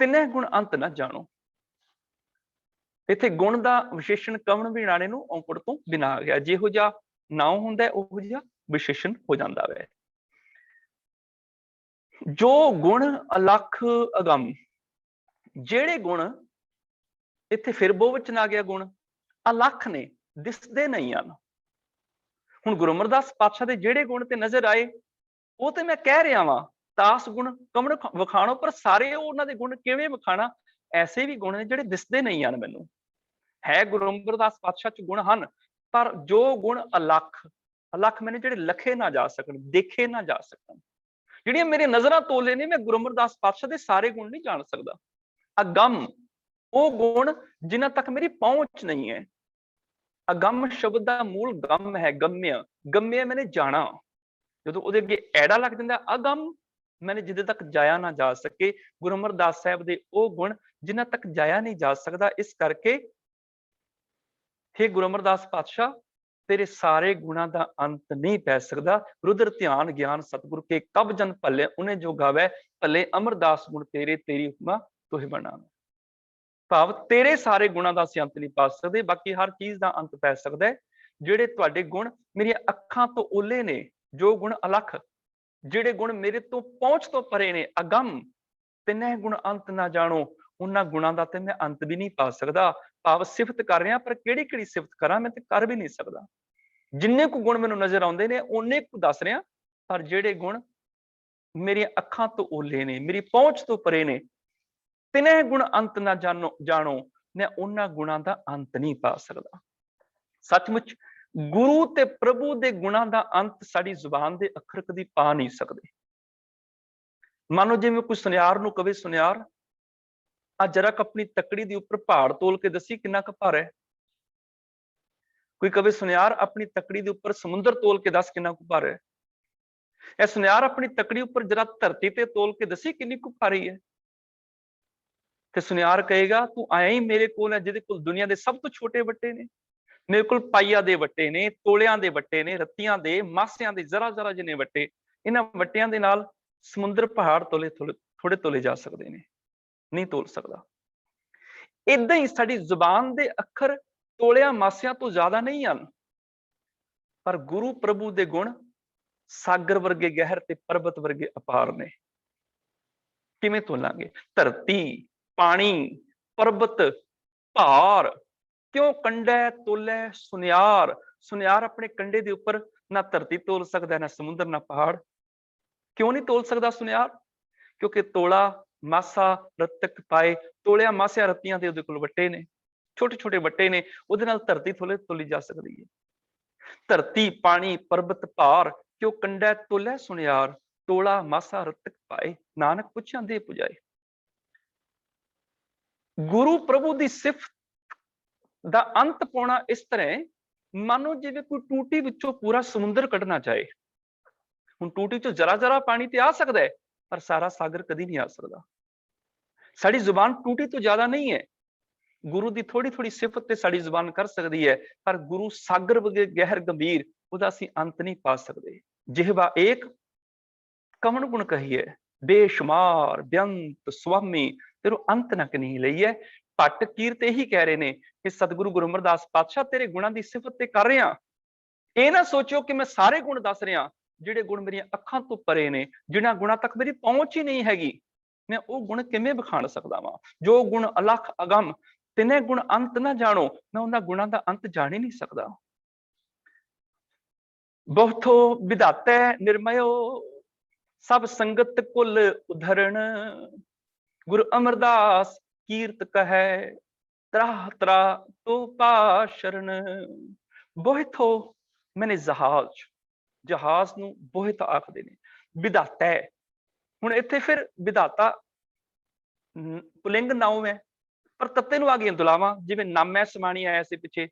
ਤਿੰਨੇ ਗੁਣ ਅੰਤ ਨਾ ਜਾਣੋ। ਇੱਥੇ ਗੁਣ ਦਾ ਵਿਸ਼ੇਸ਼ਣ ਕਵਣ ਵੀ ਰਾਣੇ ਨੂੰ ਔਂਕੜ ਤੋਂ ਬਿਨਾਂ ਆ ਗਿਆ। ਜਿਹੋ ਜਿਹਾ ਨਾਉ ਹੁੰਦਾ ਉਹੋ ਜਿਹਾ ਵਿਸ਼ੇਸ਼ਣ ਹੋ ਜਾਂਦਾ ਹੈ। ਜੋ ਗੁਣ ਅਲਖ ਅਗੰਮ, ਜਿਹੜੇ ਗੁਣ, ਇੱਥੇ ਫਿਰ ਬਹੁਵਚਨ ਆ ਗਿਆ, ਗੁਣ ਅਲਖ ਨੇ, ਦਿਸਦੇ ਨਹੀਂ ਹਨ। ਹੁਣ ਗੁਰੂ ਅਮਰਦਾਸ ਪਾਤਸ਼ਾਹ ਦੇ ਜਿਹੜੇ ਗੁਣ ਤੇ ਨਜ਼ਰ ਆਏ ਉਹ ਤੇ ਮੈਂ ਕਹਿ ਰਿਹਾ ਵਾਂ, ਤਾਸ ਗੁਣ ਕਵਣ ਵਖਾਣੋ, ਪਰ ਸਾਰੇ ਉਹਨਾਂ ਦੇ ਗੁਣ ਕਿਵੇਂ ਵਖਾਣਾ। ਐਸੇ ਵੀ ਗੁਣ ਨੇ ਜਿਹੜੇ ਦਿਸਦੇ ਨਹੀਂ ਹਨ ਮੈਨੂੰ। ਹੈ ਗੁਰੂ ਅਮਰਦਾਸ ਪਾਤਸ਼ਾਹ ਚ ਗੁਣ ਹਨ, ਪਰ ਜੋ ਗੁਣ ਅਲਖ, ਅਲਖ ਮੈਨੇ ਜਿਹੜੇ ਲਖੇ ਨਾ ਜਾ ਸਕਣ, ਦੇਖੇ ਨਾ ਜਾ ਸਕਣ, ਜਿਹੜੀਆਂ ਮੇਰੀਆਂ ਨਜ਼ਰਾਂ ਤੋਲੇ ਨੇ, ਮੈਂ ਗੁਰੂ ਅਮਰਦਾਸ ਪਾਤਸ਼ਾਹ ਦੇ ਸਾਰੇ ਗੁਣ ਨਹੀਂ ਜਾਣ ਸਕਦਾ। ਅਗੰਮ, ਉਹ ਗੁਣ ਜਿਨ੍ਹਾਂ ਤੱਕ ਮੇਰੀ ਪਹੁੰਚ ਨਹੀਂ ਹੈ। ਅਗੰਮ ਸ਼ਬਦ ਦਾ ਮੂਲ ਗੰਮ ਹੈ, ਗੰਮਿਆ, ਗੰਮਿਆ ਮੈਨੇ ਜਾਣਾ। ਜਦੋਂ ਉਹਦੇ ਅੱਗੇ ਐੜਾ ਲੱਗ ਜਾਂਦਾ, ਅਗੰਮ ਮੈਨੇ ਜਿਹਦੇ ਤੱਕ ਜਾਇਆ ਨਾ ਜਾ ਸਕੇ। ਗੁਰੂ ਅਮਰਦਾਸ ਸਾਹਿਬ ਦੇ ਉਹ ਗੁਣ ਜਿਨ੍ਹਾਂ ਤੱਕ ਜਾਇਆ ਨਹੀਂ ਜਾ ਸਕਦਾ। ਇਸ ਕਰਕੇ हे ਗੁਰੂ ਅਮਰਦਾਸ ਪਾਤਸ਼ਾਹ, ਤੇਰੇ ਸਾਰੇ ਗੁਣਾਂ ਦਾ ਅੰਤ ਨਹੀਂ ਪੈ ਸਕਦਾ। ਰੁਦਰ ਧਿਆਨ ਗਿਆਨ ਸਤਿਗੁਰ ਕੇ ਕਬ ਜਨ ਭਲੇ, ਉਹਨੇ ਜੋ ਗਾਵੇ ਭਲੇ ਅਮਰਦਾਸ ਗੁਣ ਤੇਰੇ, ਤੇਰੀ ਹੁਕਮਾ ਤੋਹਿ ਬਣਾ। ਭਾਵ ਤੇਰੇ ਸਾਰੇ ਗੁਣਾਂ ਦਾ ਅਸੀਂ ਅੰਤ ਨਹੀਂ ਪਾ ਸਕਦੇ, ਬਾਕੀ ਹਰ ਚੀਜ਼ ਦਾ ਅੰਤ ਪੈ ਸਕਦਾ ਹੈ। ਜਿਹੜੇ ਤੁਹਾਡੇ ਗੁਣ ਮੇਰੀਆਂ ਅੱਖਾਂ ਤੋਂ ਓਲੇ ਨੇ, ਜੋ ਗੁਣ ਅਲਖ, ਜਿਹੜੇ ਗੁਣ ਮੇਰੇ ਤੋਂ ਪਹੁੰਚ ਤੋਂ ਪਰੇ ਨੇ, ਅਗੰਮ, ਤਿੰਨੇ ਗੁਣ ਅੰਤ ਨਾ ਜਾਣੋ, ਉਹਨਾਂ ਗੁਣਾਂ ਦਾ ਤੇ ਮੈਂ ਅੰਤ ਵੀ ਨਹੀਂ ਪਾ ਸਕਦਾ। ਭਾਵ ਸਿਫਤ ਕਰ ਰਿਹਾ, ਪਰ ਕਿਹੜੀ ਕਿਹੜੀ ਸਿਫਤ ਕਰਾਂ, ਮੈਂ ਤੇ ਕਰ ਵੀ ਨਹੀਂ ਸਕਦਾ। ਜਿੰਨੇ ਕੁ ਗੁਣ ਮੈਨੂੰ ਨਜ਼ਰ ਆਉਂਦੇ ਨੇ ਉਹਨੇ ਕੁ ਦੱਸ ਰਿਹਾ, ਪਰ ਜਿਹੜੇ ਗੁਣ ਮੇਰੀਆਂ ਅੱਖਾਂ ਤੋਂ ਓਲੇ ਨੇ, ਮੇਰੀ ਪਹੁੰਚ ਤੋਂ ਪਰੇ ਨੇ, ਤਿੰਨੇ ਗੁਣ ਅੰਤ ਨਾ ਜਾਣੋ, ਮੈਂ ਉਹਨਾਂ ਗੁਣਾਂ ਦਾ ਅੰਤ ਨਹੀਂ ਪਾ ਸਕਦਾ। ਸੱਚਮੁੱਚ ਗੁਰੂ ਤੇ ਪ੍ਰਭੂ ਦੇ ਗੁਣਾਂ ਦਾ ਅੰਤ ਸਾਡੀ ਜ਼ੁਬਾਨ ਦੇ ਅੱਖਰ ਕਦੀ ਪਾ ਨਹੀਂ ਸਕਦੇ। ਮਾਨੋ ਜਿਵੇਂ ਕੋਈ ਸੁਨਿਆਰ ਨੂੰ ਕਵੇ, ਸੁਨਿਆਰ ਆ ਜਰਾ ਆਪਣੀ ਤੱਕੜੀ ਦੇ ਉੱਪਰ ਪਹਾੜ ਤੋਲ ਕੇ ਦੱਸੀ ਕਿੰਨਾ ਕੁ ਭਾਰ ਹੈ। ਕੋਈ ਕਵੇ, ਸੁਨਿਆਰ ਆਪਣੀ ਤੱਕੜੀ ਦੇ ਉੱਪਰ ਸਮੁੰਦਰ ਤੋਲ ਕੇ ਦੱਸ ਕਿੰਨਾ ਕੁ ਭਾਰ ਹੈ। ਇਹ ਸੁਨਿਆਰ ਆਪਣੀ ਤੱਕੜੀ ਉੱਪਰ ਜਰਾ ਧਰਤੀ ਤੇ ਤੋਲ ਕੇ ਦੱਸੀ ਕਿੰਨੀ ਕੁ ਭਾਰੀ ਹੈ। ਤੇ ਸੁਨਿਆਰ ਕਹੇਗਾ, ਤੂੰ ਆਇਆ ਹੀ ਮੇਰੇ ਕੋਲ ਹੈ ਜਿਹਦੇ ਕੋਲ ਦੁਨੀਆ ਦੇ ਸਭ ਤੋਂ ਛੋਟੇ ਵੱਟੇ ਨੇ। ਮੇਰੇ ਕੋਲ ਪਾਈਆ ਦੇ ਵੱਟੇ ਨੇ, ਤੋਲਿਆਂ ਦੇ ਵੱਟੇ ਨੇ, ਰੱਤੀਆਂ ਦੇ, ਮਾਸਿਆਂ ਦੇ, ਜ਼ਰਾ ਜ਼ਰਾ ਜਿਹਨੇ ਵੱਟੇ। ਇਹਨਾਂ ਵੱਟਿਆਂ ਦੇ ਨਾਲ ਸਮੁੰਦਰ ਪਹਾੜ ਥੋੜੇ ਤੋਲੇ ਜਾ ਸਕਦੇ ਨੇ, ਨਹੀਂ ਤੋਲ ਸਕਦਾ। ਏਦਾਂ ਹੀ ਸਾਡੀ ਜ਼ੁਬਾਨ ਦੇ ਅੱਖਰ ਤੋਲਿਆਂ ਮਾਸਿਆਂ ਤੋਂ ਜ਼ਿਆਦਾ ਨਹੀਂ ਹਨ, ਪਰ ਗੁਰੂ ਪ੍ਰਭੂ ਦੇ ਗੁਣ ਸਾਗਰ ਵਰਗੇ ਗਹਿਰ ਤੇ ਪਰਬਤ ਵਰਗੇ ਅਪਾਰ ਨੇ। ਕਿਵੇਂ ਤੋਲਾਂਗੇ? ਧਰਤੀ, ਪਾਣੀ, ਪਰਬਤ, ਭਾਰ, ਕਿਉਂ ਕੰਡਾ ਤੋਲੇ ਸੁਨਿਆਰ। ਸੁਨਿਆਰ ਆਪਣੇ ਕੰਡੇ ਦੇ ਉੱਪਰ ਨਾ ਧਰਤੀ ਤੋਲ ਸਕਦਾ, ਨਾ ਸਮੁੰਦਰ, ਨਾ ਪਹਾੜ। ਕਿਉਂ ਨਹੀਂ ਤੋਲ ਸਕਦਾ ਸੁਨਿਆਰ? ਕਿਉਂਕਿ ਤੋਲਾ, ਮਾਸਾ, ਰੱਤਕ ਪਾਏ, ਤੋਲਿਆਂ ਮਾਸਿਆਂ ਰੱਤੀਆਂ ਦੇ ਉਹਦੇ ਕੋਲ ਵੱਟੇ ਨੇ, ਛੋਟੇ ਛੋਟੇ ਵੱਟੇ ਨੇ, ਉਹਦੇ ਨਾਲ ਧਰਤੀ ਤੋਲੀ ਜਾ ਸਕਦੀ ਹੈ। ਧਰਤੀ, ਪਾਣੀ, ਪਰਬਤ, ਭਾਰ, ਕਿਉਂ ਕੰਡਾ ਤੋਲੇ ਸੁਨਿਆਰ। ਟੋਲਾ ਮਾਸਾ ਰਤਕ ਪਾਏ, ਨਾਨਕ ਪੁੱਛਾਂ ਦੇ ਪੁਜਾਏ। ਗੁਰੂ ਪ੍ਰਭੂ ਦੀ ਸਿਫਤ ਦਾ ਅੰਤ ਪਾਉਣਾ ਇਸ ਤਰ੍ਹਾਂ, ਮਾਨੋ ਜਿਵੇਂ ਕੋਈ ਟੂਟੀ ਵਿੱਚੋਂ ਪੂਰਾ ਸਮੁੰਦਰ ਕੱਢਣਾ ਚਾਹੇ। ਹੁਣ ਟੂਟੀ ਚੋਂ ਜਰਾ ਜਰਾ ਪਾਣੀ ਤੇ ਆ ਸਕਦਾ ਹੈ, ਪਰ ਸਾਰਾ ਸਾਗਰ ਕਦੀ ਨਹੀਂ ਆ ਸਕਦਾ। ਸਾਡੀ ਜ਼ੁਬਾਨ ਟੂਟੀ ਤੋਂ ਜ਼ਿਆਦਾ ਨਹੀਂ ਹੈ। ਗੁਰੂ ਦੀ ਥੋੜੀ ਥੋੜੀ ਸਿਫਤ ਤੇ ਸਾਡੀ ਜ਼ੁਬਾਨ ਕਰ ਸਕਦੀ ਹੈ, ਪਰ ਗੁਰੂ ਸਾਗਰ ਵਗੇ ਗਹਿਰ ਗੰਭੀਰ, ਉਹਦਾ ਅਸੀਂ ਅੰਤ ਨਹੀਂ ਪਾ ਸਕਦੇ। ਜਿਹਵਾ ਏਕ ਕਵਣ ਗੁਣ ਕਹੀਏ, ਬੇਸ਼ੁਮਾਰ ਬੇਅੰਤ ਸੁਆਮੀ, ਤੇਰੋ ਅੰਤ ਨਾ ਕਨੀ ਲਈਏ। ਭੱਟ ਕੀਰਤ ਇਹੀ ਕਹਿ ਰਹੇ ਨੇ ਕਿ ਸਤਿਗੁਰੂ ਗੁਰੂ ਅਮਰਦਾਸ ਪਾਤਸ਼ਾਹ ਤੇਰੇ ਗੁਣਾਂ ਦੀ ਸਿਫਤ ਤੇ ਕਰ ਰਿਹਾ। ਇਹ ਨਾ ਸੋਚਿਓ ਕਿ ਮੈਂ ਸਾਰੇ ਗੁਣ ਦੱਸ ਰਿਹਾ, ਜਿਹੜੇ ਗੁਣ ਮੇਰੀਆਂ ਅੱਖਾਂ ਤੋਂ ਪਰੇ ਨੇ, ਜਿਨ੍ਹਾਂ ਗੁਣਾਂ ਤੱਕ ਮੇਰੀ ਪਹੁੰਚ ਹੀ ਨਹੀਂ ਹੈਗੀ, ਮੈਂ ਉਹ ਗੁਣ ਕਿਵੇਂ ਵਿਖਾਣ ਸਕਦਾ ਵਾਂ। ਜੋ ਗੁਣ ਅਲਖ ਅਗੰਮ, ਤਿੰਨੇ ਗੁਣ ਅੰਤ ਨਾ ਜਾਣੋ, ਮੈਂ ਉਹਨਾਂ ਗੁਣਾਂ ਦਾ ਅੰਤ ਜਾਣ ਹੀ ਨਹੀਂ ਸਕਦਾ। ਬਹੁਥੋ ਵਿਧਾਤੈ ਨਿਰਮਯੋ, ਸਭ ਸੰਗਤ ਕੁਲ ਉਧਰਣ, ਗੁਰੂ ਅਮਰਦਾਸ ਕੀਰਤ ਕਹੈ, ਤਰਾਹ ਤਰਾਹ ਤੋ ਪਾ ਸ਼ਰਨ। ਬਹੁਥੋ ਮੈਨੇ ਜਹਾਜ਼ ਨੂੰ ਬਹੁਤ ਆਖਦੇ ਨੇ। ਵਿਧਾਤਾ ਹੈ, ਹੁਣ ਇੱਥੇ ਫਿਰ ਵਿਧਾਤਾ ਪੁਲਿੰਗ ਨਾਉ ਹੈ, ਪਰ ਤੱਤੇ ਨੂੰ ਆ ਗਈਆਂ ਦੁਲਾਵਾਂ। ਜਿਵੇਂ ਨਾਮੈ ਸਮਾਣੀ ਆਇਆ ਸੀ ਪਿੱਛੇ,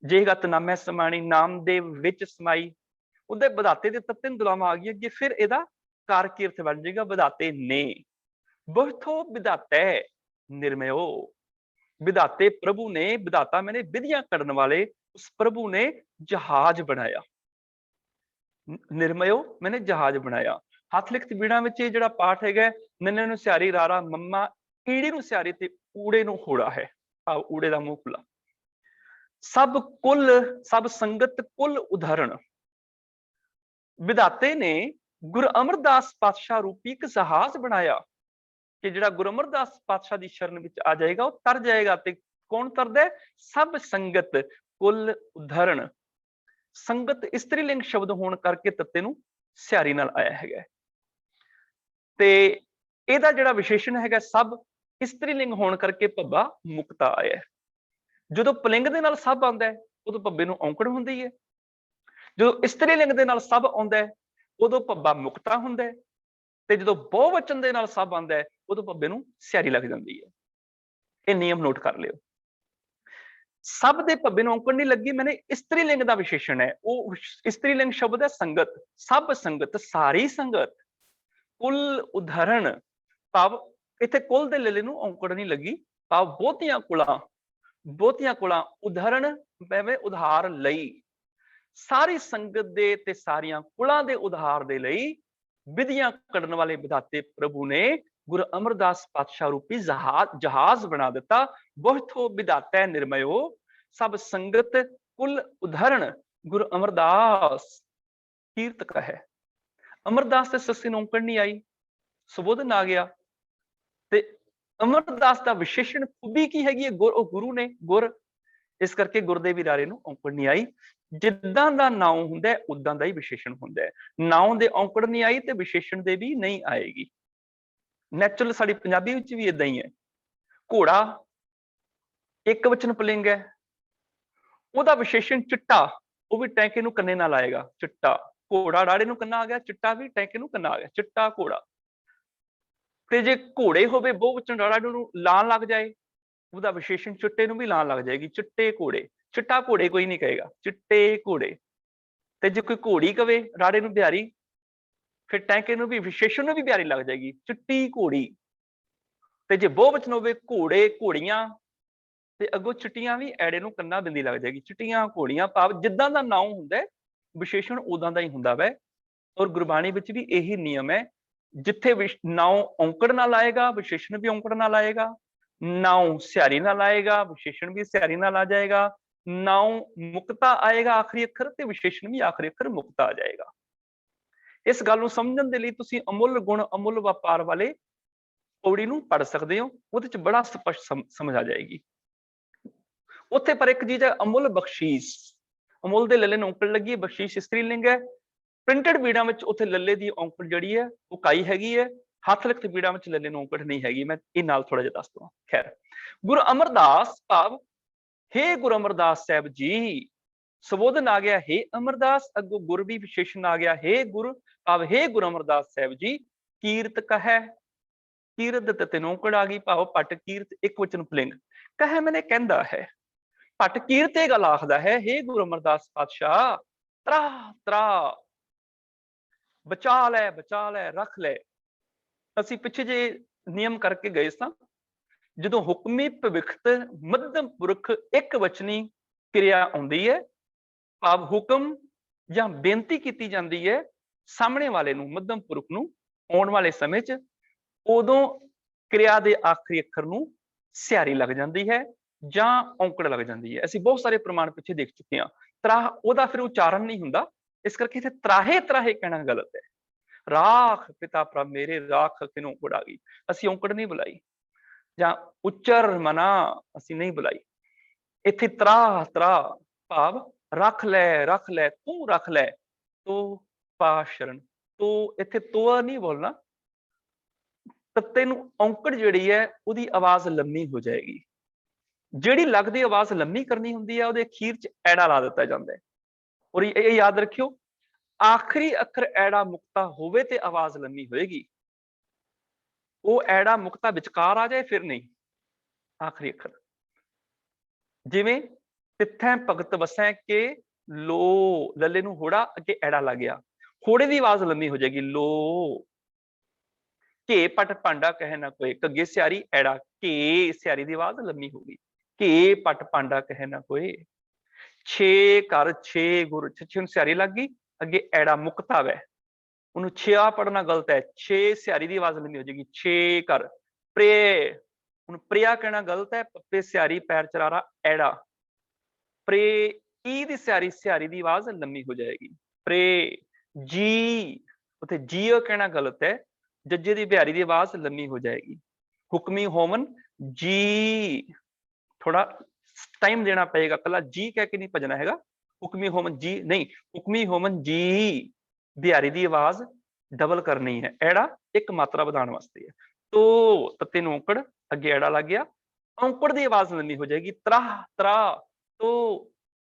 ਜੇਗਤ ਨਾਮੈ ਸਮਾਣੀ, ਨਾਮ ਦੇ ਵਿੱਚ ਸਮਾਈ, ਉਹਦੇ ਵਿਧਾਤੇ ਦੇ ਤੱਤੇ ਨੂੰ ਦੁਲਾਵਾਂ ਆ ਗਈਆਂ ਅੱਗੇ। ਫਿਰ ਇਹਦਾ ਕਾਰ ਕੀ ਅਰਥ ਬਣ ਜਾਏਗਾ? ਵਿਧਾਤੇ ਨੇ। ਬਹੁਥੋ ਵਿਧਾਤਾ ਨਿਰਮਯੋ, ਵਿਧਾਤੇ ਪ੍ਰਭੂ ਨੇ, ਵਿਧਾਤਾ ਮੈਨੇ ਵਿਧੀਆਂ ਕਰਨ ਵਾਲੇ, ਉਸ ਪ੍ਰਭੂ ਨੇ ਜਹਾਜ਼ ਬਣਾਇਆ। ਨਿਰਮਯੋ ਮੈਨੇ ਜਹਾਜ਼ ਬਣਾਇਆ। ਹੱਥ ਲਿਖਤ ਬੀੜਾਂ ਵਿੱਚ ਇਹ ਜਿਹੜਾ ਪਾਠ ਹੈਗਾ, ਨੰਨੇ ਨੂੰ ਸਿਆਰੀ ਰਾਰਾ ਮੰਮਾ, ਈੜੀ ਨੂੰ ਸਿਆਰੀ ਤੇ ਊੜੇ ਨੂੰ ਹੋੜਾ ਹੈ, ਭਾਵ ਊੜੇ ਦਾ ਮੂੰਹ ਖੁੱਲਾ। ਸਭ ਕੁਲ, ਸਭ ਸੰਗਤ ਕੁਲ ਉਦਾਹਰਣ, ਵਿਧਾਤੇ ਨੇ ਗੁਰੂ ਅਮਰਦਾਸ ਪਾਤਸ਼ਾਹ ਰੂਪੀ ਇੱਕ ਜਹਾਜ਼ ਬਣਾਇਆ ਕਿ ਜਿਹੜਾ ਗੁਰੂ ਅਮਰਦਾਸ ਪਾਤਸ਼ਾਹ ਦੀ ਸ਼ਰਨ ਵਿੱਚ ਆ ਜਾਏਗਾ ਉਹ ਤਰ ਜਾਏਗਾ। ਤੇ ਕੌਣ ਤਰਦਾ? ਸਭ ਸੰਗਤ ਕੁਲ ਉਦਾਹਰਣ। ਸੰਗਤ ਇਸਤਰੀ ਲਿੰਗ ਸ਼ਬਦ ਹੋਣ ਕਰਕੇ ਤੱਤੇ ਨੂੰ ਸਿਆਰੀ ਨਾਲ ਆਇਆ ਹੈਗਾ। ਤੇ ਇਹਦਾ ਜਿਹੜਾ ਵਿਸ਼ੇਸ਼ਣ ਹੈਗਾ, ਸਭ ਇਸਤਰੀ ਲਿੰਗ ਹੋਣ ਕਰਕੇ ਭੱਬਾ ਮੁਕਤਾ ਆਇਆ। ਜਦੋਂ ਪੁਲਿੰਗ ਦੇ ਨਾਲ ਸਭ ਆਉਂਦਾ ਹੈ, ਉਦੋਂ ਭੱਬੇ ਨੂੰ ਔਂਕੜ ਹੁੰਦੀ ਹੈ। ਜਦੋਂ ਇਸਤਰੀ ਲਿੰਗ ਦੇ ਨਾਲ ਸਭ ਆਉਂਦਾ ਹੈ, ਉਦੋਂ ਭੱਬਾ ਮੁਕਤਾ ਹੁੰਦਾ ਹੈ। ਤੇ ਜਦੋਂ ਬਹੁਵਚਨ ਦੇ ਨਾਲ ਸਭ ਆਉਂਦਾ ਹੈ, ਉਦੋਂ ਭੱਬੇ ਨੂੰ ਸਿਆਰੀ ਲੱਗ ਜਾਂਦੀ ਹੈ। ਇਹ ਨਿਯਮ ਨੋਟ ਕਰ ਲਿਓ। ਸਭ ਦੇ ਭੱਬੇ ਨੂੰ ਔਂਕੜ ਨਹੀਂ ਲੱਗੀ, ਮੈਨੇ ਇਸਤਰੀ ਲਿੰਗ ਦਾ ਵਿਸ਼ੇਸ਼ਣ ਹੈ। ਉਹ ਇਸਤਰੀ ਲਿੰਗ ਸ਼ਬਦ ਹੈ ਸੰਗਤ, ਸਭ ਸੰਗਤ, ਸਾਰੀ ਸੰਗਤ। ਕੁਲ ਉਦਾਹਰਣ, ਭਾਵ ਇੱਥੇ ਕੁਲ ਦੇ ਲੇਲੇ ਨੂੰ ਔਂਕੜ ਨਹੀਂ ਲੱਗੀ, ਭਾਵ ਬਹੁਤੀਆਂ ਕੁਲਾਂ, ਬਹੁਤੀਆਂ ਕੁਲਾਂ। ਉਦਾਹਰਣ ਭਾਵੇਂ ਉਧਾਰ ਲਈ, ਸਾਰੀ ਸੰਗਤ ਦੇ ਤੇ ਸਾਰੀਆਂ ਕੁਲਾਂ ਦੇ ਉਧਾਰ ਦੇ ਲਈ ਵਿਧੀਆਂ ਕੱਢਣ ਵਾਲੇ ਵਿਧਾਤੇ ਪ੍ਰਭੂ ਨੇ ਗੁਰੂ ਅਮਰਦਾਸ ਪਾਤਸ਼ਾਹ ਰੂਪੀ ਜਹਾਜ਼ ਬਣਾ ਦਿੱਤਾ। ਬਹੁਥੋ ਵਿਧਾਤਾ ਨਿਰਮਯੋ, ਸਭ ਸੰਗਤ ਕੁਲ ਉਦਾਹਰਣ, ਗੁਰੂ ਅਮਰਦਾਸ ਕੀਰਤ ਕਹੈ। ਅਮਰਦਾਸ ਤੇ ਸੱਸੇ ਨੂੰ ਔਂਕੜ ਨਹੀਂ ਆਈ, ਸੁਬੋਧਨ ਆ ਗਿਆ। ਤੇ ਅਮਰਦਾਸ ਦਾ ਵਿਸ਼ੇਸ਼ਣ ਖੂਬੀ ਕੀ ਹੈਗੀ ਹੈ? ਉਹ ਗੁਰੂ ਨੇ, ਗੁਰ। ਇਸ ਕਰਕੇ ਗੁਰ ਦੇ ਵੀ ਰਾਰੇ ਨੂੰ ਔਂਕੜ ਨਹੀਂ ਆਈ। ਜਿੱਦਾਂ ਦਾ ਨਾਉ ਹੁੰਦਾ ਹੈ, ਉਦਾਂ ਦਾ ਹੀ ਵਿਸ਼ੇਸ਼ਣ ਹੁੰਦਾ ਹੈ। ਨਾਉ ਦੇ ਔਂਕੜ ਨਹੀਂ ਆਈ ਤੇ ਵਿਸ਼ੇਸ਼ਣ ਦੇ ਵੀ ਨਹੀਂ ਆਏਗੀ। ਨੈਚੁਰਲ ਸਾਡੀ ਪੰਜਾਬੀ ਵਿੱਚ ਵੀ ਇਦਾਂ ਹੀ ਹੈ। ਘੋੜਾ ਇੱਕ ਵਚਨ ਪੁਲਿੰਗ ਹੈ, ਉਹਦਾ ਵਿਸ਼ੇਸ਼ਣ ਚਿੱਟਾ, ਉਹ ਵੀ ਟੈਂਕੇ ਨੂੰ ਕੰਨੇ ਨਾਲ ਆਏਗਾ, ਚਿੱਟਾ। ਘੋੜਾ ਰਾੜੇ ਨੂੰ ਕੰਨਾ ਆ ਗਿਆ, ਚਿੱਟਾ ਵੀ ਟੈਂਕੇ ਨੂੰ ਕੰਨਾ ਆ ਗਿਆ, ਚਿੱਟਾ ਘੋੜਾ। ਤੇ ਜੇ ਘੋੜੇ ਹੋਵੇ ਬਹੁਵਚਨ ਰਾੜਾ ਨੂੰ ਲਾਣ ਲੱਗ ਜਾਏ, ਉਹਦਾ ਵਿਸ਼ੇਸ਼ਣ ਚਿੱਟੇ ਨੂੰ ਵੀ ਲਾਣ ਲੱਗ ਜਾਏਗੀ, ਚਿੱਟੇ ਘੋੜੇ। ਚਿੱਟਾ ਘੋੜੇ ਕੋਈ ਨਹੀਂ ਕਹੇਗਾ, ਚਿੱਟੇ ਘੋੜੇ। ਤੇ ਜੇ ਕੋਈ ਘੋੜੀ ਕਵੇ ਰਾੜੇ ਨੂੰ ਬਿਹਾਰੀ, ਫਿਰ ਟੈਂਕੇ ਨੂੰ ਵੀ ਵਿਸ਼ੇਸ਼ਣ ਨੂੰ ਵੀ ਬਿਹਾਰੀ ਲੱਗ ਜਾਏਗੀ, ਚਿੱਟੀ ਘੋੜੀ। ਤੇ ਜੇ ਬਹੁਵਚਨ ਹੋਵੇ ਘੋੜੇ ਘੋੜੀਆਂ, ਤੇ ਅੱਗੋਂ ਚਿੱਟੀਆਂ ਵੀ ਐੜੇ ਨੂੰ ਕੰਨਾ ਬਿੰਦੀ ਲੱਗ ਜਾਏਗੀ, ਚਿੱਟੀਆਂ ਘੋੜੀਆਂ। ਭਾਵ ਜਿੱਦਾਂ ਦਾ ਨਾਉ ਹੁੰਦਾ ਵਿਸ਼ੇਸ਼ਣ ਉਦਾਂ ਦਾ ਹੀ ਹੁੰਦਾ ਵੈ। ਔਰ ਗੁਰਬਾਣੀ ਵਿੱਚ ਵੀ ਇਹੀ ਨਿਯਮ ਹੈ, ਜਿੱਥੇ ਨਾਉ ਔਂਕੜ ਨਾਲ ਆਏਗਾ, ਵਿਸ਼ੇਸ਼ਣ ਵੀ ਔਂਕੜ ਨਾਲ ਆਏਗਾ। ਨਾਉ ਸਿਆਰੀ ਨਾਲ ਆਏਗਾ, ਵਿਸ਼ੇਸ਼ਣ ਵੀ ਸਿਆਰੀ ਨਾਲ ਆ ਜਾਏਗਾ। ਨਾਉ ਮੁਕਤਾ ਆਏਗਾ ਆਖਰੀ ਅੱਖਰ, ਤੇ ਵਿਸ਼ੇਸ਼ਣ ਵੀ ਆਖਰੀ ਅੱਖਰ ਮੁਕਤਾ ਆ ਜਾਏਗਾ। ਇਸ ਗੱਲ ਨੂੰ ਸਮਝਣ ਦੇ ਲਈ ਤੁਸੀਂ ਅਮੁੱਲ ਗੁਣ ਅਮੁੱਲ ਵਪਾਰ ਵਾਲੇ ਪੌੜੀ ਨੂੰ ਪੜ੍ਹ ਸਕਦੇ ਹੋ, ਉਹਦੇ ਚ ਬੜਾ ਸਪਸ਼ਟ ਸਮਝ ਆ ਜਾਏਗੀ। ਉੱਥੇ ਪਰ ਇੱਕ ਚੀਜ਼ ਹੈ, ਅਮੁੱਲ ਬਖਸ਼ੀਸ਼। ਅਮੁੱਲ ਦੇ ਲੱਲੇ ਨੂੰ ਔਂਕੜ ਲੱਗੀ, ਬਖਸ਼ੀਸ਼ ਇਸਤਰੀ ਲਿੰਗ ਹੈ। ਪ੍ਰਿੰਟਡ ਬੀੜਾਂ ਵਿੱਚ ਉੱਥੇ ਲੱਲੇ ਦੀ ਔਂਕੜ ਜਿਹੜੀ ਹੈ ਉਹ ਕਾਈ ਹੈਗੀ ਹੈ। ਹੱਥ ਲਿਖਤ ਬੀੜਾਂ ਵਿੱਚ ਲੱਲੇ ਨੂੰ ਔਂਕੜ ਨਹੀਂ ਹੈਗੀ। ਮੈਂ ਇਹ ਨਾਲ ਥੋੜਾ ਜਿਹਾ ਦੱਸ ਦਵਾਂ। ਖੈਰ, ਗੁਰੂ ਅਮਰਦਾਸ ਭਾਵ ਹੇ ਗੁਰੂ ਅਮਰਦਾਸ ਸਾਹਿਬ ਜੀ। ਸੰਬੋਧਨ ਆ ਗਿਆ ਹੇ ਅਮਰਦਾਸ, ਅੱਗੋਂ ਗੁਰ ਵੀ ਵਿਸ਼ੇਸ਼ਣ ਆ ਗਿਆ ਹੇ ਗੁਰ। ਭਾਵ हे ਗੁਰੂ ਅਮਰਦਾਸ ਸਾਹਿਬ ਜੀ ਕੀਰਤ ਕਹੈ, ਕੀਰਤ ਤੇ ਤਿੰਨ ਔਂਕੜ ਆ ਗਈ, ਭਾਵ ਪਟ ਕੀਰਤ ਇੱਕ ਵਚਨ ਪੁਲਿੰਗ, ਕਹੈ ਮੈਨੇ ਕਹਿੰਦਾ ਹੈ। ਪਟ ਕੀਰਤ ਇਹ ਗੱਲ ਆਖਦਾ ਹੈ, हे ਗੁਰੂ ਅਮਰਦਾਸ ਪਾਤਸ਼ਾਹ ਤਰਾ ਤਰਾ, ਬਚਾ ਲੈ ਰੱਖ ਲੈ। ਅਸੀਂ ਪਿੱਛੇ ਜੇ ਨਿਯਮ ਕਰਕੇ ਗਏ ਸਾਂ, ਜਦੋਂ ਹੁਕਮੀ ਭਵਿਖਤ ਮੱਧਮ ਪੁਰਖ ਇੱਕ ਵਚਨੀ ਕਿਰਿਆ ਆਉਂਦੀ ਹੈ, ਭਾਵ ਹੁਕਮ ਜਾਂ ਬੇਨਤੀ ਕੀਤੀ ਜਾਂਦੀ ਹੈ ਸਾਹਮਣੇ ਵਾਲੇ ਨੂੰ, ਮੱਧਮ ਪੁਰਖ ਨੂੰ, ਆਉਣ ਵਾਲੇ ਸਮੇਂ 'ਚ, ਉਦੋਂ ਕਿਰਿਆ ਦੇ ਆਖਰੀ ਅੱਖਰ ਨੂੰ ਸਿਹਾਰੀ ਲੱਗ ਜਾਂਦੀ ਹੈ ਜਾਂ ਔਂਕੜ ਲੱਗ ਜਾਂਦੀ ਹੈ। ਅਸੀਂ ਬਹੁਤ ਸਾਰੇ ਪ੍ਰਮਾਣ ਪਿੱਛੇ ਦੇਖ ਚੁੱਕੇ ਹਾਂ। ਤਰਾਹ ਉਹਦਾ ਫਿਰ ਉਚਾਰਨ ਨਹੀਂ ਹੁੰਦਾ, ਇਸ ਕਰਕੇ ਇੱਥੇ ਤਰਾਹੇ ਤਰਾਹੇ ਕਹਿਣਾ ਗਲਤ ਹੈ। ਰਾਖ ਪਿਤਾ ਪ੍ਰਭ ਮੇਰੇ, ਰਾਖ ਕਿਨੂੰ ਔਂਕੜ ਆ ਗਈ, ਅਸੀਂ ਔਂਕੜ ਨਹੀਂ ਬੁਲਾਈ, ਜਾਂ ਉੱਚਰ ਮਨਾ ਅਸੀਂ ਨਹੀਂ ਬੁਲਾਈ। ਇੱਥੇ ਤਰਾਹ ਤਰਾਹ ਭਾਵ ਰੱਖ ਲੈ ਤੂੰ ਰੱਖ ਲੈ, ਤੋ ਪਾ ਸ਼ਰਨ, ਤੋ ਇੱਥੇ ਤੋਆ ਨਹੀਂ ਬੋਲਣਾ, ਤੱਤੇ ਨੂੰ ਔਂਕੜ ਜਿਹੜੀ ਹੈ ਉਹਦੀ ਆਵਾਜ਼ ਲੰਮੀ ਹੋ ਜਾਏਗੀ। ਜਿਹੜੀ ਲੱਗਦੀ ਆਵਾਜ਼ ਲੰਮੀ ਕਰਨੀ ਹੁੰਦੀ ਹੈ ਉਹਦੇ ਅਖੀਰ 'ਚ ਐੜਾ ਲਾ ਦਿੱਤਾ ਜਾਂਦਾ ਹੈ। ਔਰ ਇਹ ਯਾਦ ਰੱਖਿਓ, ਆਖਰੀ ਅੱਖਰ ਐੜਾ ਮੁਕਤਾ ਹੋਵੇ ਤੇ ਆਵਾਜ਼ ਲੰਮੀ ਹੋਏਗੀ, ਉਹ ਐੜਾ ਮੁਕਤਾ ਵਿਚਕਾਰ ਆ ਜਾਏ ਫਿਰ ਨਹੀਂ। ਆਖਰੀ ਅੱਖਰ ਜਿਵੇਂ ਤਿੱਥੈ ਭਗਤ ਵਸੈ ਕੇ ਲੋ, ਲੱਲੇ ਨੂੰ ਹੋੜਾ ਅੱਗੇ ਐੜਾ ਲੱਗ ਗਿਆ, ਹੋੜੇ ਦੀ ਆਵਾਜ਼ ਲੰਮੀ ਹੋ ਜਾਏਗੀ ਲੋ। ਘੇ ਪਟ ਭਾਂਡਾ ਕਹਿ ਨਾ ਕੋਏ, ਘੱਗੇ ਸਿਆਰੀ ਐੜਾ, ਘੇ ਸਿਆਰੀ ਦੀ ਆਵਾਜ਼ ਲੰਮੀ ਹੋ ਗਈ, ਘੇ ਪਟ ਭਾਂਡਾ ਕਹਿ ਨਾ ਕੋਏ। ਛੇ ਘਰ ਛੇ ਗੁਰ, ਛੇ ਨੂੰ ਸਿਆਰੀ ਲੱਗ ਗਈ, ਅੱਗੇ ਐੜਾ ਮੁਕਤਾ ਵੈ, ਉਹਨੂੰ ਛਿਆ ਪੜਨਾ ਗਲਤ ਹੈ, ਛੇ ਸਿਆਰੀ ਦੀ ਆਵਾਜ਼ ਲੰਮੀ ਹੋ ਜਾਏਗੀ, ਛੇ ਘਰ। ਪ੍ਰੇ, ਹੁਣ ਪ੍ਰਿਆ ਕਹਿਣਾ ਗਲਤ ਹੈ, ਪੱਪੇ ਸਿਆਰੀ ਪੈਰ ਚਰਾਰਾ ਐੜਾ, ਪ੍ਰੇ ਈ ਦੀ ਸਿਆਰੀ ਦੀ ਆਵਾਜ਼ ਲੰਮੀ ਹੋ ਜਾਏਗੀ, ਪ੍ਰੇ। ਜੀ, ਉੱਥੇ ਜੀਓ ਕਹਿਣਾ ਗਲਤ ਹੈ, ਜੱਜੇ ਦੀ ਬਿਹਾਰੀ ਦੀ ਆਵਾਜ਼ ਲੰਮੀ ਹੋ ਜਾਏਗੀ। ਹੁਕਮੀ ਹੋਮਨ ਜੀ, ਥੋੜਾ ਟਾਈਮ ਦੇਣਾ ਪਏਗਾ, ਕੱਲਾ ਜੀ ਕਹਿ ਕੇ ਨਹੀਂ ਭਜਣਾ ਹੈਗਾ, ਹੁਕਮੀ ਹੋਮਨ ਜੀ ਨਹੀਂ, ਹੁਕਮੀ ਹੋਮਨ ਜੀ, ਬਿਹਾਰੀ ਦੀ ਆਵਾਜ਼ ਡਬਲ ਕਰਨੀ ਹੈ, ਐੜਾ ਇੱਕ ਮਾਤਰਾ ਵਧਾਉਣ ਵਾਸਤੇ ਹੈ। ਤੋ ਤੱਤੇ ਨੂੰ ਔਂਕੜ ਅੱਗੇ ਐੜਾ ਲੱਗ ਗਿਆ, ਔਂਕੜ ਦੀ ਆਵਾਜ਼ ਲੰਮੀ ਹੋ ਜਾਏਗੀ, ਤਰਾ ਤਰਾ, ਤੋ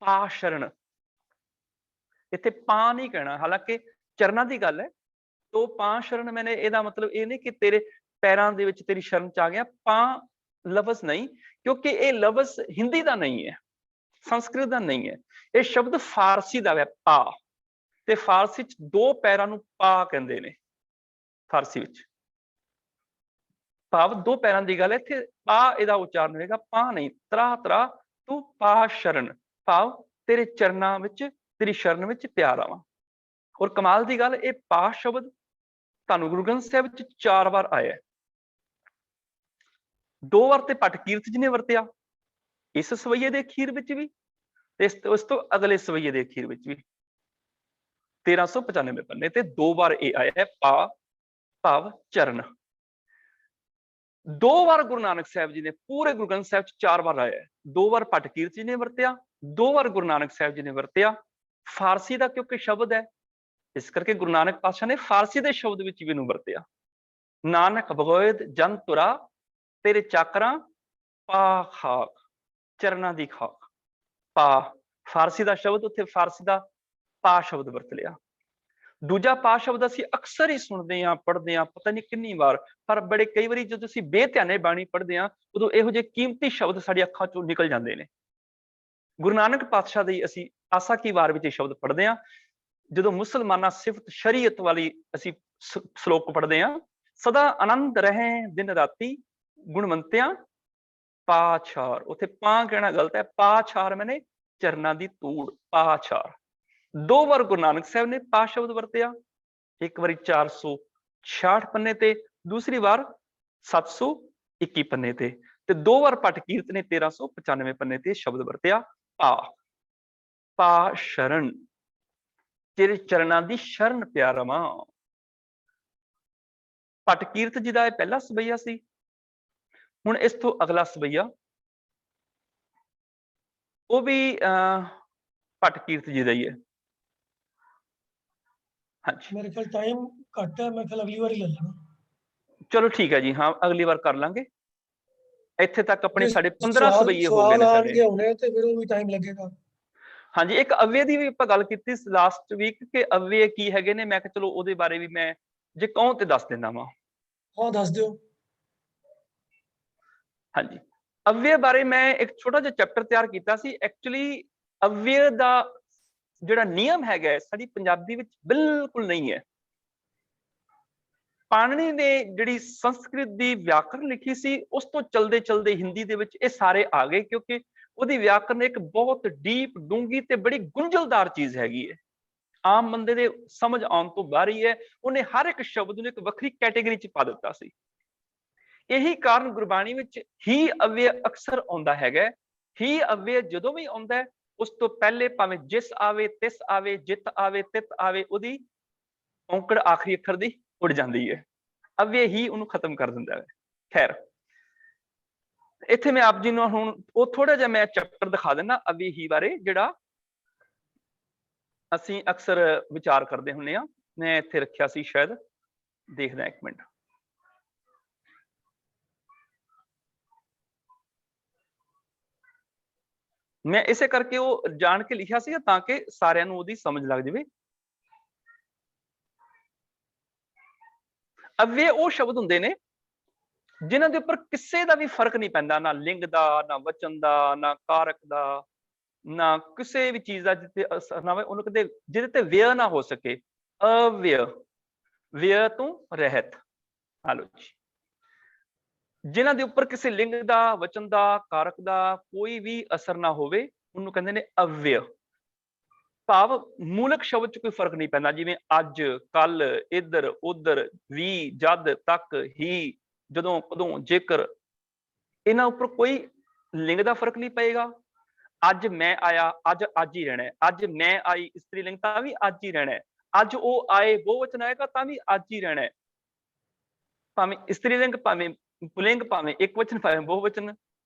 ਪਾ ਸ਼ਰਨ। ਇੱਥੇ ਪਾ ਨਹੀਂ ਕਹਿਣਾ, ਹਾਲਾਂਕਿ ਚਰਨਾਂ ਦੀ ਗੱਲ ਹੈ, ਤੋ ਪਾ ਸ਼ਰਨ ਮੈਨੇ ਇਹਦਾ ਮਤਲਬ ਇਹ ਨਹੀਂ ਕਿ ਤੇਰੇ ਪੈਰਾਂ ਦੇ ਵਿੱਚ ਤੇਰੀ ਸ਼ਰਨ ਚ ਆ ਗਿਆ, ਪਾ ਲਫ਼ਜ਼ ਨਹੀਂ, ਕਿਉਂਕਿ ਇਹ ਲਫ਼ਜ਼ ਹਿੰਦੀ ਦਾ ਨਹੀਂ ਹੈ, ਸੰਸਕ੍ਰਿਤ ਦਾ ਨਹੀਂ ਹੈ, ਇਹ ਸ਼ਬਦ ਫਾਰਸੀ ਦਾ ਹੈ ਪਾ, ਤੇ ਫਾਰਸੀ ਚ ਦੋ ਪੈਰਾਂ ਨੂੰ ਪਾ ਕਹਿੰਦੇ ਨੇ, ਫਾਰਸੀ ਵਿੱਚ ਭਾਵ ਦੋ ਪੈਰਾਂ ਦੀ ਗੱਲ ਹੈ, ਇੱਥੇ ਪਾ ਇਹਦਾ ਉਚਾਰਨ ਹੋਏਗਾ, ਪਾ ਨਹੀਂ, ਤਰਾ ਤਰਾ ਤੂੰ ਪਾ ਸ਼ਰਨ, ਭਾਵ ਤੇਰੇ ਚਰਨਾਂ ਵਿੱਚ, ਤੇਰੀ ਸ਼ਰਨ ਵਿੱਚ ਪਿਆਰ ਆਵਾਂ। ਔਰ ਕਮਾਲ ਦੀ ਗੱਲ, ਇਹ ਪਾ ਸ਼ਬਦ ਤੁਹਾਨੂੰ ਗੁਰੂ ਗ੍ਰੰਥ ਸਾਹਿਬ ਵਿੱਚ 4 ਵਾਰ ਆਇਆ, 2 ਵਾਰ ਤੇ ਪਟ ਕੀਰਤ ਜੀ ਨੇ ਵਰਤਿਆ, ਇਸ ਸਵਈਏ ਦੇ ਅਖੀਰ ਵਿੱਚ ਵੀ, ਤੇ ਇਸ ਤੋਂ ਅਗਲੇ ਸਵਈਏ ਦੇ ਅਖੀਰ ਵਿੱਚ ਵੀ। 1395 ਪੰਨੇ ਤੇ 2 ਵਾਰ ਇਹ ਆਇਆ ਹੈ, ਪਾ ਭਾਵ ਚਰਨ। 2 ਵਾਰ ਗੁਰੂ ਨਾਨਕ ਸਾਹਿਬ ਜੀ ਨੇ ਪੂਰੇ ਗੁਰੂ ਗ੍ਰੰਥ ਸਾਹਿਬ ਚ 4 ਵਾਰ ਆਇਆ ਹੈ, 2 ਵਾਰ ਪਟ ਕੀਰਤ ਜੀ ਨੇ ਵਰਤਿਆ, 2 ਵਾਰ ਗੁਰੂ ਨਾਨਕ ਸਾਹਿਬ ਜੀ ਨੇ ਵਰਤਿਆ। ਫਾਰਸੀ ਦਾ ਕਿਉਂਕਿ ਸ਼ਬਦ ਹੈ, ਇਸ ਕਰਕੇ ਗੁਰੂ ਨਾਨਕ ਪਾਤਸ਼ਾਹ ਨੇ ਫਾਰਸੀ ਦੇ ਸ਼ਬਦ ਵਿੱਚ ਵੀ ਇਹਨੂੰ ਵਰਤਿਆ। ਨਾਨਕ ਭਗੋਇਦ ਜਨ ਤੁਰਾ, ਤੇਰੇ ਚਾਕਰਾਂ ਪਾ ਖਾਕ, ਚਰਨਾਂ ਦੀ ਖਾਕ। ਪਾ ਫਾਰਸੀ ਦਾ ਸ਼ਬਦ, ਉੱਥੇ ਫਾਰਸੀ ਦਾ ਪਾ ਸ਼ਬਦ ਵਰਤ ਲਿਆ। ਦੂਜਾ ਪਾ ਸ਼ਬਦ ਅਸੀਂ ਅਕਸਰ ਹੀ ਸੁਣਦੇ ਹਾਂ, ਪੜ੍ਹਦੇ ਹਾਂ, ਪਤਾ ਨਹੀਂ ਕਿੰਨੀ ਵਾਰ, ਪਰ ਬੜੇ ਕਈ ਵਾਰੀ ਜਦੋਂ ਅਸੀਂ ਬੇਧਿਆਨੇ ਬਾਣੀ ਪੜ੍ਹਦੇ ਹਾਂ, ਉਦੋਂ ਇਹੋ ਜਿਹੇ ਕੀਮਤੀ ਸ਼ਬਦ ਸਾਡੀ ਅੱਖਾਂ ਚੋਂ ਨਿਕਲ ਜਾਂਦੇ ਨੇ। ਗੁਰੂ ਨਾਨਕ ਪਾਤਸ਼ਾਹ ਦੀ ਅਸੀਂ ਆਸਾ ਕੀ ਵਾਰ ਵਿੱਚ ਇਹ ਸ਼ਬਦ ਪੜ੍ਹਦੇ ਹਾਂ, ਜਦੋਂ ਮੁਸਲਮਾਨਾਂ ਸਿਫਤ ਸ਼ਰੀਅਤ ਵਾਲੀ ਅਸੀਂ ਸ਼ਲੋਕ ਪੜ੍ਹਦੇ ਹਾਂ, ਸਦਾ ਆਨੰਦ ਰਹੇ ਦਿਨ ਰਾਤੀ ਗੁਣਵੰਤਿਆਂ ਪਾਛਾਰ, ਉੱਥੇ ਪਾ ਕਹਿਣਾ ਗਲਤ ਹੈ, ਪਾਛਾਰ ਮੈਨੇ ਚਰਨਾਂ ਦੀ ਧੂੜ, ਪਾਛਾਰ। 2 ਵਾਰ ਗੁਰੂ ਨਾਨਕ ਸਾਹਿਬ ਨੇ ਪਾ ਸ਼ਬਦ ਵਰਤਿਆ, ਇੱਕ ਵਾਰੀ 466 ਪੰਨੇ ਤੇ, ਦੂਸਰੀ ਵਾਰ 721 ਪੰਨੇ ਤੇ 2 ਵਾਰ ਪਟ ਕੀਰਤ ਨੇ 1395 ਪੰਨੇ ਤੇ ਸ਼ਬਦ ਵਰਤਿਆ, ਪਾ। ਪਾ ਸ਼ਰਨ, ਤੇਰੇ ਚਰਨਾਂ ਦੀ ਸ਼ਰਨ ਪਿਆ ਰਵਾਂ। ਪਟ ਕੀਰਤ ਜੀ ਦਾ ਇਹ ਪਹਿਲਾ ਸਵਈਆ ਸੀ। ਹੁਣ ਇਸ ਤੋਂ ਅਗਲਾ ਸਵਈਆ ਉਹ ਵੀ ਪਟ ਕੀਰਤ ਜੀ ਦਾ ਹੀ ਹੈ। ਹਾਂਜੀ, ਮੇਰੇ ਖਿਆਲ ਟਾਈਮ ਘੱਟ ਹੈ, ਮੈਂ ਖਿਆਲ ਅਗਲੀ ਵਾਰੀ ਲੈ ਲੈਣਾ। ਚਲੋ ਠੀਕ ਹੈ ਜੀ, ਹਾਂ ਅਗਲੀ ਵਾਰ ਕਰ ਲਾਂਗੇ। ਇੱਥੇ ਤੱਕ ਆਪਣੇ ਸਾਡੇ 15 ਸਵਾਲ ਸਵਈਏ ਹੋ ਗਏ ਨੇ ਸਾਡੇ। ਆਉਣਗੇ ਹੁਣੇ ਤੇ ਫਿਰ ਉਹ ਵੀ ਟਾਈਮ ਲੱਗੇਗਾ। हाँ जी, एक अव्यय ਦੀ ਵੀ ਆਪਾਂ ਗੱਲ ਕੀਤੀ ਸੀ ਲਾਸਟ ਵੀਕ ਕਿ ਅਵਯੇ ਕੀ ਹੈਗੇ ਨੇ। ਮੈਂ ਕਿਹਾ ਚਲੋ ਉਹਦੇ ਬਾਰੇ ਵੀ ਮੈਂ ਜੇ ਕਹੂੰ ਤੇ ਦੱਸ ਦਿੰਦਾ ਵਾਂ। हाँ दस दियो। हाँ जी, अव्यय बारे मैं एक छोटा जिहा चैप्टर तैयार ਕੀਤਾ ਸੀ। एक्चुअली अव्यय ਦਾ ਜਿਹੜਾ ਨਿਯਮ ਹੈਗਾ ਸਾਡੀ ਪੰਜਾਬੀ ਵਿੱਚ ਬਿਲਕੁਲ ਨਹੀਂ ਹੈ। ਪਾਣਿਨੀ ਨੇ ਜਿਹੜੀ ਸੰਸਕ੍ਰਿਤ ਦੀ ਵਿਆਕਰਨ ਲਿਖੀ ਸੀ ਉਸ ਤੋਂ ਚਲਦੇ ਚਲਦੇ ਹਿੰਦੀ ਦੇ ਵਿੱਚ ਇਹ ਸਾਰੇ ਆ ਗਏ, ਕਿਉਂਕਿ ਉਹਦੀ ਵਿਆਕਰਨ ਇੱਕ ਬਹੁਤ ਡੀਪ ਡੂੰਗੀ ਤੇ ਬੜੀ ਗੁੰਝਲਦਾਰ ਚੀਜ਼ ਹੈਗੀ ਹੈ। ਆਮ ਬੰਦੇ ਦੇ ਸਮਝ ਆਉਣ ਤੋਂ ਬਾਹਰ ਹੀ ਹੈ। ਉਹਨੇ ਹਰ ਇੱਕ ਸ਼ਬਦ ਨੂੰ ਇੱਕ ਵੱਖਰੀ ਕੈਟੇਗਰੀ ਚ ਪਾ ਦਿੱਤਾ ਸੀ। ਇਹੀ ਕਾਰਨ ਗੁਰਬਾਣੀ ਵਿੱਚ ਹੀ ਅਵਯ ਅਕਸਰ ਆਉਂਦਾ ਹੈਗਾ। ਹੀ ਅਵਯ ਜਦੋਂ ਵੀ ਆਉਂਦਾ ਹੈ ਉਸ ਤੋਂ ਪਹਿਲੇ ਭਾਵੇਂ ਜਿਸ ਆਵੇ, ਤਿਸ ਆਵੇ, ਜਿਤ ਆਵੇ, ਤਿਤ ਆਵੇ, ਉਹਦੀ ਔਂਕੜ ਆਖਰੀ ਅੱਖਰ ਦੀ ਉੜ ਜਾਂਦੀ ਹੈ। ਅਵਯ ਹੀ ਉਹਨੂੰ ਖਤਮ ਕਰ ਦਿੰਦਾ ਹੈ। ਖੈਰ, ਇੱਥੇ ਮੈਂ ਆਪ ਜੀ ਨੂੰ ਹੁਣ ਉਹ ਥੋੜਾ ਜਿਹਾ ਮੈਂ ਚੈਪਟਰ ਦਿਖਾ ਦਿੰਦਾ ਅਵਯ ਹੀ ਬਾਰੇ, ਜਿਹੜਾ ਅਸੀਂ ਅਕਸਰ ਵਿਚਾਰ ਕਰਦੇ ਹੁੰਦੇ ਆ। ਮੈਂ ਇੱਥੇ ਰੱਖਿਆ ਸੀ, ਸ਼ਾਇਦ ਦੇਖਦਾ ਇੱਕ ਮਿੰਟ। ਮੈਂ ਇਸੇ ਕਰਕੇ ਉਹ ਜਾਣ ਕੇ ਲਿਖਿਆ ਸੀ ਤਾਂ ਕਿ ਸਾਰਿਆਂ ਨੂੰ ਉਹਦੀ ਸਮਝ ਲੱਗ ਜਾਵੇ। ਅਵਯ ਉਹ ਸ਼ਬਦ ਹੁੰਦੇ ਨੇ ਜਿਨ੍ਹਾਂ ਦੇ ਉੱਪਰ ਕਿਸੇ ਦਾ ਵੀ ਫਰਕ ਨਹੀਂ ਪੈਂਦਾ, ਨਾ ਲਿੰਗ ਦਾ, ਨਾ ਵਚਨ ਦਾ, ਨਾ ਕਾਰਕ ਦਾ, ਨਾ ਕਿਸੇ ਵੀ ਚੀਜ਼ ਦਾ ਜਿੱਤੇ ਅਸਰ ਨਾ ਹੋਵੇ, ਉਹਨੂੰ ਕਦੇ ਜਿਹਦੇ ਤੇ ਵਿਅ ਨਾ ਹੋ ਸਕੇ। ਅਵਯ, ਵਿਅ ਤੋਂ ਰਹਿਤ। ਹਾਲੋ ਜੀ, ਜਿਨ੍ਹਾਂ ਦੇ ਉੱਪਰ ਕਿਸੇ ਲਿੰਗ ਦਾ, ਵਚਨ ਦਾ, ਕਾਰਕ ਦਾ ਕੋਈ ਵੀ ਅਸਰ ਨਾ ਹੋਵੇ, ਉਹਨੂੰ ਕਹਿੰਦੇ ਨੇ ਅਵਯ। ਭਾਵ ਮੂਲਕ ਸ਼ਬਦ ਚ ਕੋਈ ਫਰਕ ਨਹੀਂ ਪੈਂਦਾ, ਜਿਵੇਂ ਅੱਜ, ਕੱਲ, ਇੱਧਰ, ਉੱਧਰ, ਵੀ, ਜਦ, ਤੱਕ, ਹੀ, ਜਦੋਂ, ਕਦੋਂ, ਜੇਕਰ, ਇਹਨਾਂ ਉੱਪਰ ਕੋਈ ਲਿੰਗ ਦਾ ਫਰਕ ਨਹੀਂ ਪਏਗਾ। ਅੱਜ ਮੈਂ ਆਇਆ, ਅੱਜ ਅੱਜ ਹੀ ਰਹਿਣਾ। ਅੱਜ ਮੈਂ ਆਈ ਇਸਤਰੀ ਲਿੰਗ ਤਾਂ ਵੀ ਅੱਜ ਹੀ ਰਹਿਣਾ। ਅੱਜ ਉਹ ਆਏ ਬਹੁਵਚਨ ਆਏਗਾ ਤਾਂ ਵੀ ਅੱਜ ਹੀ ਰਹਿਣਾ। ਭਾਵੇਂ ਇਸਤਰੀ ਲਿੰਗ, ਭਾਵੇਂ ਪੁਲਿੰਗ, ਭਾਵੇਂ ਇੱਕ ਵਚਨ, ਭਾਵੇਂ ਬਹੁਵਚਨ,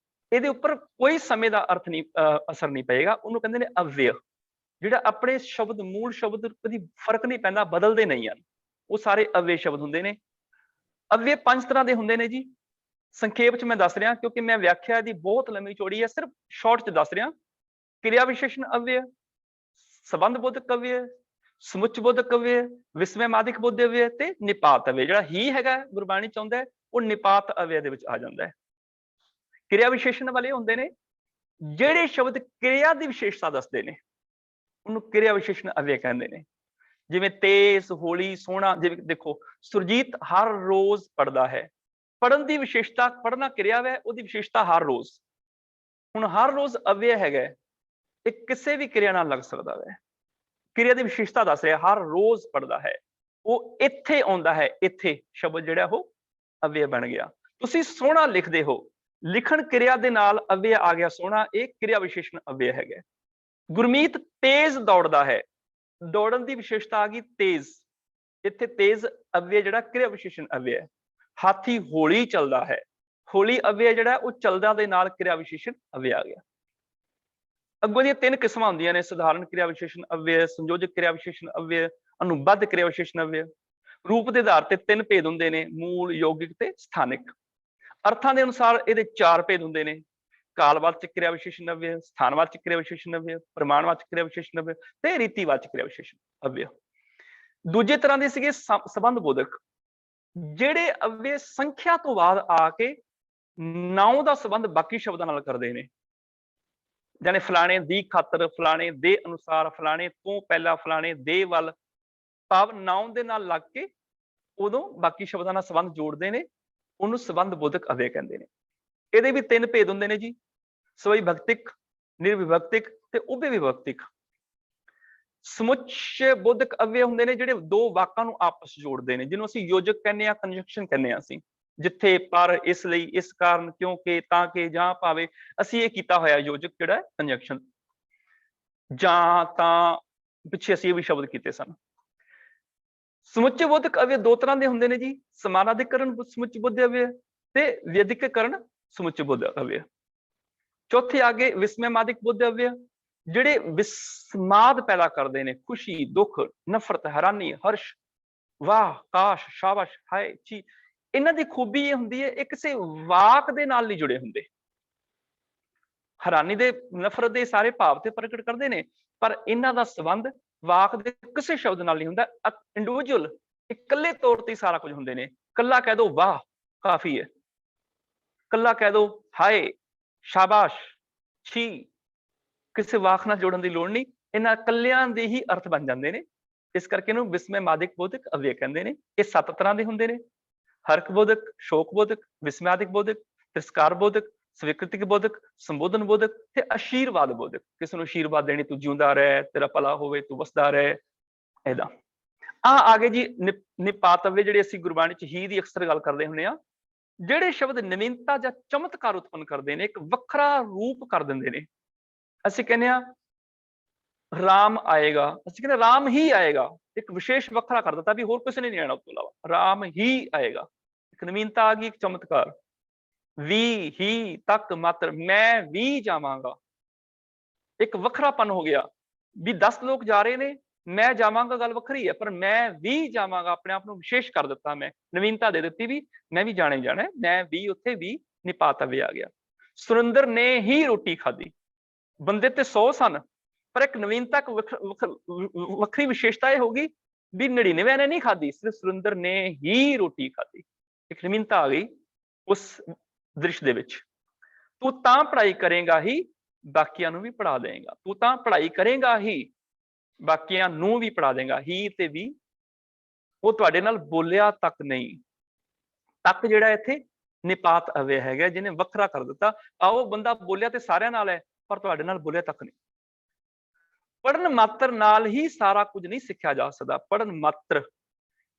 ਇਹਦੇ ਉੱਪਰ ਕੋਈ ਸਮੇਂ ਦਾ ਅਰਥ ਨਹੀਂ ਅਸਰ ਨਹੀਂ ਪਏਗਾ। ਉਹਨੂੰ ਕਹਿੰਦੇ ਨੇ ਅਵਯ, ਜਿਹੜਾ ਆਪਣੇ ਸ਼ਬਦ, ਮੂਲ ਸ਼ਬਦ ਕਦੀ ਫਰਕ ਨਹੀਂ ਪੈਂਦਾ, ਬਦਲਦੇ ਨਹੀਂ ਹਨ, ਉਹ ਸਾਰੇ ਅਵਯ ਸ਼ਬਦ ਹੁੰਦੇ ਨੇ। ਅਵਯ 5 ਤਰ੍ਹਾਂ ਦੇ ਹੁੰਦੇ ਨੇ ਜੀ। ਸੰਖੇਪ ਚ ਮੈਂ ਦੱਸ ਰਿਹਾ ਕਿਉਂਕਿ ਮੈਂ ਵਿਆਖਿਆ ਦੀ ਬਹੁਤ ਲੰਮੀ ਚੌੜੀ ਹੈ, ਸਿਰਫ ਸ਼ਾਰਟ ਚ ਦੱਸ ਰਿਹਾ। ਕਿਰਿਆ ਵਿਸ਼ੇਸ਼ਣ ਅਵਯ, ਸੰਬੰਧ ਬੋਧਕ ਅਵਯ, ਸਮੁੱਚ ਬੋਧਕ ਅਵਯ, ਵਿਸਮੈਮਾਦਿਕ ਬੋਧ ਅਵਯ ਤੇ ਨਿਪਾਤ ਅਵਯ। ਜਿਹੜਾ ਹੀ ਹੈਗਾ ਗੁਰਬਾਣੀ ਚ ਆਉਂਦਾ ਉਹ ਨਿਪਾਤ ਅਵਯ ਦੇ ਵਿੱਚ ਆ ਜਾਂਦਾ ਹੈ। ਕਿਰਿਆ ਵਿਸ਼ੇਸ਼ਣ ਵਾਲੇ ਹੁੰਦੇ ਨੇ ਜਿਹੜੇ ਸ਼ਬਦ ਕਿਰਿਆ ਦੀ ਵਿਸ਼ੇਸ਼ਤਾ ਦੱਸਦੇ ਨੇ, ਉਹਨੂੰ ਕਿਰਿਆ ਵਿਸ਼ੇਸ਼ਣ ਅਵਯ ਕਹਿੰਦੇ ਨੇ। ਜਿਵੇਂ ਤੇਜ਼, ਹੋਲੀ, ਸੋਹਣਾ। ਜਿਵੇਂ ਦੇਖੋ, ਸੁਰਜੀਤ ਹਰ ਰੋਜ਼ ਪੜ੍ਹਦਾ ਹੈ। ਪੜ੍ਹਨ ਦੀ ਵਿਸ਼ੇਸ਼ਤਾ, ਪੜ੍ਹਨਾ ਕਿਰਿਆ ਹੈ, ਉਹਦੀ ਵਿਸ਼ੇਸ਼ਤਾ ਹਰ ਰੋਜ਼। ਹੁਣ ਹਰ ਰੋਜ਼ ਅਵਯ ਹੈਗਾ, ਇਹ ਕਿਸੇ ਵੀ ਕਿਰਿਆ ਨਾਲ ਲੱਗ ਸਕਦਾ ਹੈ। ਕਿਰਿਆ ਦੀ ਵਿਸ਼ੇਸ਼ਤਾ ਦੱਸ ਰਿਹਾ, ਹਰ ਰੋਜ਼ ਪੜ੍ਹਦਾ ਹੈ, ਉਹ ਇੱਥੇ ਆਉਂਦਾ ਹੈ। ਇੱਥੇ ਸ਼ਬਦ ਜਿਹੜਾ ਉਹ ਅਵਯ ਬਣ ਗਿਆ। ਤੁਸੀਂ ਸੋਹਣਾ ਲਿਖਦੇ ਹੋ, ਲਿਖਣ ਕਿਰਿਆ ਦੇ ਨਾਲ ਅਵਯ ਆ ਗਿਆ ਸੋਹਣਾ, ਇਹ ਕਿਰਿਆ ਵਿਸ਼ੇਸ਼ਣ ਅਵਯ ਹੈਗਾ। ਗੁਰਮੀਤ ਤੇਜ਼ ਦੌੜਦਾ ਹੈ, ਦੌੜਨ ਦੀ ਵਿਸ਼ੇਸ਼ਤਾ ਆ ਗਈ ਤੇਜ਼, ਇੱਥੇ ਤੇਜ਼ ਅਵਯ ਜਿਹੜਾ ਕਿਰਿਆ ਵਿਸ਼ੇਸ਼ਣ ਅਵਯ ਹੈ। ਹਾਥੀ ਹੌਲੀ ਚੱਲਦਾ ਹੈ, ਹੌਲੀ ਅਵਯ ਜਿਹੜਾ ਉਹ ਚੱਲਦਾ ਦੇ ਨਾਲ ਕਿਰਿਆ ਵਿਸ਼ੇਸ਼ਣ ਅਵਯ ਆ ਗਿਆ। ਅੱਗੋਂ ਦੀਆਂ 3 ਕਿਸਮਾਂ ਹੁੰਦੀਆਂ ਨੇ, ਸਧਾਰਨ ਕਿਰਿਆ ਵਿਸ਼ੇਸ਼ਣ ਅਵਯ, ਸੰਯੋਜਕ ਕਿਰਿਆ ਵਿਸ਼ੇਸ਼ਣ ਅਵਯ, ਅਨੁਬੱਧ ਕਿਰਿਆ ਵਿਸ਼ੇਸ਼ਣ ਅਵਯ। ਰੂਪ ਦੇ ਆਧਾਰ ਤੇ 3 ਭੇਦ ਹੁੰਦੇ ਨੇ, ਮੂਲ, ਯੌਗਿਕ ਤੇ ਸਥਾਨਿਕ। ਅਰਥਾਂ ਦੇ ਅਨੁਸਾਰ ਇਹਦੇ 4 ਭੇਦ ਹੁੰਦੇ ਨੇ, ਕਾਲਵਾਚਕ ਕਿਰਿਆ ਵਿਸ਼ੇਸ਼ਣ ਅਵਯ, ਸਥਾਨਵਾਚਕ ਕਿਰਿਆ ਵਿਸ਼ੇਸ਼ਣ ਅਵਯ, ਪ੍ਰਮਾਣਵਾਚਕ ਕਿਰਿਆ ਵਿਸ਼ੇਸ਼ਣ ਅਵਯ ਤੇ ਰੀਤੀਵਾਚਕ ਕਿਰਿਆ ਵਿਸ਼ੇਸ਼ਣ ਅਵਯ। ਦੂਜੇ ਤਰ੍ਹਾਂ ਦੇ ਸੀਗੇ ਸੰਬੰਧ ਬੋਧਕ, ਜਿਹੜੇ ਅਵਯ ਸੰਖਿਆ ਤੋਂ ਬਾਅਦ ਆ ਕੇ ਨਾਉ ਦਾ ਸੰਬੰਧ ਬਾਕੀ ਸ਼ਬਦਾਂ ਨਾਲ ਕਰਦੇ ਨੇ। ਜਾਨੇ ਫਲਾਣੇ ਦੀ ਖਾਤਰ, ਫਲਾਣੇ ਦੇ ਅਨੁਸਾਰ, ਫਲਾਣੇ ਤੋਂ ਪਹਿਲਾਂ, ਫਲਾਣੇ ਦੇ ਵੱਲ, ਭਾਵ ਨਾਉn ਦੇ ਨਾਲ ਲੱਗ ਕੇ ਉਦੋਂ ਬਾਕੀ ਸ਼ਬਦਾਂ ਨਾਲ ਸੰਬੰਧ ਜੋੜਦੇ ਨੇ, ਉਹਨੂੰ ਸੰਬੰਧ ਬੋਧਕ ਅਵਯ ਕਹਿੰਦੇ ਨੇ। ਇਹਦੇ ਵੀ 3 ਭੇਦ ਹੁੰਦੇ ਨੇ ਜੀ, ਸਵਈ ਭਗਤਿਕ, ਨਿਰਵਿਭਕਤਿਕ ਤੇ ਉਭੇ ਵਿਭਕਤਿਕ। ਸਮੁੱਚ ਬੋਧਕ ਅਵਯ ਹੁੰਦੇ ਨੇ ਜਿਹੜੇ 2 ਵਾਕਾਂ ਨੂੰ ਆਪਸ ਜੋੜਦੇ ਨੇ, ਜਿਹਨੂੰ ਅਸੀਂ ਯੋਜਕ ਕਹਿੰਦੇ ਆ, ਕੰਜੰਕਸ਼ਨ ਕਹਿੰਦੇ ਆ ਅਸੀਂ। ਜਿੱਥੇ, ਪਰ, ਇਸ ਲਈ, ਇਸ ਕਾਰਨ, ਕਿਉਂਕਿ, ਤਾਂ ਕਿ, ਜਾਂ, ਭਾਵੇਂ, ਅਸੀਂ ਇਹ ਕੀਤਾ ਹੋਇਆ ਯੋਜਕ ਜਿਹੜਾ ਕੰਜੰਕਸ਼ਨ। ਜਾਂ, ਤਾਂ, ਪਿੱਛੇ ਅਸੀਂ ਇਹ ਵੀ ਸ਼ਬਦ ਕੀਤੇ ਸਨ। ਸਮੁੱਚੇ ਬੋਧਕ ਅਵਯ 2 ਤਰ੍ਹਾਂ ਦੇ ਹੁੰਦੇ ਨੇ ਜੀ, ਸਮਾਨਾਧਿਕਰਨ ਸਮੁੱਚ ਬੋਧ ਅਵਯ ਤੇ ਵਿਅਧਿਕਰਨ ਸਮੁੱਚ ਬੋਧ ਅਵਯ। ਚੌਥੇ ਆਗੇ ਵਿਸਮੈਮਾਦਿਕ ਬੋਧ ਅਵਯ, ਜਿਹੜੇ ਵਿਸਮਾਦ ਪੈਦਾ ਕਰਦੇ ਨੇ, ਖੁਸ਼ੀ, ਦੁੱਖ, ਨਫ਼ਰਤ, ਹੈਰਾਨੀ, ਹਰਸ਼, ਵਾਹ, ਕਾਸ਼, ਸ਼ਾਬਾਸ਼, ਹਾਏ, ਚੀ। ਇਹਨਾਂ ਦੀ ਖੂਬੀ ਇਹ ਹੁੰਦੀ ਹੈ, ਇਹ ਕਿਸੇ ਵਾਕ ਦੇ ਨਾਲ ਨਹੀਂ ਜੁੜੇ ਹੁੰਦੇ। ਹੈਰਾਨੀ ਦੇ, ਨਫ਼ਰਤ ਦੇ ਸਾਰੇ ਭਾਵ ਤੇ ਪ੍ਰਗਟ ਕਰਦੇ ਨੇ, ਪਰ ਇਹਨਾਂ ਦਾ ਸੰਬੰਧ ਵਾਕ ਦੇ ਕਿਸੇ ਸ਼ਬਦ ਨਾਲ ਨਹੀਂ ਹੁੰਦਾ। ਇੰਡੀਵਿਜੂਅਲ ਇਕੱਲੇ ਤੌਰ ਤੇ ਸਾਰਾ ਕੁਝ ਹੁੰਦੇ ਨੇ। ਕੱਲਾ ਕਹਿ ਦੋ ਵਾਹ ਕਾਫੀ ਹੈ, ਕੱਲਾ ਕਹਿ ਦੋ ਹਾਏ, ਸ਼ਾਬਾਸ਼, ਛੀ, ਕਿਸੇ ਵਾਕ ਨਾਲ ਜੋੜਨ ਦੀ ਲੋੜ ਨਹੀਂ। ਇਹਨਾਂ ਕੱਲਿਆਂ ਦੇ ਹੀ ਅਰਥ ਬਣ ਜਾਂਦੇ ਨੇ। ਇਸ ਕਰਕੇ ਇਹਨੂੰ ਵਿਸਮੈ ਮਾਦਿਕ ਬੋਧਕ ਅਵਯੈ ਕਹਿੰਦੇ ਨੇ। ਇਹ 7 ਤਰ੍ਹਾਂ ਦੇ ਹੁੰਦੇ ਨੇ: ਹਰਕ ਬੋਧਕ, ਸ਼ੋਕ ਬੋਧਕ, ਵਿਸਮੈਆਦਿਕ ਬੋਧਕ, ਤਿਰਸਕਾਰ ਬੋਧਕ, ਸਵੀਕ੍ਰਿਤਿਕ ਬੋਧਕ, ਸੰਬੋਧਨ ਬੋਧਕ ਤੇ ਅਸ਼ੀਰਵਾਦ ਬੋਧਕ। ਕਿਸੇ ਨੂੰ ਅਸ਼ੀਰਵਾਦ ਦੇਣੀ, ਤੂੰ ਜਿਉਂਦਾ ਰਹਿ, ਤੇਰਾ ਭਲਾ ਹੋਵੇ, ਤੂੰ ਵਸਦਾ ਰਹਿ, ਏਦਾਂ। ਆ ਗਏ ਜੀ ਨਿਪਾਤਵਯ, ਜਿਹੜੇ ਅਸੀਂ ਗੁਰਬਾਣੀ ਚ ਹੀ ਦੀ ਅਕਸਰ ਗੱਲ ਕਰਦੇ ਹੁੰਦੇ ਆ। ਜਿਹੜੇ ਸ਼ਬਦ ਨਵੀਨਤਾ ਜਾਂ ਚਮਤਕਾਰ ਉਤਪੰਨ ਕਰਦੇ ਨੇ, ਇੱਕ ਵੱਖਰਾ ਰੂਪ ਕਰ ਦਿੰਦੇ ਨੇ। ਅਸੀਂ ਕਹਿੰਦੇ ਆ ਰਾਮ ਆਏਗਾ, ਅਸੀਂ ਕਹਿੰਦੇ ਰਾਮ ਹੀ ਆਏਗਾ, ਇੱਕ ਵਿਸ਼ੇਸ਼ ਵੱਖਰਾ ਕਰ ਦਿੱਤਾ ਵੀ ਹੋਰ ਕਿਸੇ ਨੇ ਨਹੀਂ ਆਣਾ ਉਸ ਤੋਂ ਇਲਾਵਾ, ਰਾਮ ਹੀ ਆਏਗਾ। ਇੱਕ ਨਵੀਨਤਾ ਆ ਗਈ, ਇੱਕ ਚਮਤਕਾਰ। ਵੀ, ਹੀ, ਤੱਕ, ਮਾਤਰ, ਮੈਂ ਵੀ ਜਾਵਾਂਗਾ, ਇੱਕ ਵੱਖਰਾਪਨ ਹੋ ਗਿਆ ਵੀ 10 ਲੋਕ ਜਾ ਰਹੇ ਨੇ, ਮੈਂ ਜਾਵਾਂਗਾ ਗੱਲ ਵੱਖਰੀ ਹੈ, ਪਰ ਮੈਂ ਵੀ ਜਾਵਾਂਗਾ, ਆਪਣੇ ਆਪ ਨੂੰ ਵਿਸ਼ੇਸ਼ ਕਰ ਦਿੱਤਾ, ਮੈਂ ਨਵੀਨਤਾ ਦੇ ਦਿੱਤੀ ਵੀ ਮੈਂ ਵੀ ਜਾਣਾ ਹੀ ਜਾਣਾ, ਮੈਂ ਵੀ ਉੱਥੇ ਵੀ ਨਿਪਾਤਵਯ ਆ ਗਿਆ। ਸੁਰਿੰਦਰ ਨੇ ਹੀ ਰੋਟੀ ਖਾਧੀ। ਬੰਦੇ ਤੇ 100 ਸਨ, ਪਰ ਇੱਕ ਨਵੀਨਤਾ, ਵੱਖਰੀ ਵਿਸ਼ੇਸ਼ਤਾ ਇਹ ਹੋਗੀ ਵੀ 99 ਨੇ ਨਹੀਂ ਖਾਧੀ, ਸਿਰਫ ਸੁਰਿੰਦਰ ਨੇ ਹੀ ਰੋਟੀ ਖਾਧੀ। ਇੱਕ ਨਵੀਨਤਾ ਆ ਗਈ ਉਸ ਦ੍ਰਿਸ਼ ਦੇ ਵਿੱਚ। ਤੂੰ ਤਾਂ ਪੜ੍ਹਾਈ ਕਰੇਗਾ ਹੀ, ਬਾਕੀਆਂ ਨੂੰ ਵੀ ਪੜ੍ਹਾ ਦੇਗਾ। ਤੂੰ ਤਾਂ ਪੜ੍ਹਾਈ ਕਰੇਗਾ ਹੀ, ਬਾਕੀਆਂ ਨੂੰ ਵੀ ਪੜ੍ਹਾ ਦੇਗਾ। ਹੀ ਤੇ ਵੀ, ਉਹ ਤੁਹਾਡੇ ਨਾਲ ਬੋਲਿਆ ਤੱਕ ਨਹੀਂ। ਤੱਕ ਜਿਹੜਾ ਇੱਥੇ ਨਿਪਾਤ ਅਵਯ ਹੈਗਾ, ਜਿਹਨੇ ਵੱਖਰਾ ਕਰ ਦਿੱਤਾ। ਆਓ ਬੰਦਾ ਬੋਲਿਆ ਤੇ ਸਾਰਿਆਂ ਨਾਲ ਹੈ, ਪਰ ਤੁਹਾਡੇ ਨਾਲ ਬੋਲਿਆ ਤੱਕ ਨਹੀਂ। ਪੜ੍ਹਨ ਮਾਤਰ ਨਾਲ ਹੀ ਸਾਰਾ ਕੁਝ ਨਹੀਂ ਸਿੱਖਿਆ ਜਾ ਸਕਦਾ। ਪੜ੍ਹਨ ਮਾਤਰ,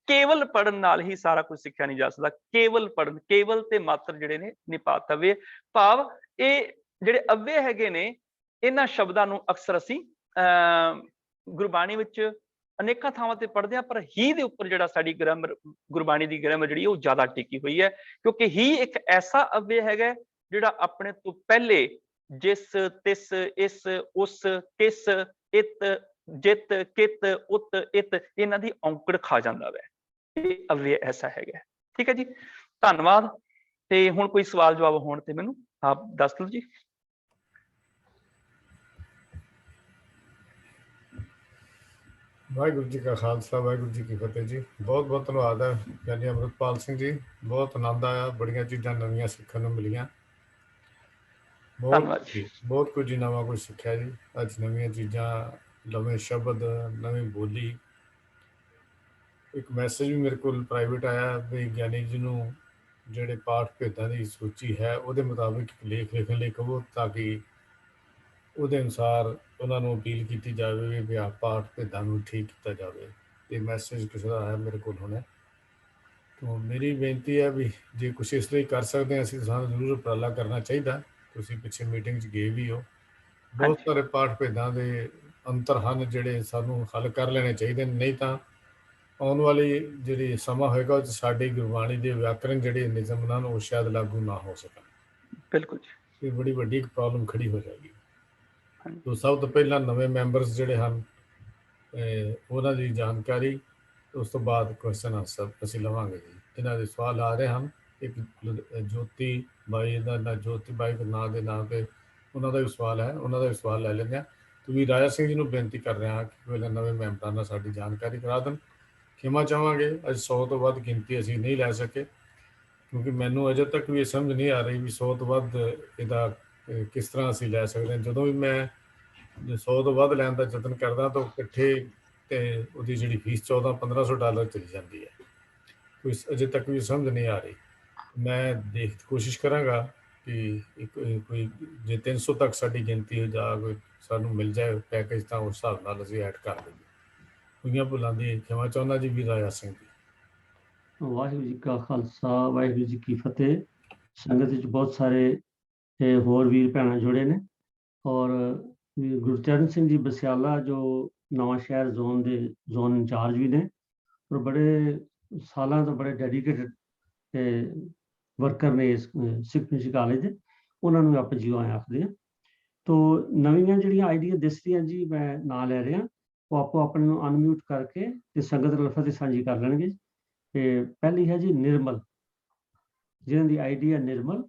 ਕੇਵਲ ਪੜ੍ਹਨ ਨਾਲ ਹੀ ਸਾਰਾ ਕੁਝ ਸਿੱਖਿਆ ਨਹੀਂ ਜਾ ਸਕਦਾ। ਕੇਵਲ ਪੜ੍ਹਨ, ਕੇਵਲ ਤੇ ਮਾਤਰ ਜਿਹੜੇ ਨੇ ਨਿਪਾਤ ਅਵਯ, ਭਾਵ ਇਹ ਜਿਹੜੇ ਅਵਯ ਹੈਗੇ ਨੇ, ਇਹਨਾਂ ਸ਼ਬਦਾਂ ਨੂੰ ਅਕਸਰ ਅਸੀਂ ਗੁਰਬਾਣੀ ਵਿੱਚ ਅਨੇਕਾਂ ਥਾਵਾਂ ਤੇ ਪੜ੍ਹਦੇ ਹਾਂ, ਪਰ ਹੀ ਦੇ ਉੱਪਰ ਜਿਹੜਾ ਸਾਡੀ ਗ੍ਰਾਮਰ, ਗੁਰਬਾਣੀ ਦੀ ਗ੍ਰਾਮਰ ਜਿਹੜੀ ਉਹ ਜ਼ਿਆਦਾ ਟਿਕੀ ਹੋਈ ਹੈ, ਕਿਉਂਕਿ ਹੀ ਇੱਕ ਐਸਾ ਅਵਯ ਹੈਗਾ ਜਿਹੜਾ ਆਪਣੇ ਤੋਂ ਪਹਿਲੇ ਜਿਸ, ਤਿਸ, ਇਸ, ਉਸ, ਕਿਸ, ਇਤ, ਜਿਤ, ਕਿਤ, ਉਤ, ਇਤ, ਇਹਨਾਂ ਦੀ ਔਂਕੜ ਖਾ ਜਾਂਦਾ ਵੈ। ਇਹ ਅਵਯ ਐਸਾ ਹੈਗਾ। ਠੀਕ ਹੈ ਜੀ, ਧੰਨਵਾਦ। ਤੇ ਹੁਣ ਕੋਈ ਸਵਾਲ ਜਵਾਬ ਹੋਣ ਤੇ ਮੈਨੂੰ ਆਪ ਦੱਸ ਦਿਓ ਜੀ। ਵਾਹਿਗੁਰੂ ਜੀ ਕਾ ਖਾਲਸਾ, ਵਾਹਿਗੁਰੂ ਜੀ ਕੀ ਫਤਿਹ ਜੀ। ਬਹੁਤ ਬਹੁਤ ਧੰਨਵਾਦ ਹੈ ਗਿਆਨੀ ਅੰਮ੍ਰਿਤਪਾਲ ਸਿੰਘ ਜੀ। ਬਹੁਤ ਆਨੰਦ ਆਇਆ, ਬੜੀਆਂ ਚੀਜ਼ਾਂ ਨਵੀਆਂ ਸਿੱਖਣ ਨੂੰ ਮਿਲੀਆਂ। ਬਹੁਤ ਕੁਝ ਨਵਾਂ ਕੁਝ ਸਿੱਖਿਆ ਜੀ ਅੱਜ। ਨਵੀਆਂ ਚੀਜ਼ਾਂ, ਨਵੇਂ ਸ਼ਬਦ, ਨਵੀਂ ਬੋਲੀ। ਇੱਕ ਮੈਸੇਜ ਵੀ ਮੇਰੇ ਕੋਲ ਪ੍ਰਾਈਵੇਟ ਆਇਆ ਵੀ ਗਿਆਨੀ ਜੀ ਨੂੰ ਜਿਹੜੇ ਪਾਠ ਭੇਦਾਂ ਦੀ ਸੂਚੀ ਹੈ ਉਹਦੇ ਮੁਤਾਬਿਕ ਲੇਖ ਲਿਖਣ ਲਈ ਕਹੋ, ਤਾਂ ਕਿ ਉਹਦੇ ਅਨੁਸਾਰ ਉਹਨਾਂ ਨੂੰ ਅਪੀਲ ਕੀਤੀ ਜਾਵੇ ਵੀ ਪਾਠ ਭੇਦਾਂ ਨੂੰ ਠੀਕ ਕੀਤਾ ਜਾਵੇ। ਇਹ ਮੈਸੇਜ ਕਿਸੇ ਦਾ ਆਇਆ ਮੇਰੇ ਕੋਲ ਹੁਣੇ। ਤਾਂ ਮੇਰੀ ਬੇਨਤੀ ਹੈ ਵੀ ਜੇ ਕੁਛ ਇਸ ਲਈ ਕਰ ਸਕਦੇ ਹਾਂ ਅਸੀਂ, ਸਾਨੂੰ ਜ਼ਰੂਰ ਉਪਰਾਲਾ ਕਰਨਾ ਚਾਹੀਦਾ। ਤੁਸੀਂ ਪਿੱਛੇ ਮੀਟਿੰਗ 'ਚ ਗਏ ਵੀ ਹੋ। ਬਹੁਤ ਸਾਰੇ ਪਾਠ ਭੇਦਾਂ ਦੇ ਅੰਤਰ ਹਨ ਜਿਹੜੇ ਸਾਨੂੰ ਹੱਲ ਕਰ ਲੈਣੇ ਚਾਹੀਦੇ ਨੇ, ਨਹੀਂ ਤਾਂ ਆਉਣ ਵਾਲੀ ਜਿਹੜੀ ਸਮਾਂ ਹੋਏਗਾ ਉਹ 'ਚ ਸਾਡੀ ਗੁਰਬਾਣੀ ਦੇ ਵਿਆਕਰਨ ਜਿਹੜੇ ਨਿਯਮ ਹਨ ਉਹ ਸ਼ਾਇਦ ਲਾਗੂ ਨਾ ਹੋ ਸਕਣ। ਬਿਲਕੁਲ, ਇਹ ਬੜੀ ਵੱਡੀ ਇੱਕ ਪ੍ਰੋਬਲਮ ਖੜੀ ਹੋ ਜਾਏਗੀ। ਤੋਂ ਸਭ ਤੋਂ ਪਹਿਲਾਂ ਨਵੇਂ ਮੈਂਬਰਸ ਜਿਹੜੇ ਹਨ ਉਹਨਾਂ ਦੀ ਜਾਣਕਾਰੀ, ਉਸ ਤੋਂ ਬਾਅਦ ਕੁਐਸਚਨ ਆਨਸਰ ਅਸੀਂ ਲਵਾਂਗੇ ਜੀ। ਇਹਨਾਂ ਦੇ ਸਵਾਲ ਆ ਰਹੇ ਹਨ। ਇੱਕ ਜੋਤੀ ਬਾਈ ਦਾ, ਜੋਤੀ ਬਾਈ ਦੇ ਨਾਂ ਦੇ ਨਾਂ 'ਤੇ ਉਹਨਾਂ ਦਾ ਵੀ ਸਵਾਲ ਹੈ, ਉਹਨਾਂ ਦਾ ਵੀ ਸਵਾਲ ਲੈ ਲੈਂਦੇ ਹਾਂ। ਤੁਸੀਂ ਰਾਜਾ ਸਿੰਘ ਜੀ ਨੂੰ ਬੇਨਤੀ ਕਰ ਰਹੇ ਹਾਂ ਕਿ ਪਹਿਲਾਂ ਨਵੇਂ ਮੈਂਬਰਾਂ ਨਾਲ ਸਾਡੀ ਜਾਣਕਾਰੀ ਕਰਾ ਦੇਣ। ਖਿਮਾ ਚਾਹਾਂਗੇ, ਅੱਜ 100 ਤੋਂ ਵੱਧ ਗਿਣਤੀ ਅਸੀਂ ਨਹੀਂ ਲੈ ਸਕੇ, ਕਿਉਂਕਿ ਮੈਨੂੰ ਅਜੇ ਤੱਕ ਵੀ ਇਹ ਸਮਝ ਨਹੀਂ ਆ ਰਹੀ ਵੀ 100 ਤੋਂ ਵੱਧ ਇਹਦਾ ਕਿਸ ਤਰ੍ਹਾਂ ਅਸੀਂ ਲੈ ਸਕਦੇ ਹਾਂ। ਜਦੋਂ ਵੀ ਮੈਂ 100 ਤੋਂ ਵੱਧ ਲੈਣ ਦਾ ਯਤਨ ਕਰਦਾ ਤਾਂ ਇਕੱਠੇ ਤੇ ਉਹਦੀ ਜਿਹੜੀ ਫੀਸ $1400-1500 ਚਲੀ ਜਾਂਦੀ ਹੈ। ਕੋਈ ਅਜੇ ਤੱਕ ਵੀ ਸਮਝ ਨਹੀਂ ਆ ਰਹੀ। ਮੈਂ ਕੋਸ਼ਿਸ਼ ਕਰਾਂਗਾ ਕਿ ਕੋਈ ਜੇ 300 ਤੱਕ ਸਾਡੀ ਗਿਣਤੀ ਹੋ ਜਾ, ਕੋਈ ਸਾਨੂੰ ਮਿਲ ਜਾਏ ਪੈਕੇਜ, ਤਾਂ ਉਸ ਹਿਸਾਬ ਨਾਲ ਅਸੀਂ ਐਡ ਕਰ ਲਈਏ। ਹੋਈਆਂ ਭੁੱਲਾਂ ਦੀ ਖਿਮਾ ਚਾਹੁੰਦਾ ਜੀ। ਵੀ ਰਾਜਾ ਸਿੰਘ ਜੀ। ਵਾਹਿਗੁਰੂ ਜੀ ਕਾ ਖਾਲਸਾ, ਵਾਹਿਗੁਰੂ ਜੀ ਕੀ ਫਤਿਹ। ਸੰਗਤ ਵਿੱਚ ਬਹੁਤ ਸਾਰੇ ਹੋਰ ਵੀਰ ਭੈਣਾਂ ਜੁੜੇ ਨੇ, ਔਰ ਗੁਰਚਰਨ ਸਿੰਘ ਜੀ ਬਸਿਆਲਾ ਜੋ ਨਵਾਂ ਸ਼ਹਿਰ ਜ਼ੋਨ ਦੇ ਜ਼ੋਨ ਇੰਚਾਰਜ ਵੀ ਨੇ, ਔਰ ਬੜੇ ਸਾਲਾਂ ਤੋਂ ਬੜੇ ਡੈਡੀਕੇਟਡ ਵਰਕਰ ਨੇ ਇਸ ਸਿੱਖ ਮਿਸ਼ਨ ਕਾਲਜ ਦੇ। ਉਹਨਾਂ ਨੂੰ ਆਪਾਂ ਜੀਓ ਆਏ ਆਖਦੇ ਹਾਂ। ਤੋ ਨਵੀਆਂ ਜਿਹੜੀਆਂ ਆਈਡੀਆ ਦਿਸ ਰਹੀਆਂ ਜੀ, ਮੈਂ ਨਾਂ ਲੈ ਰਿਹਾ, ਉਹ ਆਪੋ ਆਪਣੇ ਨੂੰ ਅਨਮਿਊਟ ਕਰਕੇ ਤੇ ਸੰਗਤ ਨਾਲ ਫਤਿਹ ਸਾਂਝੀ ਕਰ ਲੈਣਗੇ। ਤੇ ਪਹਿਲੀ ਹੈ ਜੀ ਨਿਰਮਲ, ਜਿਹਨਾਂ ਦੀ ਆਈਡੀ ਹੈ ਨਿਰਮਲ।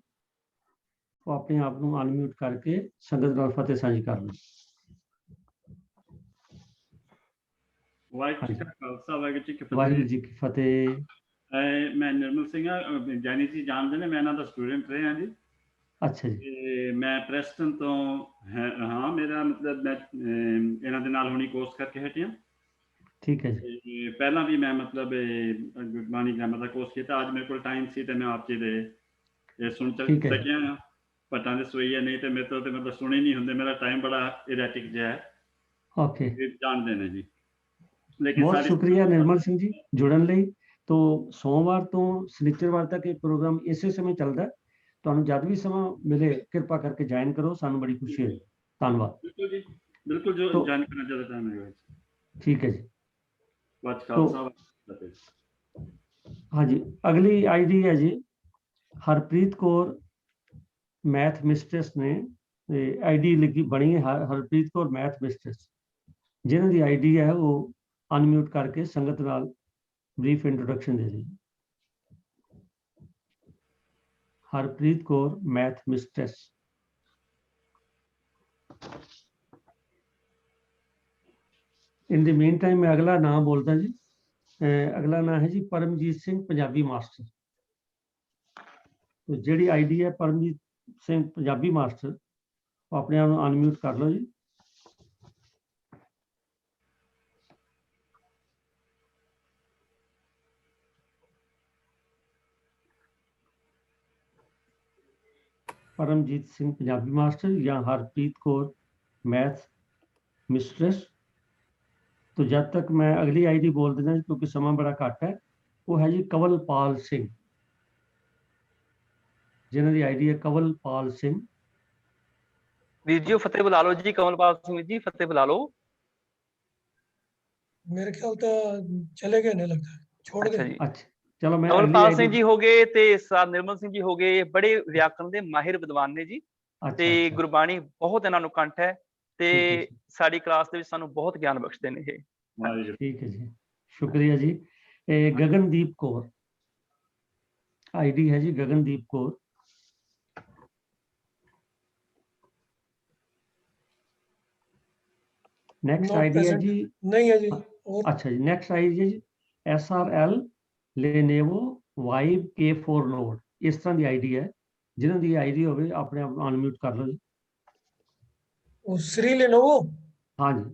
ਉਹ ਆਪਣੇ ਆਪ ਨੂੰ ਅਨਮਿਊਟ ਕਰਕੇ ਸੰਗਤ ਨਾਲ ਫਤਿਹ ਸਾਂਝੀ ਕਰ ਲੈਣ। ਵਾਹਿਗੁਰੂ ਜੀ ਕਾ ਖਾਲਸਾ ਵਾਹਿਗੁਰੂ ਜੀ ਕੀ ਫਤਿਹ। ਵਾਹਿਗੁਰੂ ਜੀ ਕੀ ਫਤਿਹ। ਮੈਂ ਨਿਰਮਲ ਸਿੰਘ ਹਾਂ, ਜਾਨੀ ਜੀ ਜਾਣਦੇ ਨੇ, ਮੈਂ ਇਹਨਾਂ ਦਾ ਸਟੂਡੈਂਟ ਰਿਹਾ ਜੀ। ਅੱਛਾ ਜੀ। ਤੇ ਮੈਂ ਪ੍ਰੈਸਟਨ ਤੋਂ ਹਾਂ, ਮੇਰਾ ਮਤਲਬ ਮੈਂ ਇਹਨਾਂ ਦੇ ਨਾਲ ਹੁਣੀ ਕੋਰਸ ਕਰਕੇ ਹਟਿਆ। ਠੀਕ ਹੈ ਜੀ। ਤੇ ਪਹਿਲਾਂ ਵੀ ਮੈਂ ਮਤਲਬ ਗੁਰਬਾਣੀ ਗ੍ਰਾਮਰ ਦਾ ਕੋਰਸ ਕੀਤਾ। ਅੱਜ ਮੇਰੇ ਕੋਲ ਟਾਈਮ ਸੀ ਤੇ ਮੈਂ ਆਪ ਜੀ ਦੇ ਸੁਣ ਠੀਕ ਹੈ। ਸਕਿਆ ਹਾਂ। ਭੱਟਾਂ ਦੇ ਸੋਈਏ, ਨਹੀਂ ਤੇ ਮੇਰੇ ਤੋਂ ਤੇ ਮਤਲਬ ਸੁਣੇ ਨਹੀਂ ਹੁੰਦੇ। ਮੇਰਾ ਟਾਈਮ ਬੜਾ ਇਰੈਟਿਕ ਜਿਹਾ ਹੈ। ਓਕੇ, ਜਾਣਦੇ ਨੇ ਜੀ। ਲੇਕਿਨ ਬਹੁਤ ਸਾਰੀ ਸ਼ੁਕਰੀਆ ਨਿਰਮਲ ਸਿੰਘ ਜੀ ਜੁੜਨ ਲਈ। ਤੋਂ ਸੋਮਵਾਰ ਤੋਂ ਸ਼ਨੀਚਰਵਾਰ ਤੱਕ ਇਹ ਪ੍ਰੋਗਰਾਮ ਇਸੇ ਸਮੇਂ ਚੱਲਦਾ ਹੈ। ਤੁਹਾਨੂੰ ਜਦ ਵੀ ਸਮਾਂ ਮਿਲੇ ਕਿਰਪਾ ਕਰਕੇ ਜੁਆਇਨ ਕਰੋ, ਸਾਨੂੰ ਬੜੀ ਖੁਸ਼ੀ ਹੋਈ। ਧੰਨਵਾਦ। ਬਿਲਕੁਲ ਜੀ, ਬਿਲਕੁਲ ਜੋ ਤੋ- ਜਾਣ ਕਰਨਾ ਚਾਹਤਾ ਟਾਈਮ ਹੈਗਾ। ਠੀਕ ਹੈ ਜੀ। ਵਾਹਿਗੁਰੂ ਖਾਲਸਾ ਵਾਹਿਗੁਰੂ ਫਤਿਹ। ਹਾਂਜੀ, ਅਗਲੀ ਆਈਡੀ ਹੈ ਜੀ ਹਰਪ੍ਰੀਤ ਕੌਰ ਮੈਥ ਮਿਸਟਰਸ ਨੇ। ਆਈਡੀ ਲਿਖੀ ਬਣੀ ਹੈ ਹਰਪ੍ਰੀਤ ਕੌਰ ਮੈਥ ਮਿਸਟਰਸ, ਜਿਨ੍ਹਾਂ ਦੀ ਆਈਡੀ ਹੈ ਉਹ ਅਨਮਿਊਟ ਕਰਕੇ ਸੰਗਤ ਨਾਲ ਬਰੀਫ ਇੰਟਰੋਡਕਸ਼ਨ ਦੇ ਜੀ। Harpreet Kaur math mistress. In the meantime ਮੈਂ ਅਗਲਾ ਨਾਮ ਬੋਲਦਾ ਜੀ। ਅਗਲਾ ਨਾਮ ਹੈ ਜੀ ਪਰਮਜੀਤ ਸਿੰਘ ਪੰਜਾਬੀ ਮਾਸਟਰ। तो ਜਿਹੜੀ आईडी है परमजीत सिंह पंजाबी मास्टर, वो अपने आप अनम्यूट कर लो जी। परमजीत सिंह पंजाबी मास्टर या हरप्रीत कौर मैथ मिस्ट्रेस। तो जब तक मैं अगली आईडी बोल देना क्योंकि समा बड़ा घट है, वो है जी कंवलपाल सिंह, जिन्हों की आईडी है कंवलपाल सिंह। ਵੀਰ ਜੀ ਫਤਿਹ ਬੁਲਾ ਲਓ ਜੀ। ਕਮਲਪਾਲ ਸਿੰਘ ਜੀ ਫਤਿਹ ਬੁਲਾ ਲਓ। मेरे ख्याल तो चले गए, नहीं लगता है, छोड़ ਅੱਛਾ गए। ਜੀ, अच्छा, चलो मैं अगली ਕਮਲਪਾਲ ਸਿੰਘ आईडी। ਜੀ ਹੋ ਗਏ ਤੇ ਸਰ ਨਿਰਮਲ ਸਿੰਘ ਜੀ ਹੋ ਗਏ। ਬੜੇ ਵਿਆਕਰਣ ਦੇ ਮਾਹਿਰ ਵਿਦਵਾਨ ਨੇ ਜੀ अच्छा, ਤੇ अच्छा, ਗੁਰਬਾਣੀ ਬਹੁਤ ਇਹਨਾਂ ਨੂੰ ਕੰਠ ਹੈ ਤੇ ठीक है जी, ਸਾਡੀ ਕਲਾਸ ਦੇ ਵਿੱਚ ਸਾਨੂੰ ਬਹੁਤ ਗਿਆਨ ਬਖਸ਼ਦੇ ਨੇ ਇਹ। ਵਾਹਿਗੁਰੂ। ठीक है जी, शुक्रिया जी। गगनदीप कौर आईडी है जी Gagandeep Kaur. Next Not ID है present, जी। नहीं है जी। और अच्छा जी, नेक्स्ट आईडी है जी SRL Lenovo vibe K4 node. इस तरह की आईडी है, जिन्हों की आईडी होवे अपने आप अनम्यूट कर लो जी। वो श्री लेनोवो। हाँ जी,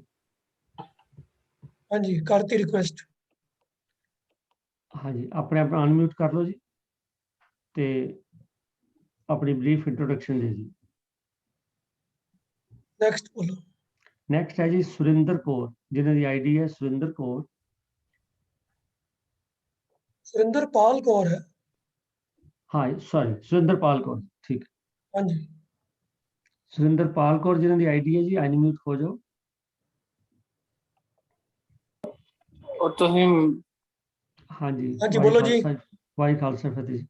हाँ जी, करती रिक्वेस्ट। हाँ जी, अपने आप अनम्यूट कर लो जी ते अपनी ब्रीफ इंट्रोडक्शन दे जी। नेक्स्ट बोलो। नेक्स्ट है जी सुरिंदर कौर, जिन्हों की आईडी है सुरिंदर कौर। सुरेंद्र पाल कौर है। हाँ सॉरी, सुरिंदर पाल कौर, ठीक। हाँ जी, सुरिंदर पाल कौर जिन्हों की आईडी है जी अनम्यूट हो जाओ। और तुसीं हाँ जी, हाँ जी, बोलो जी। वाई खालसा फतेह जी।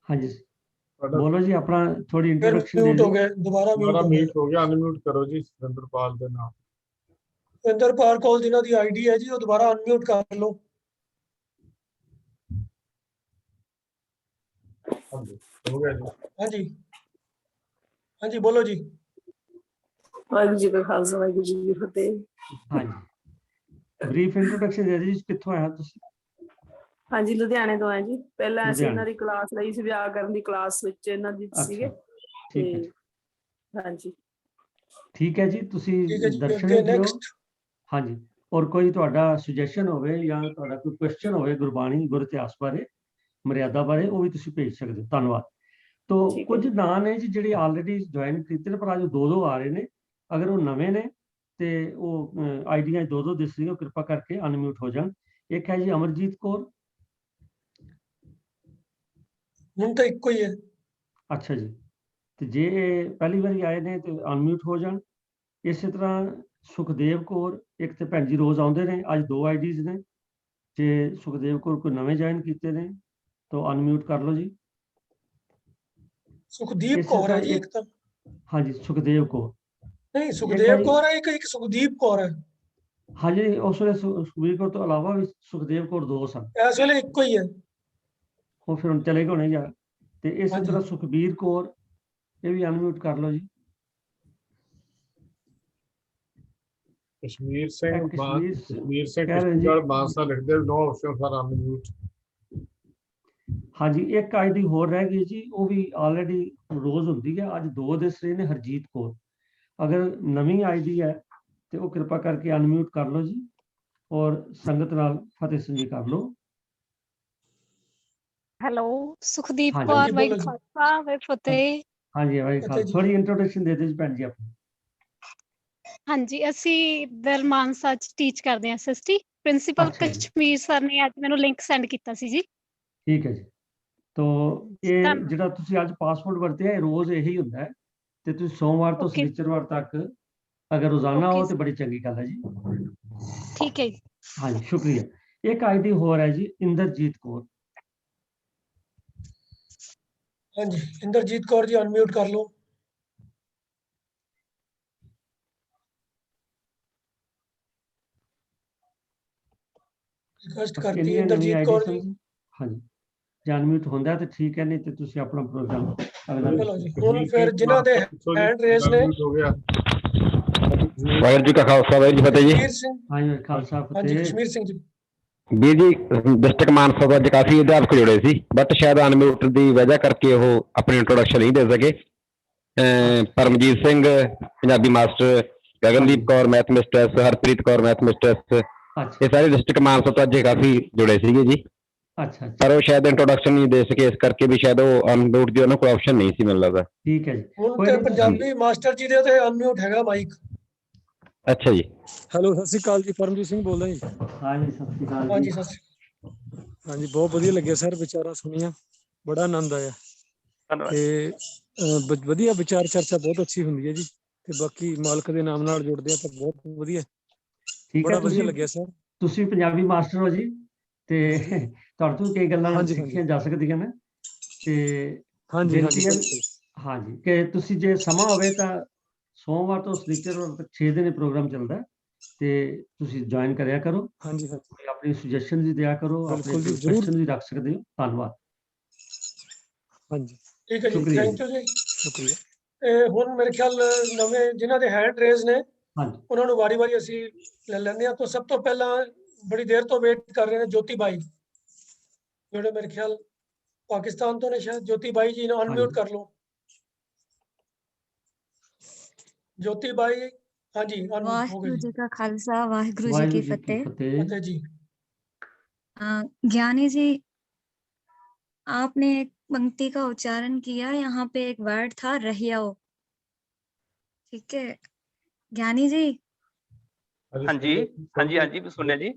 हाँ जी, ਤੁਹਾਡਾ बोलो जी अपना थोड़ी फिर इंट्रोडक्शन दे म्यूट हो दी। गए, दोबारा म्यूट ਦੁਬਾਰਾ हो गए। ਮੀਟ ਹੋ ਗਿਆ, ਅਨਮਿਊਟ ਕਰੋ ਜੀ ਸੁਰਿੰਦਰਪਾਲ ਦੇ ਨਾਮ। सुरेंद्र पाल कौर जिन्हों की आईडी है जी, वो दोबारा अनम्यूट कर लो। ਹਾਂਜੀ, ਹੋ ਗਿਆ ਜੀ। हाँ जी, हाँ जी, बोलो जी। वाहिगुरू जी का खालसा वाहिगुरू जी की फतेह। हाँ जी, ब्रीफ इंट्रोडक्शन दे दी कित्थों आया तुसी? हाँ जी, लुधियाने तो है जी। पहला ऐसे लुधियाने। इन्हां दी क्लास लई सी, व्याकरण दी क्लास विच इन्हां दी सीगे। अच्छा, ठीक है जी, हाँ जी, ठीक है जी। तुसी ठीक है जी, दर्शन अगे दियो। नेक्स्ट। हाँ जी, और कोई ਤੁਹਾਡਾ ਸੁਜੈਸ਼ਨ ਹੋਵੇ ਜਾਂ ਤੁਹਾਡਾ ਕੋਈ ਕੁਐਸਚਨ ਹੋਵੇ ਗੁਰਬਾਣੀ ਗੁਰ ਇਤਿਹਾਸ ਬਾਰੇ, ਮਰਿਆਦਾ ਬਾਰੇ, ਉਹ ਵੀ ਤੁਸੀਂ ਭੇਜ ਸਕਦੇ ਹੋ। ਧੰਨਵਾਦ। तो ठीक है ਕੁਝ जी। ਨਾਂ ਨੇ ਜੀ ਜਿਹੜੇ ਆਲਰੇਡੀ ਜੁਆਇਨ ਕੀਤੇ ਨੇ, ਪਰ ਅੱਜ ਦੋ ਆ ਰਹੇ ਨੇ। ਅਗਰ ਉਹ ਨਵੇਂ ਨੇ ਤੇ ਉਹ ਆਈਡੀਆਂ ਦੋ ਦਿਸ ਰਹੀਆਂ, ਕਿਰਪਾ ਕਰਕੇ ਅਨਮਿਊਟ ਹੋ ਜਾਣ। ਇੱਕ ਹੈ ਜੀ ਅਮਰਜੀਤ ਕੌਰ। ਹੁਣ ਤਾਂ ਇੱਕੋ ਹੀ ਹੈ। ਅੱਛਾ ਜੀ, ਤੇ ਜੇ ਇਹ ਪਹਿਲੀ ਵਾਰੀ ਆਏ ਨੇ ਤੇ ਅਨਮਿਊਟ ਹੋ ਜਾਣ। ਇਸੇ ਤਰ੍ਹਾਂ ਸੁਖਦੇਵ ਕੌਰ, ਇੱਕ ਤੇ ਭੈਣ ਜੀ ਰੋਜ਼ ਆਉਂਦੇ ਨੇ, ਅੱਜ ਦੋ ਆਈਡੀਜ਼ ਨੇ। ਜੇ ਸੁਖਦੇਵ ਕੌਰ ਕੋਈ ਨਵੇਂ ਜੁਆਇਨ ਕੀਤੇ ਨੇ ਤਾਂ ਅਨਮਿਊਟ ਕਰ ਲਓ ਜੀ। सुखदीप इसी कौर है तरह जी एक- एक तो। हाँ जी, सुखदेव कौर। नहीं, है सुखदेव जी। कौर है, एक सुखदीप कौर है। हाँ जी, उस ਵੇਲੇ ਸੁਖਬੀਰ ਕੌਰ ਤੋਂ ਇਲਾਵਾ ਵੀ ਸੁਖਦੇਵ ਕੌਰ ਦੋ ਸਨ। इस वेले इक्को ही है। ਉਹ ਫਿਰ ਹੁਣ ਚਲੇ ਗਏ ਹੋਣੇ ਜਾਂ। ਤੇ ਇਸੇ ਹਾਂਜੀ। ਤਰ੍ਹਾਂ ਸੁਖਬੀਰ ਕੌਰ, ਇਹ ਵੀ ਅਨਮਿਊਟ ਕਰ ਲਓ ਜੀ। कश्मीर सिंह कश्मीर सिंह कह रहे हैं जी। कश्मीर मानसा लिखते नो ऑप्शन फॉर अनम्यूट। हाँ जी, एक आईडी होर रह गई जी, वो भी ऑलरेडी रोज होती है, अज 2 दस रहे ने हरजीत कौर। अगर नवी आईडी है तो वो कृपा करके अनम्यूट कर लो जी और संगत नाल फतेह संजी कर लो। हेलो सुखदीप हाँ जी, कौर, वाहिगुरू बोलो जी। खालसा वाहिगुरू फतेह। हाँ जी भाई फतेह खाल जी। थोड़ी इंट्रोडक्शन दे दो जी भैन जी अपनी। हाँ जी, ਅਸੀਂ ਦਰ ਮਾਨਸਾ ਚ ਟੀਚ ਕਰਦੇ ਹਾਂ ਐਸਐਸਟੀ। ਪ੍ਰਿੰਸੀਪਲ ਅੱਛਾ ਜੀ। ਕਸ਼ਮੀਰ ਸਰ ਨੇ ਅੱਜ ਮੈਨੂੰ ਲਿੰਕ ਸੈਂਡ ਕੀਤਾ ਸੀ ਜੀ। ਠੀਕ ਹੈ ਜੀ। तो ये ਧੰਨਵਾਦ। ਜਿਹੜਾ ਤੁਸੀਂ ਅੱਜ ਪਾਸਪੋਰਟ ਵਰਤਿਆ ਇਹ ਰੋਜ਼ ਇਹੀ ਹੁੰਦਾ ਹੈ ਤੇ ਤੁਸੀਂ ਸੋਮਵਾਰ ਤੋਂ ਓਕੇ ਸ਼ਨੀਚਰਵਾਰ ਤੱਕ ਅਗਰ ਰੋਜ਼ਾਨਾ ਓਕੇ ਹੋ ਤੇ ਬੜੀ ਚੰਗੀ ਗੱਲ ਹੈ ਜੀ। ਠੀਕ ਹੈ ਜੀ। ਹਾਂਜੀ ਸ਼ੁਕਰੀਆ। ਇੱਕ ਆਈਡੀ ਹੋਰ ਹੈ ਜੀ ਇੰਦਰਜੀਤ ਕੌਰ। हाँ जी, इंद्रजीत कौर जी अनम्यूट कर लो। रिक्वेस्ट ਬਸ करती ਇੰਨੀ ਨਵੀਂ इंद्रजीत ਆਈਡੀ कौर ਸਨ जी। ਜੀ। ਹਾਂਜੀ ਜੇ ਅਨਮਿਊਟ ਹੁੰਦਾ ਤੇ ਠੀਕ ਹੈ, ਨਹੀਂ ਤੇ ਤੁਸੀਂ ਆਪਣਾ ਪ੍ਰੋਗਰਾਮ ਅਗਲਾ चलो जी हुन फिर जिन्हां दे हैंड रेस ने हो गया। ਵਾਹਿਗੁਰੂ ਜੀ ਕਾ ਖਾਲਸਾ ਵਾਹਿਗੁਰੂ ਜੀ ਕੀ ਫਤਿਹ ਜੀ। कश्मीर सिंह। ਹਾਂਜੀ ਖਾਲਸਾ हाँ जी ਫਤਿਹ। कश्मीर सिंह जी। ਵੀਰ ਜੀ ਡਿਸਟ੍ਰਿਕਟ ਮਾਨਸਾ ਤੋਂ ਅੱਜ ਕਾਫੀ ਅਧਿਆਪਕ ਜੁੜੇ ਸੀ, ਬਟ ਸ਼ਾਇਦ ਅਨਮਿਊਟ ਦੀ ਵਜ੍ਹਾ ਕਰਕੇ ਉਹ ਆਪਣੀ ਇੰਟਰੋਡਕਸ਼ਨ ਨਹੀਂ ਦੇ ਸਕੇ। Paramjit Singh Punjabi master, Gagandeep Kaur math mistress, Harpreet Kaur math mistress, ਅੱਛਾ ਇਹ ਸਾਰੇ ਡਿਸਟ੍ਰਿਕਟ ਮਾਨਸਾ ਤੋਂ ਅੱਜ ਕਾਫੀ ਜੁੜੇ ਸੀਗੇ ਜੀ। ਅੱਛਾ ਅੱਛਾ ਪਰ ਉਹ ਸ਼ਾਇਦ ਇੰਟਰੋਡਕਸ਼ਨ ਨਹੀਂ ਦੇ ਸਕੇ, ਇਸ ਕਰਕੇ ਵੀ ਸ਼ਾਇਦ ਉਹ ਅਨਮਿਊਟ ਦੀ ਉਹਨਾਂ ਕੋਲ ਆਪਸ਼ਨ ਨਹੀਂ ਸੀ ਮੈਨੂੰ ਲੱਗਦਾ। ਠੀਕ ਹੈ ਜੀ। हुन ਕੋਈ ते ਨਹੀਂ ਤੁਸੀਂ पंजाबी मास्टर जी दे ते अनम्यूट हैगा माइक। ਅੱਛਾ ਜੀ। ਹੈਲੋ ਸਤਿ ਸ਼੍ਰੀ ਅਕਾਲ ਜੀ, ਪਰਮਜੀਤ ਸਿੰਘ ਬੋਲਦਾ ਜੀ। ਹਾਂਜੀ ਸਤਿ ਸ਼੍ਰੀ ਅਕਾਲ हाँ ਜੀ। जी सत श्री ਹਾਂਜੀ ਬਹੁਤ ਵਧੀਆ ਲੱਗਿਆ ਸਰ, ਵਿਚਾਰਾਂ ਸੁਣੀਆਂ, ਬੜਾ ਆਨੰਦ ਆਇਆ ਧੰਨਵਾਦ। ਤੇ ਵਧੀਆ ਵਿਚਾਰ ਚਰਚਾ ਬਹੁਤ ਅੱਛੀ ਹੁੰਦੀ ਹੈ ਜੀ। ਤੇ ਬਾਕੀ ਮਾਲਕ ਦੇ ਨਾਮ ਨਾਲ ਜੁੜਦੇ ਆ ਤਾਂ ਬਹੁਤ ਵਧੀਆ, ਠੀਕ ਹੈ। ਬੜਾ ਵਧੀਆ ਲੱਗਿਆ ਸਰ। ਤੁਸੀਂ ਪੰਜਾਬੀ ਮਾਸਟਰ ਹੋ ਜੀ ਤੇ ਤੁਹਾਡੇ ਤੋਂ ਕਈ ਗੱਲਾਂ ਹਾਂਜੀ, ਸਿੱਖੀਆਂ ਜਾ ਸਕਦੀਆਂ ਨੇ ਤੇ ਹਾਂਜੀ ਬੇਨਤੀ ਹੈ ਬਿਲਕੁਲ। ਹਾਂਜੀ ਕਿ ਤੁਸੀਂ ਜੇ ਸਮਾਂ ਹੋਵੇ ਤਾਂ ਸੋਮਵਾਰ ਤੋਂ ਸ਼ਨੀਚਰਵਾਰ ਤੱਕ 6 ਦਿਨ ਇਹ ਪ੍ਰੋਗਰਾਮ ਚੱਲਦਾ ਹੈ ਤੇ ਤੁਸੀਂ ਜੁਆਇਨ ਕਰਿਆ ਕਰੋ। ਹਾਂਜੀ ਕੋਈ ਆਪਣੀ ਸੁਜੈਸ਼ਨ ਵੀ ਦਿਆ ਕਰੋ, ਆਪਣੇ ਬਿਲਕੁਲ ਜੀ, ਜ਼ਰੂਰ। ਕੁਐਸਚਨ ਵੀ ਰੱਖ ਸਕਦੇ ਹੋ। ਧੰਨਵਾਦ। ਹਾਂਜੀ ठीक है जी, शुक्रिया थैंक यू जी। ਸ਼ੁਕਰੀਆ। हुन मेरे ख्याल नवे जिन्हां दे हैंड रेस ने ਹਾਂਜੀ ਉਹਨਾਂ ਨੂੰ ਵਾਰੀ-ਵਾਰੀ ਅਸੀਂ ਲੈ ਲੈਂਦੇ ਹਾਂ। ਤਾਂ ਸਭ ਤੋਂ ਪਹਿਲਾਂ ਬੜੀ ਦੇਰ ਤੋਂ ਵੇਟ ਕਰ ਰਹੇ ਨੇ ਜੋਤੀ ਬਾਈ, ਜਿਹੜੇ ਮੇਰੇ ਖਿਆਲ ਪਾਕਿਸਤਾਨ ਤੋਂ ਨੇ ਸ਼ਾਇਦ। ਜੋਤੀ ਬਾਈ ਜੀ ਨੂੰ ਅਨਮਿਊਟ ਕਰ ਲਓ। ਜੋਤੀ ਬਾਈ हाँ जी अनम्यूट हो वाहिगुरु गई जी का खालसा वाहिगुरु जी ਵਾਹਿਗੁਰੂ की ਜੀ ਕੀ फतेह। ਫਤਿਹ। फतेह जी। ज्ञानी जी, आपने एक पंक्ति का उच्चारण किया, यहाँ पे एक वर्ड था रहियाओ, ठीक है ज्ञानी जी? हाँ जी हाँ जी हाँ जी सुनिए जी।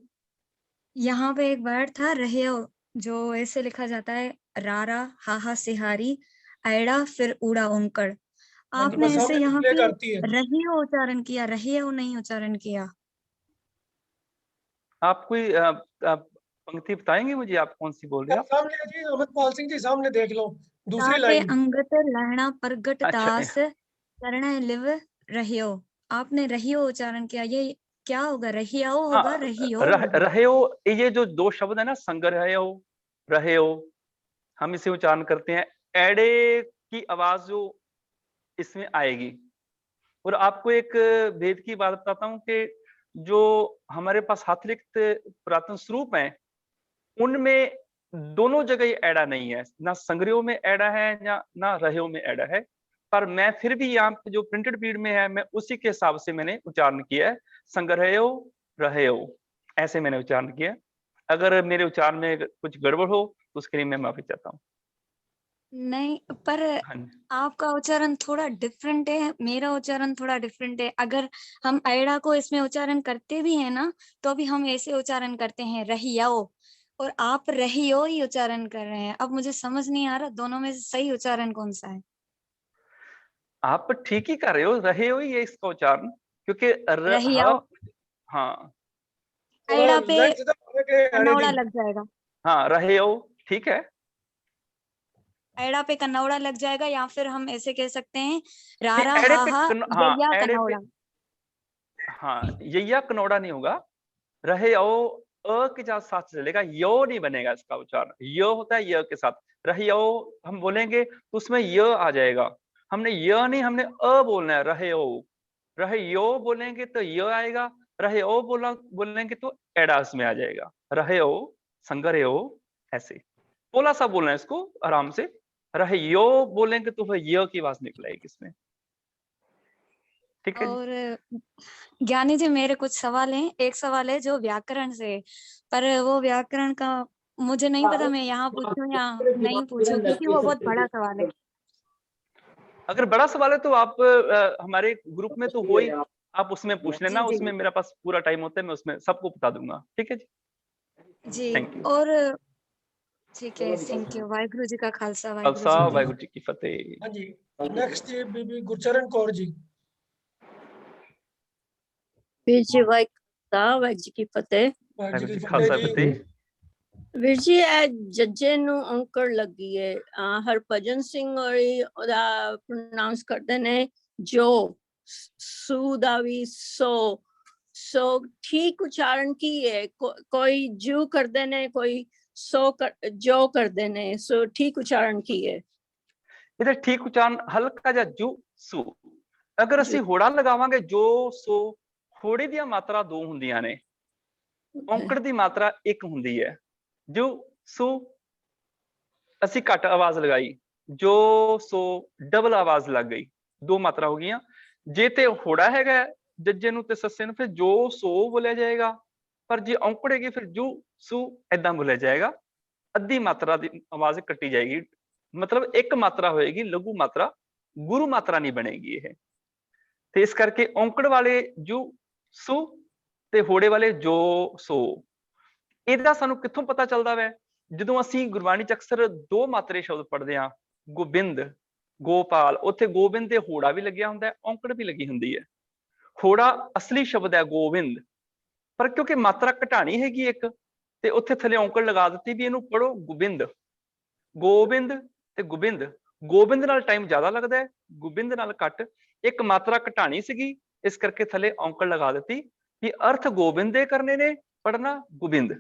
यहाँ पे एक वर्ड था रहियाओ, जो ऐसे लिखा जाता है रारा हाहा सिहारी ऐड़ा फिर ऊड़ा ओंकड़। हाँ जी, आपने मैं ऐसे सामने यहाँ डिस्प्ले पे करती है। रहियो उच्चारण किया, रहियाओ नहीं उच्चारण किया। आप कोई पंक्ति बताएंगे मुझे, आप कौन सी बोल रहे हैं आप? सामने जी अमृतपाल सिंह जी सामने देख लो दूसरी तापे लाइन। अंगत लहना प्रगट अच्छा, दास चरण लिव रहियो। आपने रहियो उच्चारण किया, ये क्या होगा? रहियाओ होगा, हाँ, रहियो होगा। रहे हो, ये जो दो शब्द है ना, संग रहे हो, हम इसे उच्चारण करते हैं। एड़े की आवाज जो इसमें आएगी। और आपको एक वेद की बात बताता हूँ कि जो हमारे पास हस्तलिखित पुरातन स्वरूप हैं, उनमें दोनों जगह ये एड़ा नहीं है, ना संग्रह में एड़ा है ना रहे में एड़ा है। पर मैं फिर भी यहाँ पे जो प्रिंटेड पीड में है, मैं उसी के हिसाब से मैंने उच्चारण किया है, संग्रहो रहे, ऐसे मैंने उच्चारण किया। अगर मेरे उच्चारण में कुछ गड़बड़ हो तो उसके लिए मैं माफी चाहता हूँ। नहीं, पर हाँ जी। आपका उच्चारण थोड़ा डिफरेंट है, मेरा उच्चारण थोड़ा डिफरेंट है। अगर हम ऐड़ा को इसमें उच्चारण करते भी हैं ना, तो भी हम ऐसे उच्चारण करते हैं रहियाओ, और आप रहियो ही उच्चारण कर रहे हैं। अब मुझे समझ नहीं आ रहा दोनों में से सही उच्चारण कौन सा है। आप ठीक ही कर रहे हो, रहे हो ही है इसका उच्चारण, क्योंकि रहियाओ हाँ ऐड़ा पे length तो आगे आने कन्नौड़ा दी। लग जाएगा, हाँ रहे हो, ठीक है। ऐड़ा पे कन्नौड़ा लग जाएगा, या फिर हम ऐसे कह सकते हैं नहीं, रारा एड़े पे हाहा हाँ, यैया एड़े पे कन्नौड़ा। हाँ, यैया कन्नौड़ा नहीं होगा। रहे ओ अ के साथ चलेगा, यो नहीं बनेगा इसका उच्चारण। यो होता है य के साथ, रहे ओ हम बोलेंगे तो उसमें य आ जाएगा। हमने य नहीं, हमने अ बोलना है। रहे ओ, रहे यो बोलेंगे तो य आएगा, रहे ओ बोलेंगे तो एड़ा इसमें आ जाएगा, रहे ओ संगर ओ ऐसे थोड़ा सा बोलना है इसको आराम से। रहे यो बोलेंगे तो फिर य की आवाज निकलेगी इसमें, ठीक है जी? और ज्ञानी जी मेरे कुछ सवाल हैं। एक सवाल है जो व्याकरण से है, पर वो व्याकरण का मुझे नहीं पता मैं यहाँ पूछूं या नहीं पूछूं, क्योंकि वो बहुत बड़ा सवाल है। अगर बड़ा सवाल है तो आप हमारे ग्रुप में तो हो ही, आप उसमें पूछ लेना, जी, जी। उसमें मेरा पास पूरा टाइम होता है, मैं उसमें सबको बता दूंगा, ठीक है जी? जी थैंक यू। और ठीक है, थैंक यू। वाहिगुरु जी का खालसा, वाहिगुरु खालसा जी की वाहिगुरू जी की फतेह। हाँ जी, नेक्स्ट जी बीबी गुरचरण कौर जी। ਵੀਰ ਜੀ ਵਾਹਿਗੁਰੂ ਜੀ ਕੀ ਫਤਿਹ। वाहिगुरू जी वाहिगुरू की जी फतेह खालसा जी। फतेह। ਵੀਰ ਜੀ ਇਹ ਜੱਜੇ ਨੂੰ ਔਂਕੜ ਲੱਗੀ ਹੈ, ਹਰਭਜਨ ਸਿੰਘ ਹੋਰੀ ਉਹਦਾ ਪ੍ਰੋਨਾਂਸ ਕਰਦੇ ਨੇ ਜੋ, ਸੂ ਦਾ ਵੀ ਸੋ ਠੀਕ ਉਚਾਰਨ ਕੀ ਹੈ? ਕੋਈ ਜੂ ਕਰਦੇ ਨੇ, ਕੋਈ ਜੋ ਕਰਦੇ ਨੇ, ਸੋ ਠੀਕ ਉਚਾਰਨ ਕੀ ਹੈ? ਇਹਦਾ ਠੀਕ ਉਚਾਰਨ ਹਲਕਾ ਜਿਹਾ ਜੂ ਸੂ। ਅਗਰ ਅਸੀਂ ਹੋੜਾ ਲਗਾਵਾਂਗੇ ਜੋ ਸੋ, ਹੋੜੇ ਦੀਆਂ ਮਾਤਰਾ ਦੋ ਹੁੰਦੀਆਂ ਨੇ, ਔਂਕੜ ਦੀ ਮਾਤਰਾ ਇੱਕ ਹੁੰਦੀ ਹੈ। ਜੋ ਸੂ ਅਸੀਂ ਘੱਟ ਆਵਾਜ਼ ਲਗਾਈ, ਜੋ ਸੋ ਡਬਲ ਆਵਾਜ਼ ਲੱਗ ਗਈ, ਦੋ ਮਾਤਰਾ ਹੋ ਗਈਆਂ। ਜੇ ਤੇ ਹੋੜਾ ਹੈਗਾ ਜੱਜੇ ਨੂੰ ਤੇ ਸੱਸੇ ਨੂੰ, ਫਿਰ ਜੋ ਸੋ ਬੋਲਿਆ ਜਾਏਗਾ, ਪਰ ਜੇ ਔਂਕੜ ਹੈਗੀ ਫਿਰ ਜੂ ਸੂ ਏਦਾਂ ਬੋਲਿਆ ਜਾਏਗਾ। ਅੱਧੀ ਮਾਤਰਾ ਦੀ ਆਵਾਜ਼ ਕੱਟੀ ਜਾਏਗੀ, ਮਤਲਬ ਇੱਕ ਮਾਤਰਾ ਹੋਏਗੀ ਲਘੂ ਮਾਤਰਾ, ਗੁਰੂ ਮਾਤਰਾ ਨਹੀਂ ਬਣੇਗੀ ਇਹ। ਤੇ ਇਸ ਕਰਕੇ ਔਂਕੜ ਵਾਲੇ ਜੂ ਸੂ ਤੇ ਹੋੜੇ ਵਾਲੇ ਜੋ ਸੋ। ਇਹਦਾ ਸਾਨੂੰ ਕਿੱਥੋਂ ਪਤਾ ਚੱਲਦਾ ਵੈ? ਜਦੋਂ ਅਸੀਂ ਗੁਰਬਾਣੀ ਚ ਅਕਸਰ ਦੋ ਮਾਤਰੇ ਸ਼ਬਦ ਪੜ੍ਹਦੇ ਹਾਂ, ਗੋਬਿੰਦ, ਗੋਪਾਲ, ਉੱਥੇ ਗੋਬਿੰਦ ਤੇ ਹੋੜਾ ਵੀ ਲੱਗਿਆ ਹੁੰਦਾ ਹੈ, ਔਂਕੜ ਵੀ ਲੱਗੀ ਹੁੰਦੀ ਹੈ। ਹੋੜਾ ਅਸਲੀ ਸ਼ਬਦ ਹੈ ਗੋਬਿੰਦ, ਪਰ ਕਿਉਂਕਿ ਮਾਤਰਾ ਘਟਾਣੀ ਹੈਗੀ ਇੱਕ, ਤੇ ਉੱਥੇ ਥੱਲੇ ਔਂਕੜ ਲਗਾ ਦਿੱਤੀ ਵੀ ਇਹਨੂੰ ਪੜੋ ਗੋਬਿੰਦ। ਗੋਬਿੰਦ ਤੇ ਗੋਬਿੰਦ, ਗੋਬਿੰਦ ਨਾਲ ਟਾਈਮ ਜ਼ਿਆਦਾ ਲੱਗਦਾ ਹੈ, ਗੋਬਿੰਦ ਨਾਲ ਘੱਟ। ਇੱਕ ਮਾਤਰਾ ਘਟਾਣੀ ਸੀਗੀ, ਇਸ ਕਰਕੇ ਥੱਲੇ ਔਂਕੜ ਲਗਾ ਦਿੱਤੀ ਕਿ ਅਰਥ ਗੋਬਿੰਦ ਦੇ ਕਰਨੇ ਨੇ, ਪੜਨਾ ਗੋਬਿੰਦ।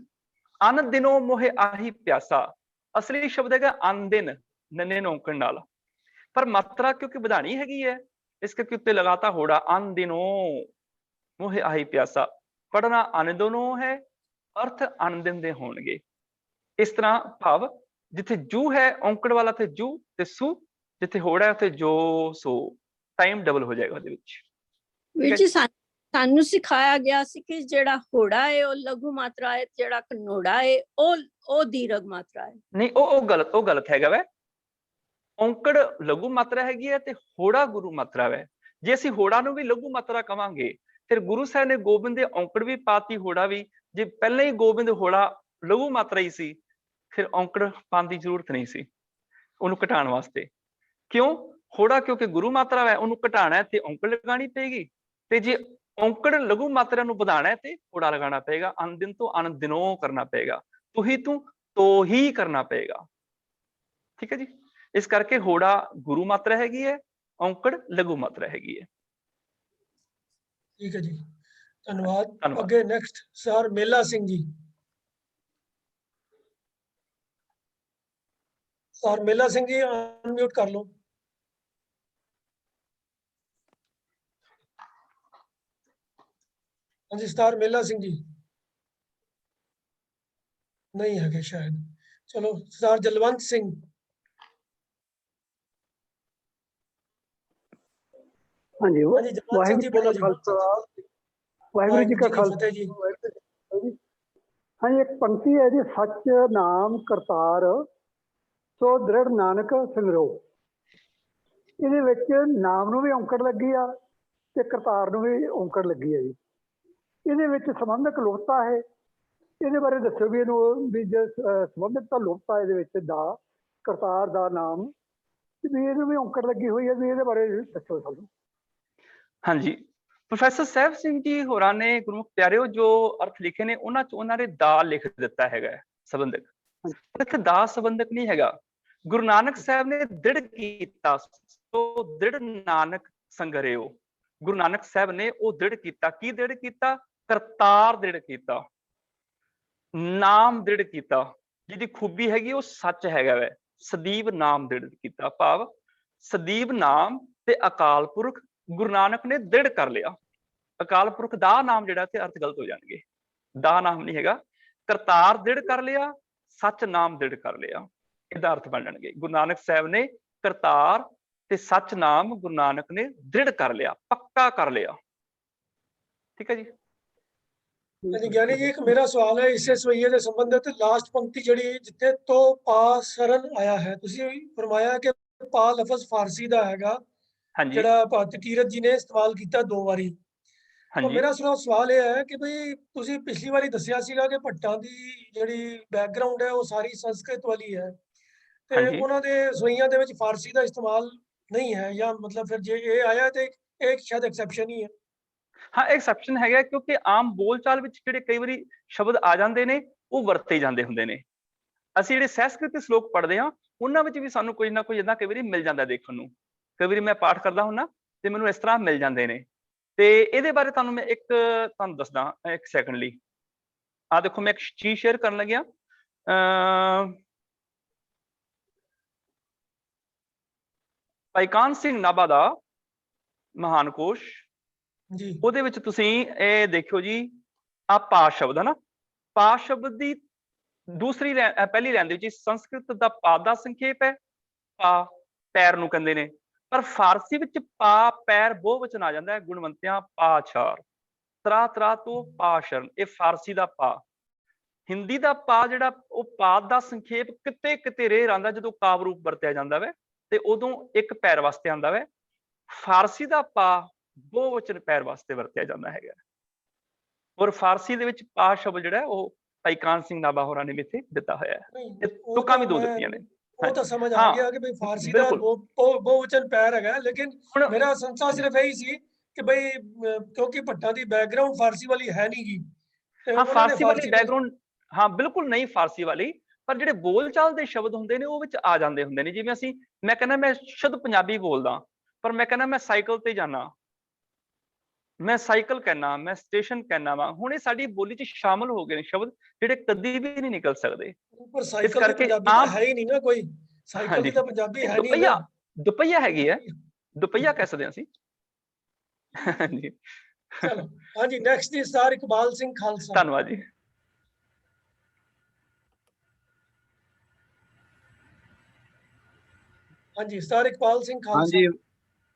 ਅਨ ਦਿਨੋਂ ਮੋਹਿ ਆਹੀ ਪਿਆਸਾ, ਅਸਲੀ ਸ਼ਬਦ ਹੈਗਾ ਅਨ ਦਿਨ, ਨੰਨੇ ਨੂੰ ਔਂਕੜ ਨਾਲ, ਪਰ ਮਾਤਰਾ ਕਿਉਂਕਿ ਵਧਾਣੀ ਹੈਗੀ ਹੈ, ਇਸ ਕਰਕੇ ਉੱਤੇ ਲਗਾਤਾ ਹੋੜਾ। ਅਨ ਦਿਨੋਂ ਮੋਹਿ ਆਹੀ ਪਿਆਸਾ, ਪੜਨਾ ਅਨ ਦਿਨੋਂ ਹੈ, ਅਰਥ ਅਨ ਦਿਨ ਦੇ ਹੋਣਗੇ। ਇਸ ਤਰ੍ਹਾਂ ਭਾਵ ਜਿੱਥੇ ਜੂ ਹੈ ਔਂਕੜ ਵਾਲਾ ਤੇ ਜੂ ਤੇ ਸੂ, ਜਿੱਥੇ ਹੋੜਾ ਉੱਥੇ ਜੋ ਸੋ, ਟਾਈਮ ਡਬਲ ਹੋ ਜਾਏਗਾ ਉਹਦੇ ਵਿੱਚ। ਵੀਰ ਜੀ ਸਾਨੂੰ ਸਿਖਾਇਆ ਗਿਆ ਸੀ ਕਿ ਜਿਹੜਾ ਹੋੜਾ ਹੈ ਉਹ ਲਘੂ ਮਾਤਰਾ ਹੈ, ਜਿਹੜਾ ਕਨੋੜਾ ਹੈ ਉਹ ਦੀਰਘ ਮਾਤਰਾ ਹੈ। ਨਹੀਂ, ਉਹ ਗਲਤ ਹੈਗਾ ਵੈ। ਔਂਕੜ ਲਘੂ ਮਾਤਰਾ ਹੈਗੀ ਹੈ ਤੇ ਹੋੜਾ ਗੁਰੂ ਮਾਤਰਾ ਵੈ। ਜੇ ਅਸੀਂ ਹੋੜਾ ਨੂੰ ਵੀ ਲਘੂ ਮਾਤਰਾ ਕਵਾਂਗੇ, ਫਿਰ ਗੁਰੂ ਸਾਹਿਬ ਨੇ ਗੋਬਿੰਦ ਦੇ ਔਂਕੜ ਵੀ ਪਾਤੀ, ਹੋੜਾ ਵੀ। ਜੇ ਪਹਿਲਾਂ ਹੀ ਗੋਬਿੰਦ ਹੋੜਾ ਲਘੂ ਮਾਤਰਾ ਹੀ ਸੀ, ਫਿਰ ਔਂਕੜ ਪਾਉਣ ਦੀ ਜ਼ਰੂਰਤ ਨਹੀਂ ਸੀ ਉਹਨੂੰ ਘਟਾਉਣ ਵਾਸਤੇ। ਕਿਉਂ? ਹੋੜਾ ਕਿਉਂਕਿ ਗੁਰੂ ਮਾਤਰਾ ਹੈ, ਉਹਨੂੰ ਘਟਾਣਾ ਹੈ ਤੇ ਔਂਕੜ ਲਗਾਣੀ ਪਏਗੀ, ਤੇ ਜੇ ਔਂਕੜ ਲਘੂ ਮਾਤਰਾ ਨੂੰ ਵਧਾਣਾ ਹੈ ਤੇ ਹੋੜਾ ਲਗਾਣਾ ਪਏਗਾ। ਅਨ ਦਿਨ ਤੋਂ ਅਨ ਦਿਨੋਂ ਕਰਨਾ ਪਏਗਾ, ਤੁਹੀ ਤੂੰ ਤੋ ਹੀ ਕਰਨਾ ਪਏਗਾ, ਠੀਕ ਹੈ ਜੀ? ਇਸ ਕਰਕੇ ਹੋੜਾ ਗੁਰੂ ਮਾਤਰਾ ਹੈਗੀ ਹੈ, ਔਂਕੜ ਲਘੂ ਮਾਤਰਾ ਹੈਗੀ ਹੈ। ਠੀਕ ਹੈ ਜੀ, ਧੰਨਵਾਦ। ਧੰਨਵਾਦ। ਅੱਗੇ ਨੈਕਸਟ ਸਰ ਮੇਲਾ ਸਿੰਘ ਜੀ। ਸਰ ਮੇਲਾ ਸਿੰਘ ਜੀ ਅਨਮਿਊਟ ਕਰ ਲਓ। ਹਾਂਜੀ ਸਰ ਮੇਲਾ ਸਿੰਘ ਜੀ ਨਹੀਂ ਹੈਗੇ ਸ਼ਾਇਦ। ਚਲੋ ਸਰ ਜਲਵੰਤ ਸਿੰਘ। ਹਾਂਜੀ ਹਾਂਜੀ ਜਲਵੰਤ ਸਿੰਘ ਜੀ ਬੋਲੋ ਜੀ। ਵਾਹਿਗੁਰੂ ਜੀ ਕਾ ਵਾਹਿਗੁਰੂ ਜੀ ਕੀ ਖਾਲਸਾ। ਫਤਿਹ ਜੀ। ਹਾਂਜੀ, ਇੱਕ ਪੰਕਤੀ ਹੈ ਜੀ, ਸੱਚ ਨਾਮ ਕਰਤਾਰ ਸੋ ਦ੍ਰਿੜ ਨਾਨਕ ਸੰਗਰੋ। ਇਹਦੇ ਵਿੱਚ ਨਾਮ ਨੂੰ ਵੀ ਔਂਕੜ ਲੱਗੀ ਆ ਤੇ ਕਰਤਾਰ ਨੂੰ ਵੀ ਔਂਕੜ ਲੱਗੀ ਹੈ ਜੀ। ਇਹਦੇ ਵਿੱਚ ਸੰਬੰਧਕ ਲੁਪਤਾ ਹੈ, ਇਹਦੇ ਬਾਰੇ ਦੱਸੋ ਵੀ ਇਹਨੂੰ ਵੀ ਸੰਬੰਧਕ ਤਾਂ ਲੁਪਤਾ ਇਹਦੇ ਵਿੱਚ ਦਾ ਕਰਤਾਰ ਦਾ ਨਾਮ, ਵੀ ਇਹਨੂੰ ਵੀ ਔਂਕੜ ਲੱਗੀ ਹੋਈ ਹੈ, ਵੀ ਇਹਦੇ ਬਾਰੇ ਦੱਸੋ ਸਾਨੂੰ। ਹਾਂਜੀ, ਪ੍ਰੋਫੈਸਰ ਸਾਹਿਬ ਸਿੰਘ ਜੀ ਹੋਰਾਂ ਨੇ ਗੁਰਮੁਖ ਪਿਆਰਿਓ ਜੋ ਅਰਥ ਲਿਖੇ ਨੇ, ਉਹਨਾਂ ਚ ਉਹਨਾਂ ਨੇ ਦਾ ਲਿਖ ਦਿੱਤਾ ਹੈਗਾ ਸੰਬੰਧਕ। ਇੱਥੇ ਦਾ ਸੰਬੰਧਕ ਨਹੀਂ ਹੈਗਾ। ਗੁਰੂ ਨਾਨਕ ਸਾਹਿਬ ਨੇ ਦ੍ਰਿੜ ਕੀਤਾ, ਸੋ ਦ੍ਰਿੜ ਨਾਨਕ ਸੰਗਰਿਓ। ਗੁਰੂ ਨਾਨਕ ਸਾਹਿਬ ਨੇ ਉਹ ਦ੍ਰਿੜ ਕੀਤਾ। ਕੀ ਦ੍ਰਿੜ ਕੀਤਾ? ਕਰਤਾਰ ਦ੍ਰਿੜ ਕੀਤਾ, ਨਾਮ ਦ੍ਰਿੜ ਕੀਤਾ, ਜਿਹਦੀ ਖੂਬੀ ਹੈਗੀ ਉਹ ਸੱਚ ਹੈਗਾ ਵੈ। ਸਦੀਵ ਨਾਮ ਦ੍ਰਿੜ ਕੀਤਾ, ਭਾਵ ਸਦੀਵ ਨਾਮ ਤੇ ਅਕਾਲ ਪੁਰਖ ਗੁਰੂ ਨਾਨਕ ਨੇ ਦ੍ਰਿੜ ਕਰ ਲਿਆ। ਅਕਾਲ ਪੁਰਖ ਦਾ ਨਾਮ ਜਿਹੜਾ ਤੇ ਅਰਥ ਗਲਤ ਹੋ ਜਾਣਗੇ। ਦਾ ਨਾਮ ਨਹੀਂ ਹੈਗਾ, ਕਰਤਾਰ ਦ੍ਰਿੜ ਕਰ ਲਿਆ, ਸੱਚ ਨਾਮ ਦ੍ਰਿੜ ਕਰ ਲਿਆ, ਇਹਦਾ ਅਰਥ ਬਣ ਜਾਣਗੇ। ਗੁਰੂ ਨਾਨਕ ਸਾਹਿਬ ਨੇ ਕਰਤਾਰ ਤੇ ਸੱਚ ਨਾਮ ਗੁਰੂ ਨਾਨਕ ਨੇ ਦ੍ਰਿੜ ਕਰ ਲਿਆ, ਪੱਕਾ ਕਰ ਲਿਆ। ਠੀਕ ਹੈ ਜੀ। ਹਾਂਜੀ ਗਿਆਨੀ ਜੀ, ਇੱਕ ਮੇਰਾ ਸਵਾਲ ਹੈ ਇਸੇ ਸਵਈਏ ਦੇ ਸੰਬੰਧਿਤ। ਲਾਸਟ ਪੰਕਤੀ ਜਿਹੜੀ ਜਿੱਥੇ ਤੋਂ ਪਾ ਸਰਨ ਆਇਆ ਹੈ, ਤੁਸੀਂ ਫਰਮਾਇਆ ਕਿ ਪਾ ਲਫ਼ਜ਼ ਫਾਰਸੀ ਦਾ ਹੈਗਾ, ਹਾਂਜੀ ਜਿਹੜਾ ਭਾਰਤੀ ਕੀਰਤ ਜੀ ਨੇ ਇਸਤੇਮਾਲ ਕੀਤਾ 2 ਵਾਰੀ। ਤਾਂ ਹਾਂਜੀ ਮੇਰਾ ਸਵਾਲ ਇਹ ਹੈ ਕਿ ਬਈ ਤੁਸੀਂ ਪਿਛਲੀ ਵਾਰੀ ਦੱਸਿਆ ਸੀਗਾ ਕਿ ਭੱਟਾਂ ਦੀ ਜਿਹੜੀ ਬੈਕਗ੍ਰਾਉਂਡ ਹੈ ਉਹ ਸਾਰੀ ਸੰਸਕ੍ਰਿਤ ਵਾਲੀ ਹੈ, ਤੇ ਹਾਂਜੀ ਉਹਨਾਂ ਦੇ ਸਵਈਆਂ ਦੇ ਵਿੱਚ ਫਾਰਸੀ ਦਾ ਇਸਤੇਮਾਲ ਨਹੀਂ ਹੈ, ਜਾਂ ਮਤਲਬ ਫਿਰ ਜੇ ਇਹ ਆਇਆ ਤੇ ਇੱਕ ਸ਼ਾਇਦ ਐਕਸੈਪਸ਼ਨ ਹੀ ਹੈ। ਹਾਂ, ਐਕਸੈਪਸ਼ਨ ਹੈਗਾ, ਕਿਉਂਕਿ ਆਮ ਬੋਲਚਾਲ ਵਿੱਚ ਜਿਹੜੇ ਕਈ ਵਾਰੀ ਸ਼ਬਦ ਆ ਜਾਂਦੇ ਨੇ ਉਹ ਵਰਤੇ ਜਾਂਦੇ ਹੁੰਦੇ ਨੇ। ਅਸੀਂ ਜਿਹੜੇ ਸੰਸਕ੍ਰਿਤ ਸਲੋਕ ਪੜ੍ਹਦੇ ਹਾਂ ਉਹਨਾਂ ਵਿੱਚ ਵੀ ਸਾਨੂੰ ਕੋਈ ਨਾ ਕੋਈ ਏਦਾਂ ਕਈ ਵਾਰੀ ਮਿਲ ਜਾਂਦਾ ਦੇਖਣ ਨੂੰ। ਕਈ ਵਾਰੀ ਮੈਂ ਪਾਠ ਕਰਦਾ ਹੁੰਦਾ ਤੇ ਮੈਨੂੰ ਇਸ ਤਰ੍ਹਾਂ ਮਿਲ ਜਾਂਦੇ ਨੇ। ਤੇ ਇਹਦੇ ਬਾਰੇ ਤੁਹਾਨੂੰ ਮੈਂ ਤੁਹਾਨੂੰ ਦੱਸਦਾ, ਇੱਕ ਸੈਕਿੰਡ ਲਈ। ਆਹ ਦੇਖੋ, ਮੈਂ ਇੱਕ ਚੀਜ਼ ਸ਼ੇਅਰ ਕਰਨ ਲੱਗਿਆ। ਭਾਈ ਕਾਹਨ ਸਿੰਘ ਨਾਭਾ ਦਾ ਮਹਾਨ ਕੋਸ਼, ਜੀ ਉਹਦੇ ਵਿੱਚ ਤੁਸੀਂ ਇਹ ਦੇਖਿਓ ਜੀ, ਆ ਪਾ ਸ਼ਬਦ ਹੈ ਨਾ, ਪਾ ਸ਼ਬਦ ਦੀ ਦੂਸਰੀ ਪਹਿਲੀ ਲਾਈਨ ਦੇ ਵਿੱਚ ਸੰਸਕ੍ਰਿਤ ਦਾ ਪਾ ਦਾ ਸੰਖੇਪ ਹੈ, ਪਾ ਪੈਰ ਨੂੰ ਕਹਿੰਦੇ ਨੇ, ਪਰ ਫਾਰਸੀ ਵਿੱਚ ਪਾ ਪੈਰ ਬਹੁਵਚਨ ਆ ਜਾਂਦਾ ਹੈ। ਗੁਣਵੰਤਿਆਂ ਪਾਛਾਰ, ਤਰਾ ਤਰਾ ਤੋਂ ਪਾਸ਼ਰਨ, ਇਹ ਫਾਰਸੀ ਦਾ ਪਾ। ਹਿੰਦੀ ਦਾ ਪਾ ਜਿਹੜਾ ਉਹ ਪਾਦ ਦਾ ਸੰਖੇਪ ਕਿਤੇ ਕਿਤੇ ਰੇਰ ਆਉਂਦਾ ਜਦੋਂ ਕਾਵ ਰੂਪ ਵਰਤਿਆ ਜਾਂਦਾ ਵੈ, ਤੇ ਉਦੋਂ ਇੱਕ ਪੈਰ ਵਾਸਤੇ ਆਉਂਦਾ ਵੈ। ਫਾਰਸੀ ਦਾ ਪਾ ਬਹੁਵਚਨ ਪੈਰ ਵਾਸਤੇ ਵਰਤਿਆ ਜਾਂਦਾ ਹੈਗਾ। ਔਰ ਫਾਰਸੀ ਦੇ ਵਿੱਚ ਪਾ ਸ਼ਬਦ ਜਿਹੜਾ ਉਹ ਭਾਈ ਕਾਹਨ ਸਿੰਘ ਨਾਭਾ ਹੋਰਾਂ ਨੇ ਇੱਥੇ ਦਿੱਤਾ ਹੋਇਆ ਹੈ। ਤੁਕਾਂ ਵੀ 2 ਦਿੱਤੀਆਂ ਨੇ। ਉਹ ਤਾਂ ਸਮਝ ਆ ਗਿਆ ਕਿ ਬਈ ਫਾਰਸੀ ਦਾ ਬਹੁਵਚਨ ਪੈਰ ਹੈਗਾ, ਲੇਕਿਨ ਮੇਰਾ ਸੰਸਾ ਸਿਰਫ ਇਹੀ ਸੀ ਕਿ ਬਈ ਕਿਉਂਕਿ ਭੱਟਾਂ ਦੀ ਬੈਕਗ੍ਰਾਉਂਡ ਫਾਰਸੀ ਵਾਲੀ ਹੈ ਨਹੀਂ ਗੀ। ਹਾਂ, ਫਾਰਸੀ ਵਾਲੀ ਬੈਕਗ੍ਰਾਉਂਡ, ਹਾਂ ਬਿਲਕੁਲ ਨਹੀਂ ਫਾਰਸੀ ਵਾਲੀ, ਪਰ ਜਿਹੜੇ ਬੋਲਚਾਲ ਦੇ ਸ਼ਬਦ ਹੁੰਦੇ ਨੇ ਉਹ ਵਿੱਚ ਆ ਜਾਂਦੇ ਹੁੰਦੇ ਨੇ। ਜਿਵੇਂ ਮੈਂ ਕਹਿੰਦਾ ਮੈਂ ਸ਼ੁੱਧ ਪੰਜਾਬੀ ਬੋਲਦਾ, ਪਰ ਮੈਂ ਕਹਿੰਦਾ ਮੈਂ ਸਾਈਕਲ ਤੇ ਜਾਣਾ, ਮੈਂ ਸਾਈਕਲ ਕਹਿਣਾ, ਮੈਂ ਸਟੇਸ਼ਨ ਕਹਿਣਾ ਵਾ, ਹੁਣ ਇਹ ਸਾਡੀ ਬੋਲੀ 'ਚ ਸ਼ਾਮਲ ਹੋ ਗਏ ਨੇ ਸ਼ਬਦ ਜਿਹੜੇ ਕਦੀ ਵੀ ਨਹੀਂ ਨਿਕਲ ਸਕਦੇ। ਪਰ ਸਾਈਕਲ ਦੀ ਪੰਜਾਬੀ ਤਾਂ ਹੈ ਹੀ ਨਹੀਂ ਨਾ ਕੋਈ, ਸਾਈਕਲ ਦੀ ਤਾਂ ਪੰਜਾਬੀ ਹੈ ਨਹੀਂ ਨਾ। ਦੁਪਹੀਆ ਹੈਗੀ ਹੈ, ਦੁਪਹੀਆ ਕਹਿ ਸਕਦੇ ਹਾਂ ਅਸੀਂ। ਹਾਂਜੀ ਚਲੋ, ਹਾਂਜੀ ਨੈਕਸਟ ਜੀ ਸਰ ਇਕਬਾਲ ਸਿੰਘ ਖਾਲਸਾ। ਧੰਨਵਾਦ ਜੀ। ਹਾਂਜੀ ਸਰ ਇਕਬਾਲ ਸਿੰਘ ਖਾਲਸਾ। ਹਾਂਜੀ,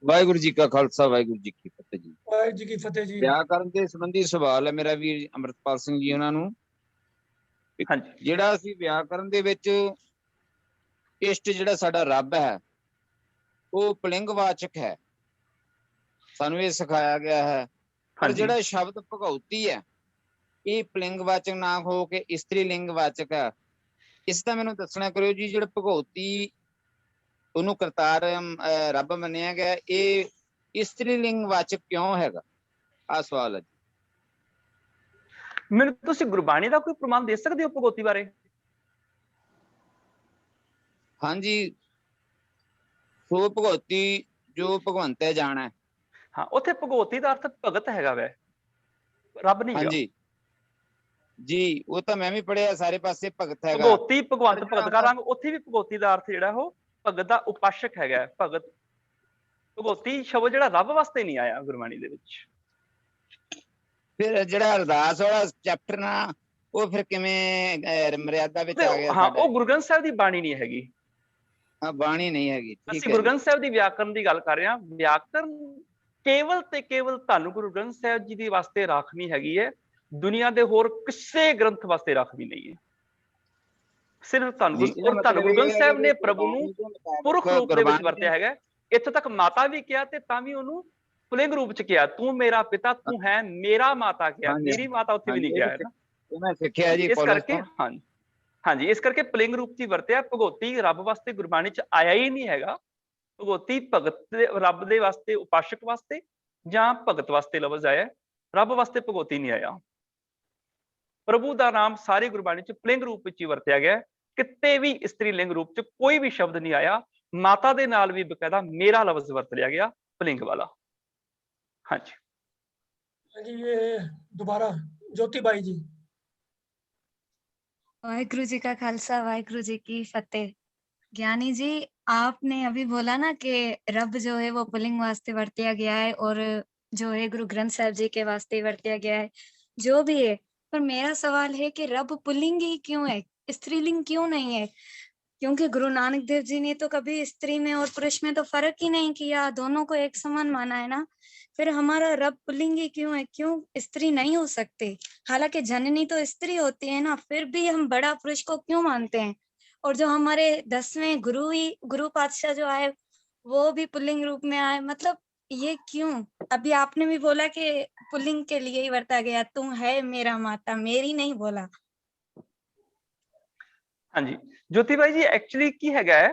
ਵਾਹਿਗੁਰੂ ਜੀ ਕਾ ਖਾਲਸਾ, ਵਾਹਿਗੁਰੂ ਜੀ ਕੀ ਫਤਿਹ ਜੀ। ਵਾਹਿਗੁਰੂ ਜੀ ਕੀ ਫਤਿਹ ਜੀ। ਵਿਆਕਰਨ ਦੇ ਸੰਬੰਧੀ ਸਵਾਲ ਹੈ ਮੇਰਾ ਵੀਰ ਅੰਮ੍ਰਿਤਪਾਲ ਸਿੰਘ ਜੀ ਉਹਨਾਂ ਨੂੰ। ਹਾਂਜੀ, ਜਿਹੜਾ ਅਸੀਂ ਵਿਆਕਰਨ ਦੇ ਵਿੱਚ ਇਸ਼ਟ ਜਿਹੜਾ ਸਾਡਾ ਰੱਬ ਹੈ ਉਹ ਪੁਲਿੰਗਵਾਚਕ ਹੈ, ਸਾਨੂੰ ਇਹ ਸਿਖਾਇਆ ਗਿਆ ਹੈ। ਪਰ ਜਿਹੜਾ ਸ਼ਬਦ ਭਗਉਤੀ ਹੈ ਇਹ ਪੁਲਿੰਗਵਾਚਕ ਨਾ ਹੋ ਕੇ ਇਸਤਰੀ ਲਿੰਗਵਾਚਕ ਹੈ। ਇਸ ਦਾ ਮੈਨੂੰ ਦੱਸਣਾ ਕਰਿਓ ਜੀ, ਜਿਹੜਾ ਭਗਉਤੀ ਉਹਨੂੰ ਕਰਤਾਰ ਰੱਬ ਮੰਨਿਆ ਗਿਆ, ਇਹ ਇਸਤਰੀ ਲਿੰਗਵਾਚਕ ਕਿਉਂ ਹੈਗਾ? ਆਹ ਸਵਾਲ ਹੈ। ਮੈਨੂੰ ਤੁਸੀਂ ਗੁਰਬਾਣੀ ਦਾ ਕੋਈ ਪ੍ਰਮਾਣ ਦੇ ਸਕਦੇ ਹੋ ਭਗਉਤੀ ਬਾਰੇ? ਹਾਂਜੀ, ਸੋ ਭਗਉਤੀ ਜੋ ਭਗਵੰਤੈ ਜਾਣੈ। ਹਾਂ, ਉੱਥੇ ਭਗਉਤੀ ਦਾ ਅਰਥ ਭਗਤ ਹੈਗਾ ਵੈ, ਰੱਬ ਨਹੀਂ। ਹਾਂਜੀ ਜੀ, ਉਹ ਤਾਂ ਮੈਂ ਵੀ ਪੜਿਆ, ਸਾਰੇ ਪਾਸੇ ਭਗਤ ਹੈਗਾ। ਭਗਉਤੀ ਭਗਵੰਤ ਭਗਤ ਦਾ ਰੰਗ, ਉੱਥੇ ਵੀ ਭਗਉਤੀ ਦਾ ਅਰਥ ਜਿਹੜਾ ਉਹ ਭਗਤ ਦਾ ਉਪਾਸ਼ਕ ਹੈਗਾ। ਭਗਤ, ਭਗਉਤੀ ਸ਼ਬਦ ਜਿਹੜਾ ਰੱਬ ਵਾਸਤੇ ਨਹੀਂ ਆਇਆ ਗੁਰਬਾਣੀ ਦੇ ਵਿੱਚ। ਫਿਰ ਜਿਹੜਾ ਅਰਦਾਸ ਵਾਲਾ ਚੈਪਟਰ ਨਾ, ਉਹ ਫਿਰ ਕਿਵੇਂ ਮਰਿਆਦਾ ਵਿੱਚ ਆ ਗਿਆ? ਹਾਂ, ਉਹ ਗੁਰੂ ਗ੍ਰੰਥ ਸਾਹਿਬ ਦੀ ਬਾਣੀ ਨਹੀਂ ਹੈਗੀ। ਹਾਂ, ਬਾਣੀ ਨਹੀਂ ਹੈਗੀ। ਅਸੀਂ ਗੁਰੂ ਗ੍ਰੰਥ ਸਾਹਿਬ ਦੀ ਵਿਆਕਰਨ ਦੀ ਗੱਲ ਕਰ ਰਹੇ ਹਾਂ। ਵਿਆਕਰਨ ਕੇਵਲ ਤੇ ਕੇਵਲ ਧੰਨ ਗੁਰੂ ਗ੍ਰੰਥ ਸਾਹਿਬ ਜੀ ਦੀ ਵਾਸਤੇ ਰਾਖਵੀਂ ਹੈਗੀ ਹੈ, ਦੁਨੀਆ ਦੇ ਹੋਰ ਕਿਸੇ ਗ੍ਰੰਥ ਵਾਸਤੇ ਰਾਖਵੀਂ ਨਹੀਂ ਹੈ। ਸਿਰਫ ਧੰਨ ਗੁਰੂ ਗ੍ਰੰਥ ਸਾਹਿਬ ਨੇ ਪ੍ਰਭੂ ਨੂੰ ਪੁਰਖ ਰੂਪ ਦੇ ਵਿੱਚ ਵਰਤਿਆ ਹੈਗਾ। ਇੱਥੋਂ ਤੱਕ ਮਾਤਾ ਵੀ ਕਿਹਾ ਤੇ ਤਾਂ ਵੀ ਉਹਨੂੰ ਪੁਲਿੰਗ ਰੂਪ ਚ ਕਿਹਾ, ਤੂੰ ਮੇਰਾ ਪਿਤਾ, ਤੂੰ ਹੈ ਮੇਰਾ ਮਾਤਾ ਕਿਹਾ, ਮੇਰੀ ਮਾਤਾ ਉੱਥੇ ਵੀ ਨਹੀਂ ਕਿਹਾ ਹੈ ਨਾ। ਮੈਂ ਸਿੱਖਿਆ ਜੀ ਇਸ ਕਰਕੇ ਹਾਂਜੀ, ਇਸ ਕਰਕੇ ਪੁਲਿੰਗ ਰੂਪ ਚ ਵਰਤਿਆ। ਭਗਉਤੀ ਰੱਬ ਵਾਸਤੇ ਗੁਰਬਾਣੀ ਚ ਆਇਆ ਹੀ ਨਹੀਂ ਹੈਗਾ। ਭਗਉਤੀ ਭਗਤ ਰੱਬ ਦੇ ਵਾਸਤੇ, ਉਪਾਸ਼ਕ ਵਾਸਤੇ ਜਾਂ ਭਗਤ ਵਾਸਤੇ ਲਫ਼ਜ਼ ਆਇਆ, ਰੱਬ ਵਾਸਤੇ ਭਗਉਤੀ ਨਹੀਂ ਆਇਆ। ਪ੍ਰਭੂ ਦਾ ਨਾਮ ਸਾਰੀ ਗੁਰਬਾਣੀ ਚ ਪੁਲਿੰਗ ਰੂਪ ਵਿੱਚ ਹੀ ਵਰਤਿਆ ਗਿਆ, ਕਿਤੇ ਵੀ ਇਸਤਰੀ ਲਿੰਗ ਰੂਪ ਚ ਕੋਈ ਵੀ ਸ਼ਬਦ ਨਹੀਂ ਆਇਆ। ਮਾਤਾ ਦੇ ਨਾਲ ਵੀ ਬਕਾਇਦਾ ਮੇਰਾ ਲਫ਼ਜ਼ ਵਰਤ ਲਿਆ ਗਿਆ, ਪੁਲਿੰਗ ਵਾਲਾ। ਹਾਂਜੀ ਹਾਂਜੀ, ਇਹ ਦੁਬਾਰਾ ज्योति बाई जी। वाहिगुरु जी का खालसा, वाहिगुरु जी की फतेह। ज्ञानी जी, आपने अभी बोला ना कि रब जो है वो पुल्लिंग वास्ते वरतिया गया है और जो है गुरु ग्रंथ साहिब जी के वास्ते वरत्या गया है, जो भी है। पर मेरा सवाल है कि रब पुल्लिंग ही क्यों है, स्त्रीलिंग क्यों नहीं है? क्योंकि गुरु नानक देव जी ने तो कभी स्त्री में और पुरुष में तो फर्क ही नहीं किया, दोनों को एक समान माना है ना। फिर हमारा रब पुल्लिंग ही क्यों है, क्यों स्त्री नहीं हो सकते? हालांकि जननी तो स्त्री होती है ना, फिर भी हम बड़ा पुरुष को क्यों मानते हैं? और जो हमारे 10वें गुरु पातशाह जो आए वो भी पुल्लिंग रूप में आए, मतलब ये क्यों? अभी आपने भी बोला कि पुल्लिंग के लिए ही वरता गया, तू है मेरा माता, मेरी नहीं बोला। ਹਾਂਜੀ ਜੋਤੀ ਬਾਈ ਜੀ, ਐਕਚੁਅਲੀ ਕੀ ਹੈਗਾ ਹੈ,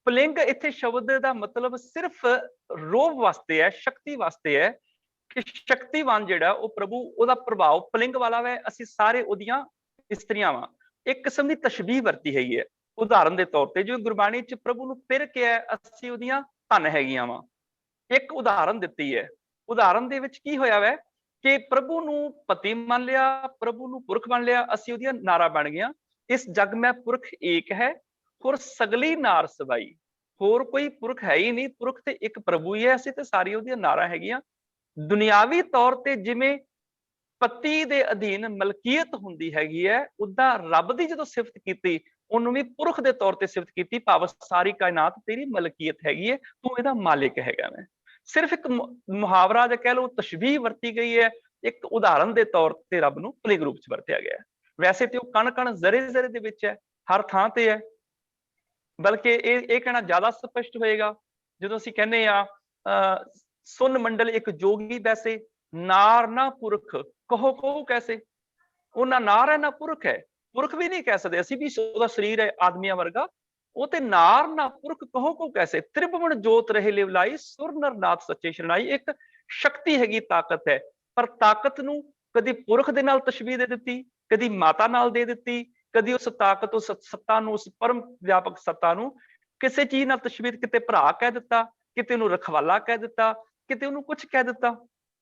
ਪੁਲਿੰਗ ਇੱਥੇ ਸ਼ਬਦ ਦਾ ਮਤਲਬ ਸਿਰਫ ਰੋਬ ਵਾਸਤੇ ਹੈ, ਸ਼ਕਤੀ ਵਾਸਤੇ ਹੈ ਕਿ ਸ਼ਕਤੀਵਾਨ ਜਿਹੜਾ ਉਹ ਪ੍ਰਭੂ, ਉਹਦਾ ਪ੍ਰਭਾਵ ਪੁਲਿੰਗ ਵਾਲਾ ਹੈ। ਅਸੀਂ ਸਾਰੇ ਉਹਦੀਆਂ ਇਸਤਰੀਆਂ ਵਾਂ। ਇੱਕ ਕਿਸਮ ਦੀ ਤਸ਼ਬੀਹ ਵਰਤੀ ਹੈਗੀ ਹੈ ਉਦਾਹਰਨ ਦੇ ਤੌਰ ਤੇ, ਜਿਵੇਂ ਗੁਰਬਾਣੀ ਚ ਪ੍ਰਭੂ ਨੂੰ ਫਿਰ ਕਿਹਾ ਅਸੀਂ ਉਹਦੀਆਂ ਧਨ ਹੈਗੀਆਂ ਵਾਂ। ਇੱਕ ਉਦਾਹਰਨ ਦਿੱਤੀ ਹੈ। ਉਦਾਹਰਨ ਦੇ ਵਿੱਚ ਕੀ ਹੋਇਆ ਵੈ ਕਿ ਪ੍ਰਭੂ ਨੂੰ ਪਤੀ ਮੰਨ ਲਿਆ, ਪ੍ਰਭੂ ਨੂੰ ਪੁਰਖ ਮੰਨ ਲਿਆ, ਅਸੀਂ ਉਹਦੀਆਂ ਨਾਰਾਂ ਬਣ ਗਈਆਂ। इस जग में पुरख एक है और सगली नार सवाई, होर कोई पुरख है ही नहीं, पुरख ते एक प्रभु ही है, ਅਸੀਂ ਤੇ ਸਾਰੀ ਉਹਦੀਆਂ ਨਾਰਾਂ ਹੈਗੀਆਂ। ਦੁਨਿਆਵੀ ਤੌਰ ਤੇ ਜਿਵੇਂ ਪਤੀ ਦੇ ਅਧੀਨ ਮਲਕੀਅਤ ਹੁੰਦੀ ਹੈਗੀ ਹੈ, ਉਦਾਂ ਰੱਬ ਦੀ ਜਦੋਂ ਸਿਫਤ ਕੀਤੀ ਉਹਨੂੰ ਵੀ ਪੁਰਖ ਦੇ ਤੌਰ ਤੇ ਸਿਫਤ ਕੀਤੀ, ਭਾਵ ਸਾਰੀ ਕਾਇਨਾਤ ਤੇਰੀ ਮਲਕੀਅਤ ਹੈਗੀ ਹੈ, ਤੂੰ ਇਹਦਾ ਮਾਲਿਕ ਹੈਗਾ। ਮੈਂ ਸਿਰਫ ਇੱਕ ਮੁਹਾਵਰਾ ਜਾਂ ਕਹਿ ਲਓ ਤਸ਼ਬੀਹ ਵਰਤੀ ਗਈ ਹੈ, ਇੱਕ ਉਦਾਹਰਨ ਦੇ ਤੌਰ ਤੇ ਰੱਬ ਨੂੰ ਪੁਲਿੰਗ ਰੂਪ ਚ ਵਰਤਿਆ ਗਿਆ ਹੈ। ਵੈਸੇ ਤੇ ਉਹ ਕਣ ਕਣ ਜ਼ਰੇ ਜ਼ਰੇ ਦੇ ਵਿੱਚ ਹੈ, ਹਰ ਥਾਂ ਤੇ ਹੈ। ਬਲਕਿ ਇਹ ਕਹਿਣਾ ਜ਼ਿਆਦਾ ਸਪਸ਼ਟ ਹੋਏਗਾ ਜਦੋਂ ਅਸੀਂ ਕਹਿੰਦੇ ਆ ਸੁਨ ਮੰਡਲ ਇੱਕ ਜੋਗੀ ਵੈਸੇ, ਨਾਰ ਨਾ ਪੁਰਖ ਕਹੋ ਕਹੋ ਕੈਸੇ। ਉਹ ਨਾ ਨਾਰ ਹੈ ਨਾ ਪੁਰਖ ਹੈ, ਪੁਰਖ ਵੀ ਨਹੀਂ ਕਹਿ ਸਕਦੇ ਅਸੀਂ ਵੀ ਉਹਦਾ ਸਰੀਰ ਹੈ ਆਦਮੀਆਂ ਵਰਗਾ। ਉਹ ਤੇ ਨਾਰ ਨਾ ਪੁਰਖ ਕਹੋ ਕਹੋ ਕੈਸੇ, ਤ੍ਰਿਭੁਵਨ ਜੋਤ ਰਹੇ ਲਿਵਲਾਈ, ਸੁਰ ਨਰ ਨਾਥ ਸੱਚੇ ਸ਼ਰਨਾਈ। ਇੱਕ ਸ਼ਕਤੀ ਹੈਗੀ, ਤਾਕਤ ਹੈ, ਪਰ ਤਾਕਤ ਨੂੰ ਕਦੀ ਪੁਰਖ ਦੇ ਨਾਲ ਤਸ਼ਬੀਹ ਦੇ ਦਿੱਤੀ, ਕਦੀ ਮਾਤਾ ਨਾਲ ਦੇ ਦਿੱਤੀ, ਕਦੀ ਉਸ ਤਾਕਤ, ਉਸ ਸੱਤਾ ਨੂੰ, ਉਸ ਪਰਮ ਵਿਆਪਕ ਸੱਤਾ ਨੂੰ ਕਿਸੇ ਚੀਜ਼ ਨਾਲ ਤਸ਼ਬੀਹ, ਕਿਤੇ ਭਰਾ ਕਹਿ ਦਿੱਤਾ, ਕਿਤੇ ਉਹਨੂੰ ਰਖਵਾਲਾ ਕਹਿ ਦਿੱਤਾ, ਕਿਤੇ ਉਹਨੂੰ ਕੁਝ ਕਹਿ ਦਿੱਤਾ।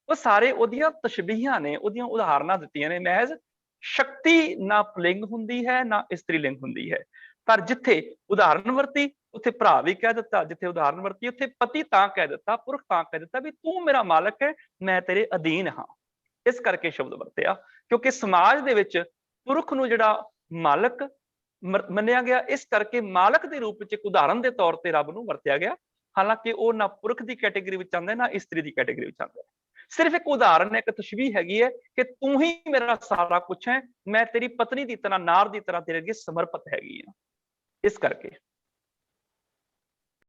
ਉਹ ਸਾਰੇ ਉਹਦੀਆਂ ਤਸ਼ਬੀਹਾਂ ਨੇ, ਉਹਦੀਆਂ ਉਦਾਹਰਨਾਂ ਦਿੱਤੀਆਂ ਨੇ। ਮਹਿਜ਼ ਸ਼ਕਤੀ ਨਾ ਪੁਲਿੰਗ ਹੁੰਦੀ ਹੈ ਨਾ ਇਸਤਰੀਲਿੰਗ ਹੁੰਦੀ ਹੈ। ਪਰ ਜਿੱਥੇ ਉਦਾਹਰਨ ਵਰਤੀ ਉੱਥੇ ਭਰਾ ਵੀ ਕਹਿ ਦਿੱਤਾ, ਜਿੱਥੇ ਉਦਾਹਰਨ ਵਰਤੀ ਉੱਥੇ ਪਤੀ ਤਾਂ ਕਹਿ ਦਿੱਤਾ, ਪੁਰਖ ਤਾਂ ਕਹਿ ਦਿੱਤਾ ਵੀ ਤੂੰ ਮੇਰਾ ਮਾਲਕ ਹੈ, ਮੈਂ ਤੇਰੇ ਅਧੀਨ ਹਾਂ। ਇਸ ਕਰਕੇ ਸ਼ਬਦ ਵਰਤਿਆ, ਕਿਉਂਕਿ ਸਮਾਜ ਦੇ ਵਿੱਚ ਪੁਰਖ ਨੂੰ ਜਿਹੜਾ ਮਾਲਕ ਮੰਨਿਆ ਗਿਆ, ਇਸ ਕਰਕੇ ਮਾਲਕ ਦੇ ਰੂਪ ਵਿੱਚ ਇੱਕ ਉਦਾਹਰਨ ਦੇ ਤੌਰ ਤੇ ਰੱਬ ਨੂੰ ਵਰਤਿਆ ਗਿਆ। ਹਾਲਾਂਕਿ ਉਹ ਨਾ ਪੁਰਖ ਦੀ ਕੈਟੇਗਰੀ ਵਿੱਚ ਆਉਂਦਾ ਨਾ ਇਸਤਰੀ ਦੀ ਕੈਟੇਗਰੀ ਵਿੱਚ ਆਉਂਦਾ। ਸਿਰਫ ਇੱਕ ਉਦਾਹਰਨ ਹੈ, ਇੱਕ ਤਸ਼ਬੀਹ ਹੈਗੀ ਹੈ ਕਿ ਤੂੰ ਹੀ ਮੇਰਾ ਸਾਰਾ ਕੁਝ ਹੈ, ਮੈਂ ਤੇਰੀ ਪਤਨੀ ਦੀ ਤਰ੍ਹਾਂ, ਨਾਰ ਦੀ ਤਰ੍ਹਾਂ ਤੇਰੇ ਅੱਗੇ ਸਮਰਪਿਤ ਹੈਗੀ ਹਾਂ। ਇਸ ਕਰਕੇ